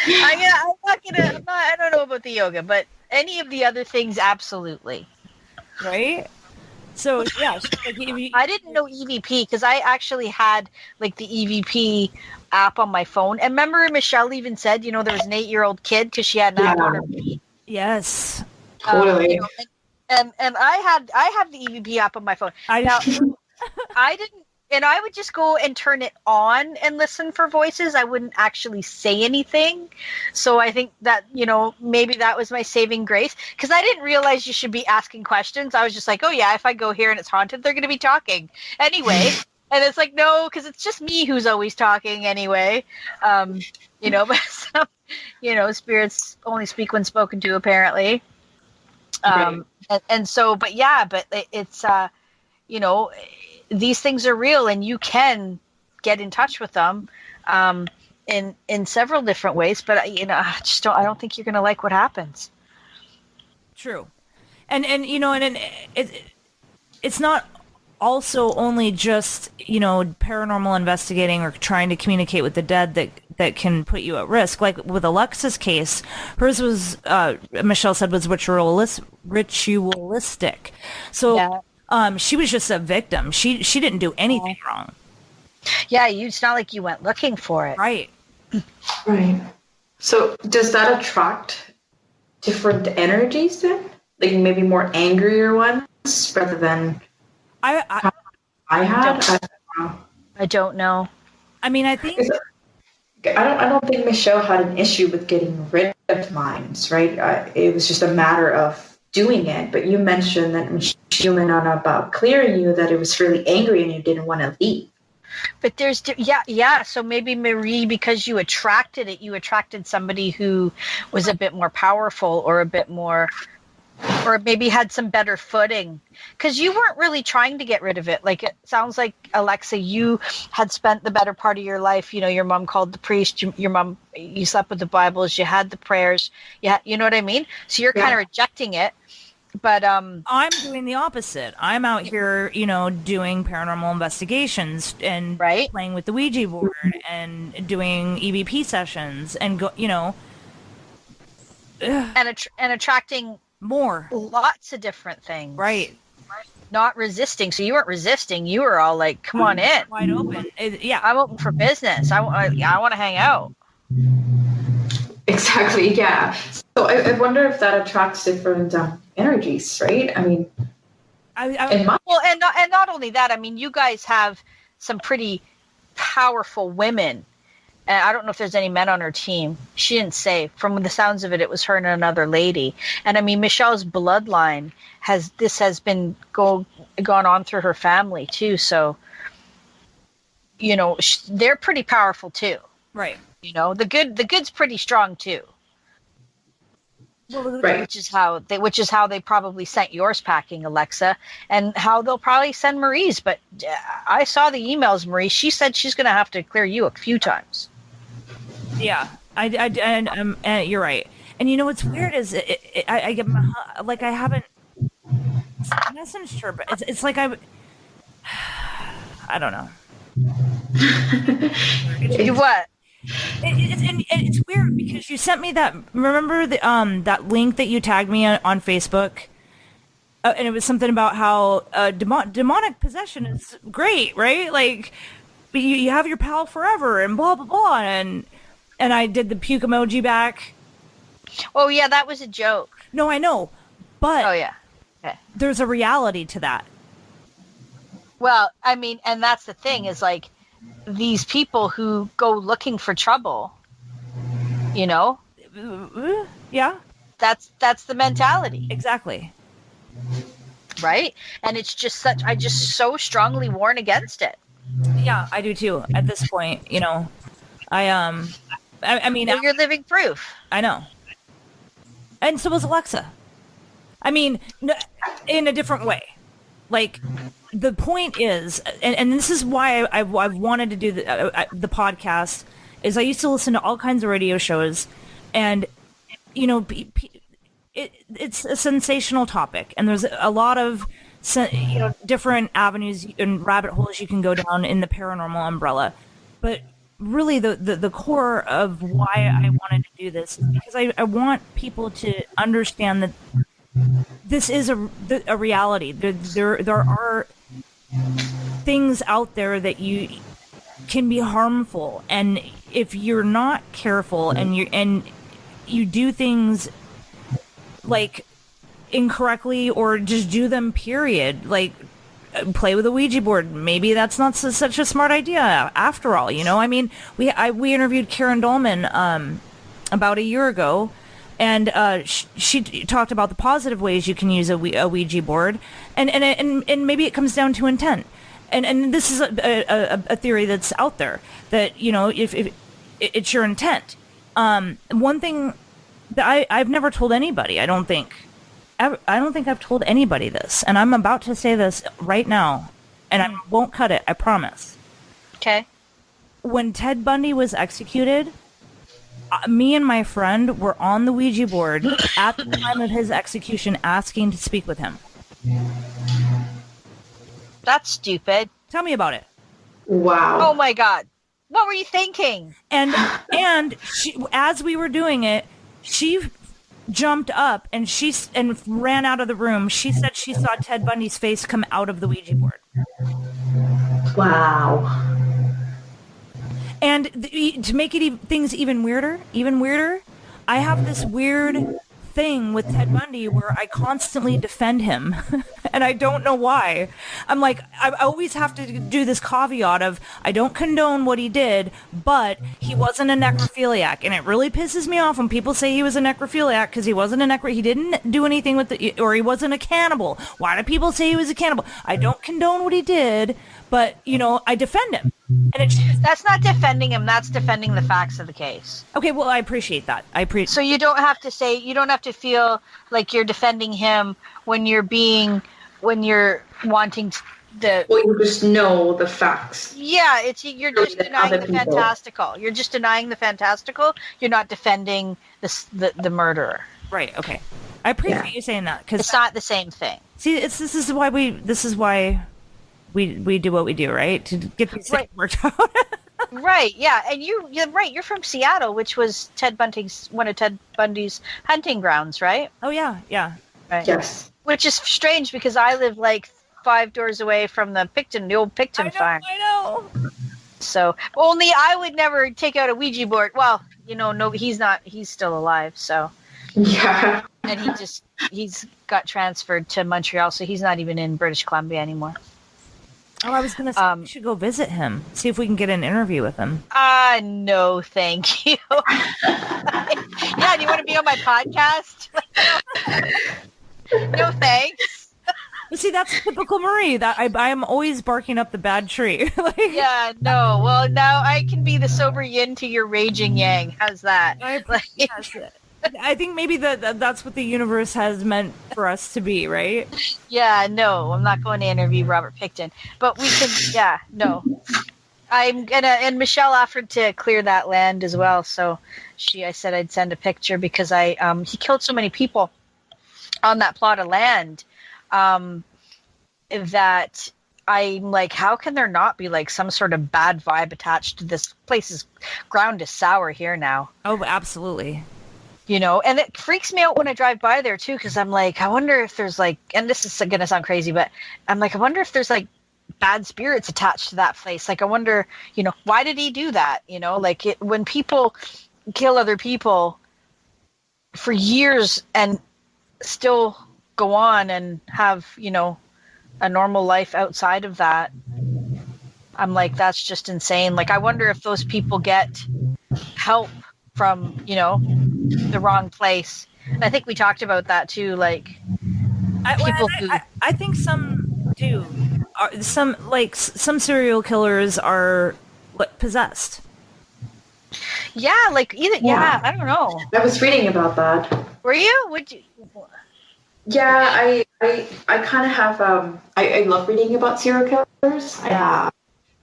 I don't know about the yoga, but any of the other things, absolutely. Right? So, yeah. I didn't know EVP because I actually had like the EVP app on my phone. And remember Michelle even said, there was an 8-year-old kid because she had an app on her feet. Yes. Totally. And I have the EVP app on my phone. I didn't, and I would just go and turn it on and listen for voices. I wouldn't actually say anything. So I think that, maybe that was my saving grace, because I didn't realize you should be asking questions. I was just like, oh yeah, if I go here and it's haunted, they're going to be talking anyway. And it's like, no, because it's just me who's always talking anyway. But some, spirits only speak when spoken to, apparently. And so, but yeah, but it's, these things are real, and you can get in touch with them in several different ways. But I don't think you're going to like what happens. True, and it's not also only just paranormal investigating or trying to communicate with the dead that can put you at risk. Like with Alexa's case, hers was Michelle said was ritualistic. So she was just a victim. She didn't do anything wrong. Yeah, it's not like you went looking for it. Right. Right. So does that attract different energies then? Like maybe more angrier ones rather than I had? I don't know. I mean, I think I don't think Michelle had an issue with getting rid of mines, right? It was just a matter of doing it. But you mentioned that Michelle went on about clearing you that it was really angry and you didn't want to leave. But there's so maybe Marie, because you attracted somebody who was a bit more powerful or a bit more, or maybe had some better footing, because you weren't really trying to get rid of it. Like, it sounds like, Alexa, you had spent the better part of your life, your mom called the priest, your mom, you slept with the Bibles, you had the prayers, you know what I mean? So you're kind of rejecting it. But I'm doing the opposite. I'm out here, doing paranormal investigations and playing with the Ouija board and doing EVP sessions and and attracting more, lots of different things. Right. Not resisting. So you weren't resisting. You were all like, "Come on in, wide open." I'm open for business. I want to hang out. Exactly. Yeah. So I wonder if that attracts different energies, right? I mean, and not only that. I mean, you guys have some pretty powerful women. And I don't know if there's any men on her team. She didn't say. From the sounds of it, it was her and another lady. And I mean, Michelle's bloodline has been gone on through her family too. So, they're pretty powerful too. Right. The good's pretty strong too. Right. Which is how they probably sent yours packing, Alexa, and how they'll probably send Marie's. But I saw the emails, Marie. She said she's going to have to clear you a few times. Yeah, you're right. And what's weird is I get I haven't messaged her, but it's like I don't know. What? It's weird because you sent me that. Remember that link that you tagged me on Facebook, and it was something about how demonic possession is great, right? Like, you have your pal forever, and blah blah blah, and I did the puke emoji back. Oh yeah, that was a joke. No, I know, but oh yeah, okay. There's a reality to that. Well, I mean, and that's the thing is like. These people who go looking for trouble, yeah, that's the mentality. Exactly. Right. And it's just I just so strongly warn against it. Yeah, I do too. At this point, I mean, well, you're living proof. I know. And so was Alexa. I mean, in a different way. Like, the point is, and this is why I've wanted to do the podcast, is I used to listen to all kinds of radio shows, and, it's a sensational topic, and there's a lot of, different avenues and rabbit holes you can go down in the paranormal umbrella. But really, the core of why I wanted to do this is because I want people to understand that this is a reality. There are things out there that you can be harmful, and if you're not careful and you do things like incorrectly or just do them period, like play with a Ouija board, maybe that's not such a smart idea after all. I mean, we interviewed Karen Dolman about a year ago. And she talked about the positive ways you can use a Ouija board, and maybe it comes down to intent. And this is a theory that's out there that if it's your intent. One thing that I've never told anybody, I don't think I've told anybody this, and I'm about to say this right now, and I won't cut it. I promise. Okay. When Ted Bundy was executed. Me and my friend were on the Ouija board at the time of his execution asking to speak with him. That's stupid. Tell me about it. Wow. Oh my God. What were you thinking? And she, as we were doing it, she jumped up and ran out of the room. She said she saw Ted Bundy's face come out of the Ouija board. Wow. And to make things even weirder, I have this weird thing with Ted Bundy where I constantly defend him, and I don't know why. I'm like, I always have to do this caveat of, I don't condone what he did, but he wasn't a necrophiliac, and it really pisses me off when people say he was a necrophiliac, because he wasn't a he didn't do anything with or he wasn't a cannibal. Why do people say he was a cannibal? I don't condone what he did, but, I defend him. And that's not defending him. That's defending the facts of the case. Okay, well, I appreciate that. So you don't have to feel like you're defending him when you're wanting the. Well, you just know the facts. Yeah, you're just denying the fantastical. You're just denying the fantastical. You're not defending the murderer. Right. Okay. I appreciate you saying that, because it's not the same thing. See, this is why we do what we do, right? To get these things worked out. Right, yeah. And you're right. You're from Seattle, which was one of Ted Bundy's hunting grounds, right? Oh, yeah, yeah. Right. Yes. Which is strange because I live like 5 doors away from the old Picton farm. I know. So, only I would never take out a Ouija board. Well, no, he's still alive, so. Yeah. And he's got transferred to Montreal, so he's not even in British Columbia anymore. Oh, I was going to say we should go visit him, see if we can get an interview with him. No, thank you. Yeah, do you want to be on my podcast? No, thanks. Well, see, that's typical Marie. That I'm always barking up the bad tree. Yeah, no. Well, now I can be the sober yin to your raging yang. How's that? I think maybe that's what the universe has meant for us to be, right? Yeah, no, I'm not going to interview Robert Picton, but we can. Yeah, no, I'm gonna. And Michelle offered to clear that land as well, so I said I'd send a picture because he killed so many people on that plot of land, that I'm like, how can there not be like some sort of bad vibe attached to this place's ground is sour here now? Oh, absolutely. And it freaks me out when I drive by there too, because I'm like, I wonder if there's like, and this is going to sound crazy, but I'm like, I wonder if there's like bad spirits attached to that place. Like, I wonder, why did he do that? When people kill other people for years and still go on and have, a normal life outside of that, I'm like, that's just insane. Like, I wonder if those people get help from, the wrong place. And I think we talked about that too. Like, I think some do. Some serial killers are possessed. Yeah, I don't know. I was reading about that. Were you? Would you? Yeah, I kind of have. I love reading about serial killers. I have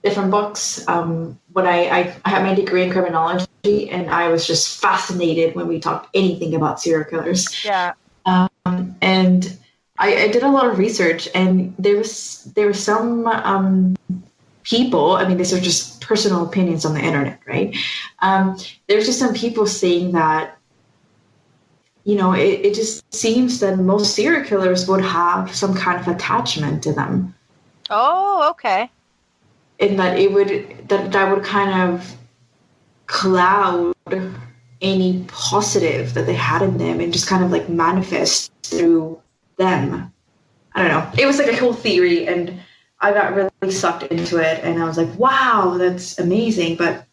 different books. When I had my degree in criminology, and I was just fascinated when we talked anything about serial killers. Yeah. And I did a lot of research, and there were some people. I mean, these are just personal opinions on the internet, right? There's just some people saying that, it just seems that most serial killers would have some kind of attachment to them. Oh, okay. And that that would kind of cloud any positive that they had in them and just kind of like manifest through them. I don't know. It was like a whole theory, and I got really sucked into it, and I was like, wow, that's amazing. But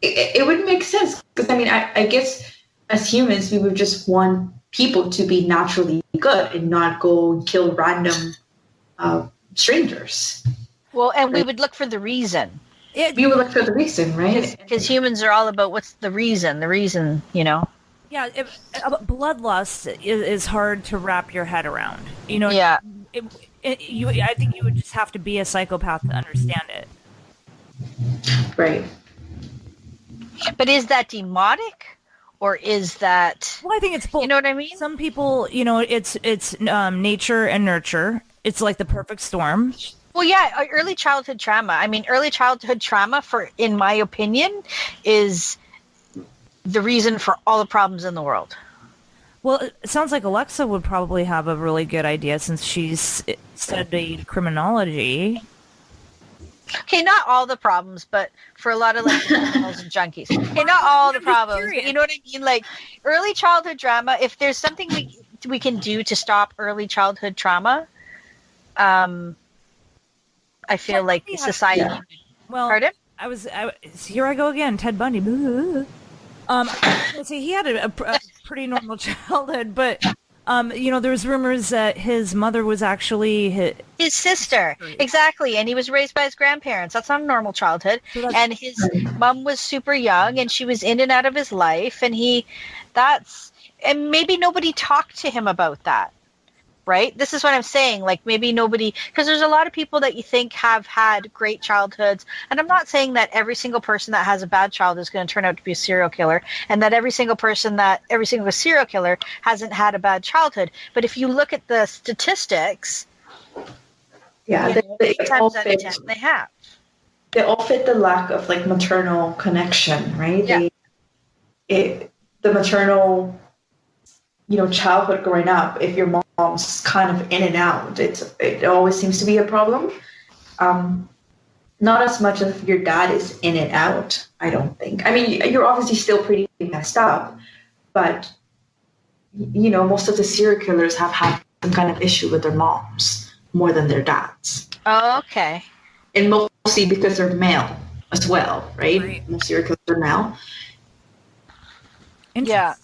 it would make sense, because I mean, I guess as humans, we would just want people to be naturally good and not go and kill random strangers. Well, and we would look for the reason. We would look for the reason, right? Because humans are all about what's the reason, Yeah, bloodlust is hard to wrap your head around. Yeah. I think you would just have to be a psychopath to understand it. Right. But is that demonic? Or is that... Well, I think it's both. You know what I mean? Some people, it's nature and nurture. It's like the perfect storm. Well, yeah, early childhood trauma. I mean, early childhood trauma, in my opinion, is the reason for all the problems in the world. Well, it sounds like Alexa would probably have a really good idea since she's studied criminology. Okay, not all the problems, but for a lot of like criminals and junkies. Okay, not all the problems, but you know what I mean? Like early childhood trauma, if there's something we can do to stop early childhood trauma, I feel like society. Yeah. Well, pardon? Here I go again, Ted Bundy. See, he had a pretty normal childhood, but there's rumors that his mother was actually his sister. Exactly, and he was raised by his grandparents. That's not a normal childhood. And his mom was super young, and she was in and out of his life, and and maybe nobody talked to him about that. Right? This is what I'm saying. Like maybe nobody, because there's a lot of people that you think have had great childhoods. And I'm not saying that every single person that has a bad child is going to turn out to be a serial killer, and that every single serial killer hasn't had a bad childhood. But if you look at the statistics, they all fit the lack of like maternal connection, right? Yeah. The maternal, childhood growing up, if your mom's kind of in and out, it always seems to be a problem. Not as much as if your dad is in and out, I don't think. I mean, you're obviously still pretty messed up, but most of the serial killers have had some kind of issue with their moms more than their dads. Oh, okay. And mostly because they're male as well, right? Most serial killers are male. Yeah.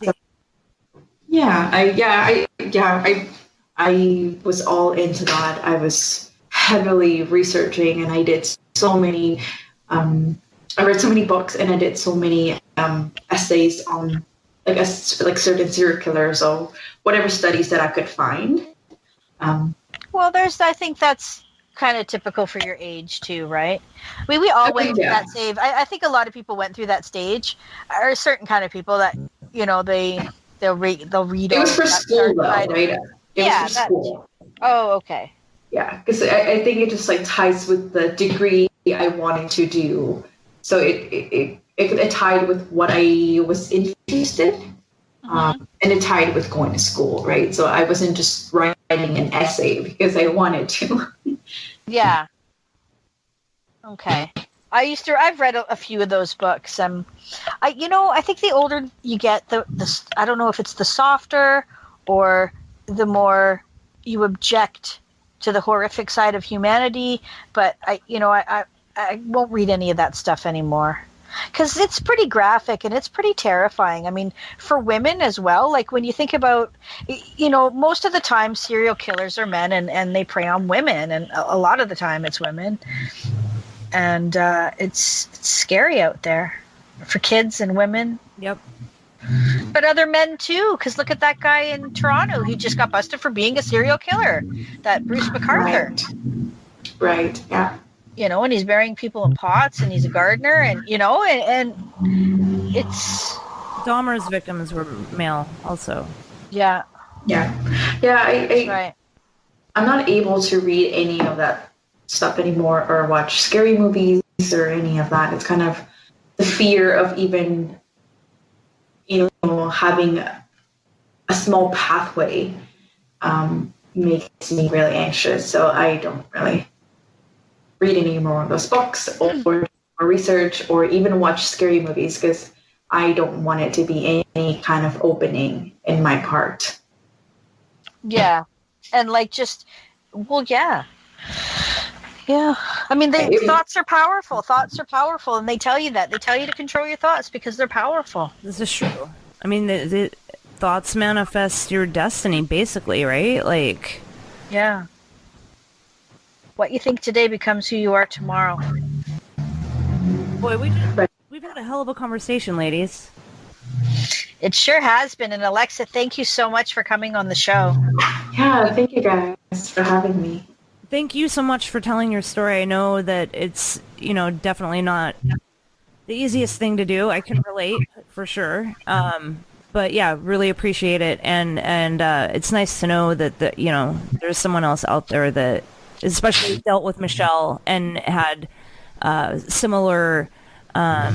I was all into that. I was heavily researching, and I did so many. I read so many books, and I did so many essays on like certain serial killers or whatever studies that I could find. Well, I think that's kind of typical for your age too, right? I mean, we all went through that stage. I think a lot of people went through that stage, or a certain kind of people that they'll read. It was for school, though, right? It was for school. Oh, okay. Yeah, because I think it just like ties with the degree I wanted to do. So it tied with what I was interested, and it tied with going to school, right? So I wasn't just writing an essay because I wanted to. Yeah. Okay. I've read a few of those books. I think the older you get, the I don't know if it's the softer or the more you object to the horrific side of humanity. But I won't read any of that stuff anymore because it's pretty graphic and it's pretty terrifying. I mean, for women as well. Like when you think about, most of the time serial killers are men and they prey on women, and a lot of the time it's women. And it's scary out there for kids and women. Yep. But other men too, because look at that guy in Toronto. He just got busted for being a serial killer. That Bruce McArthur. Right. Yeah. And he's burying people in pots, and he's a gardener, and and it's Dahmer's victims were male also. Yeah. Yeah. Right. I'm not able to read any of that stuff anymore or watch scary movies or any of that. It's kind of the fear of even having a small pathway makes me really anxious. So I don't really read any more of those books or research or even watch scary movies because I don't want it to be any kind of opening in my heart. Yeah. And yeah. I mean, thoughts are powerful. Thoughts are powerful, and they tell you that. They tell you to control your thoughts because they're powerful. This is true. I mean, the thoughts manifest your destiny, basically, right? Like, yeah. What you think today becomes who you are tomorrow. Boy, we've had a hell of a conversation, ladies. It sure has been. And Alexa, thank you so much for coming on the show. Yeah, thank you guys for having me. Thank you so much for telling your story. I know that it's, definitely not the easiest thing to do. I can relate for sure. But yeah, really appreciate it. And it's nice to know that, there's someone else out there that especially dealt with Michelle and had similar, got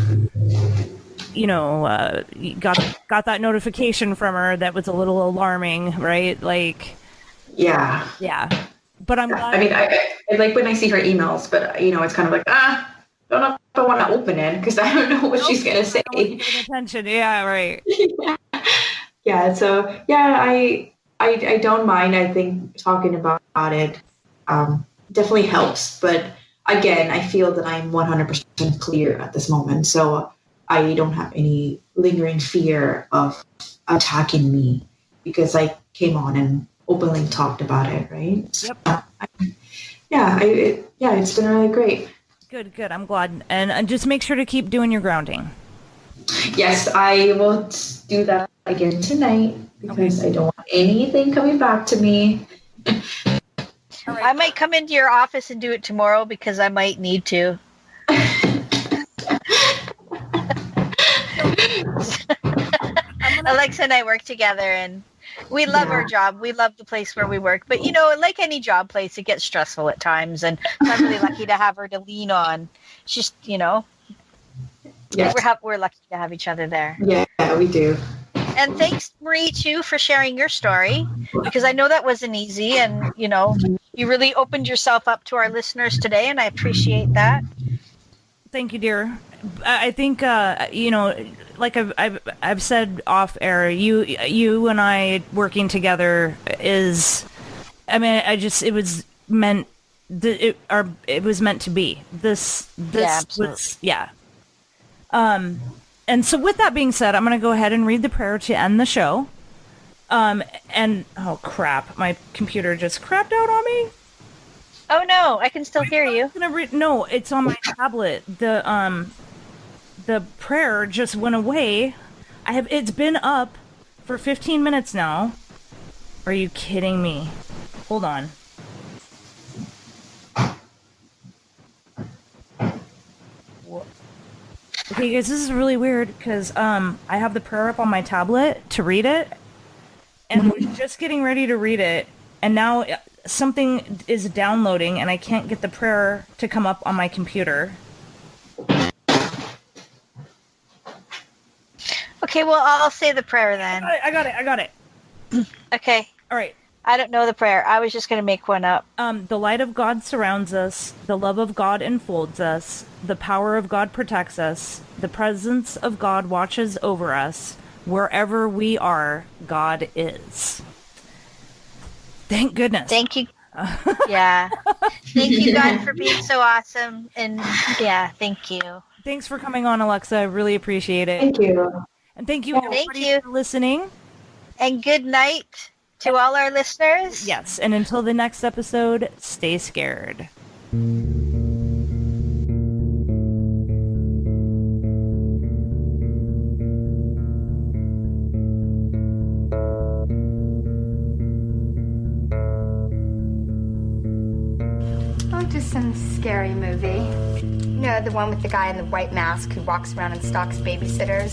that notification from her that was a little alarming, right? Like, yeah. But I'm glad. I mean, I like when I see her emails, but it's kind of like, don't know if I want to open it because I don't know what she's gonna say. Paying attention, yeah, right. Yeah, so I don't mind. I think talking about it definitely helps. But again, I feel that I'm 100% clear at this moment, so I don't have any lingering fear of attacking me because I came on and openly talked about it, right? Yep. It's been really great. Good. I'm glad. And just make sure to keep doing your grounding. Yes, I will do that again tonight because I don't want anything coming back to me. I might come into your office and do it tomorrow because I might need to. Alexa and I work together, and we love our job. We love the place where we work. But, like any job place, it gets stressful at times. And so I'm really lucky to have her to lean on. She's, we're lucky to have each other there. Yeah, we do. And thanks, Marie, too, for sharing your story, because I know that wasn't easy. And, you really opened yourself up to our listeners today, and I appreciate that. Thank you, dear. I think, like I've said off air, you and I working together is, it was meant, it was meant to be. This was, and so with that being said, I'm going to go ahead and read the prayer to end the show. And, oh crap, my computer just crapped out on me. Oh no, I can still hear you. No, it's on my tablet. The prayer just went away. It's been up for 15 minutes now. Are you kidding me? Hold on. Okay, guys, this is really weird because I have the prayer up on my tablet to read it, and I was just getting ready to read it, and now something is downloading, and I can't get the prayer to come up on my computer. Okay, well, I'll say the prayer then. I got it. Okay. All right. I don't know the prayer. I was just going to make one up. The light of God surrounds us. The love of God enfolds us. The power of God protects us. The presence of God watches over us. Wherever we are, God is. Thank goodness. Thank you. Yeah. Thank you, God, for being so awesome. And thank you. Thanks for coming on, Alexa. I really appreciate it. Thank you. And thank you, everybody, for listening. And good night to all our listeners. Yes. And until the next episode, stay scared. To some scary movie. The one with the guy in the white mask who walks around and stalks babysitters.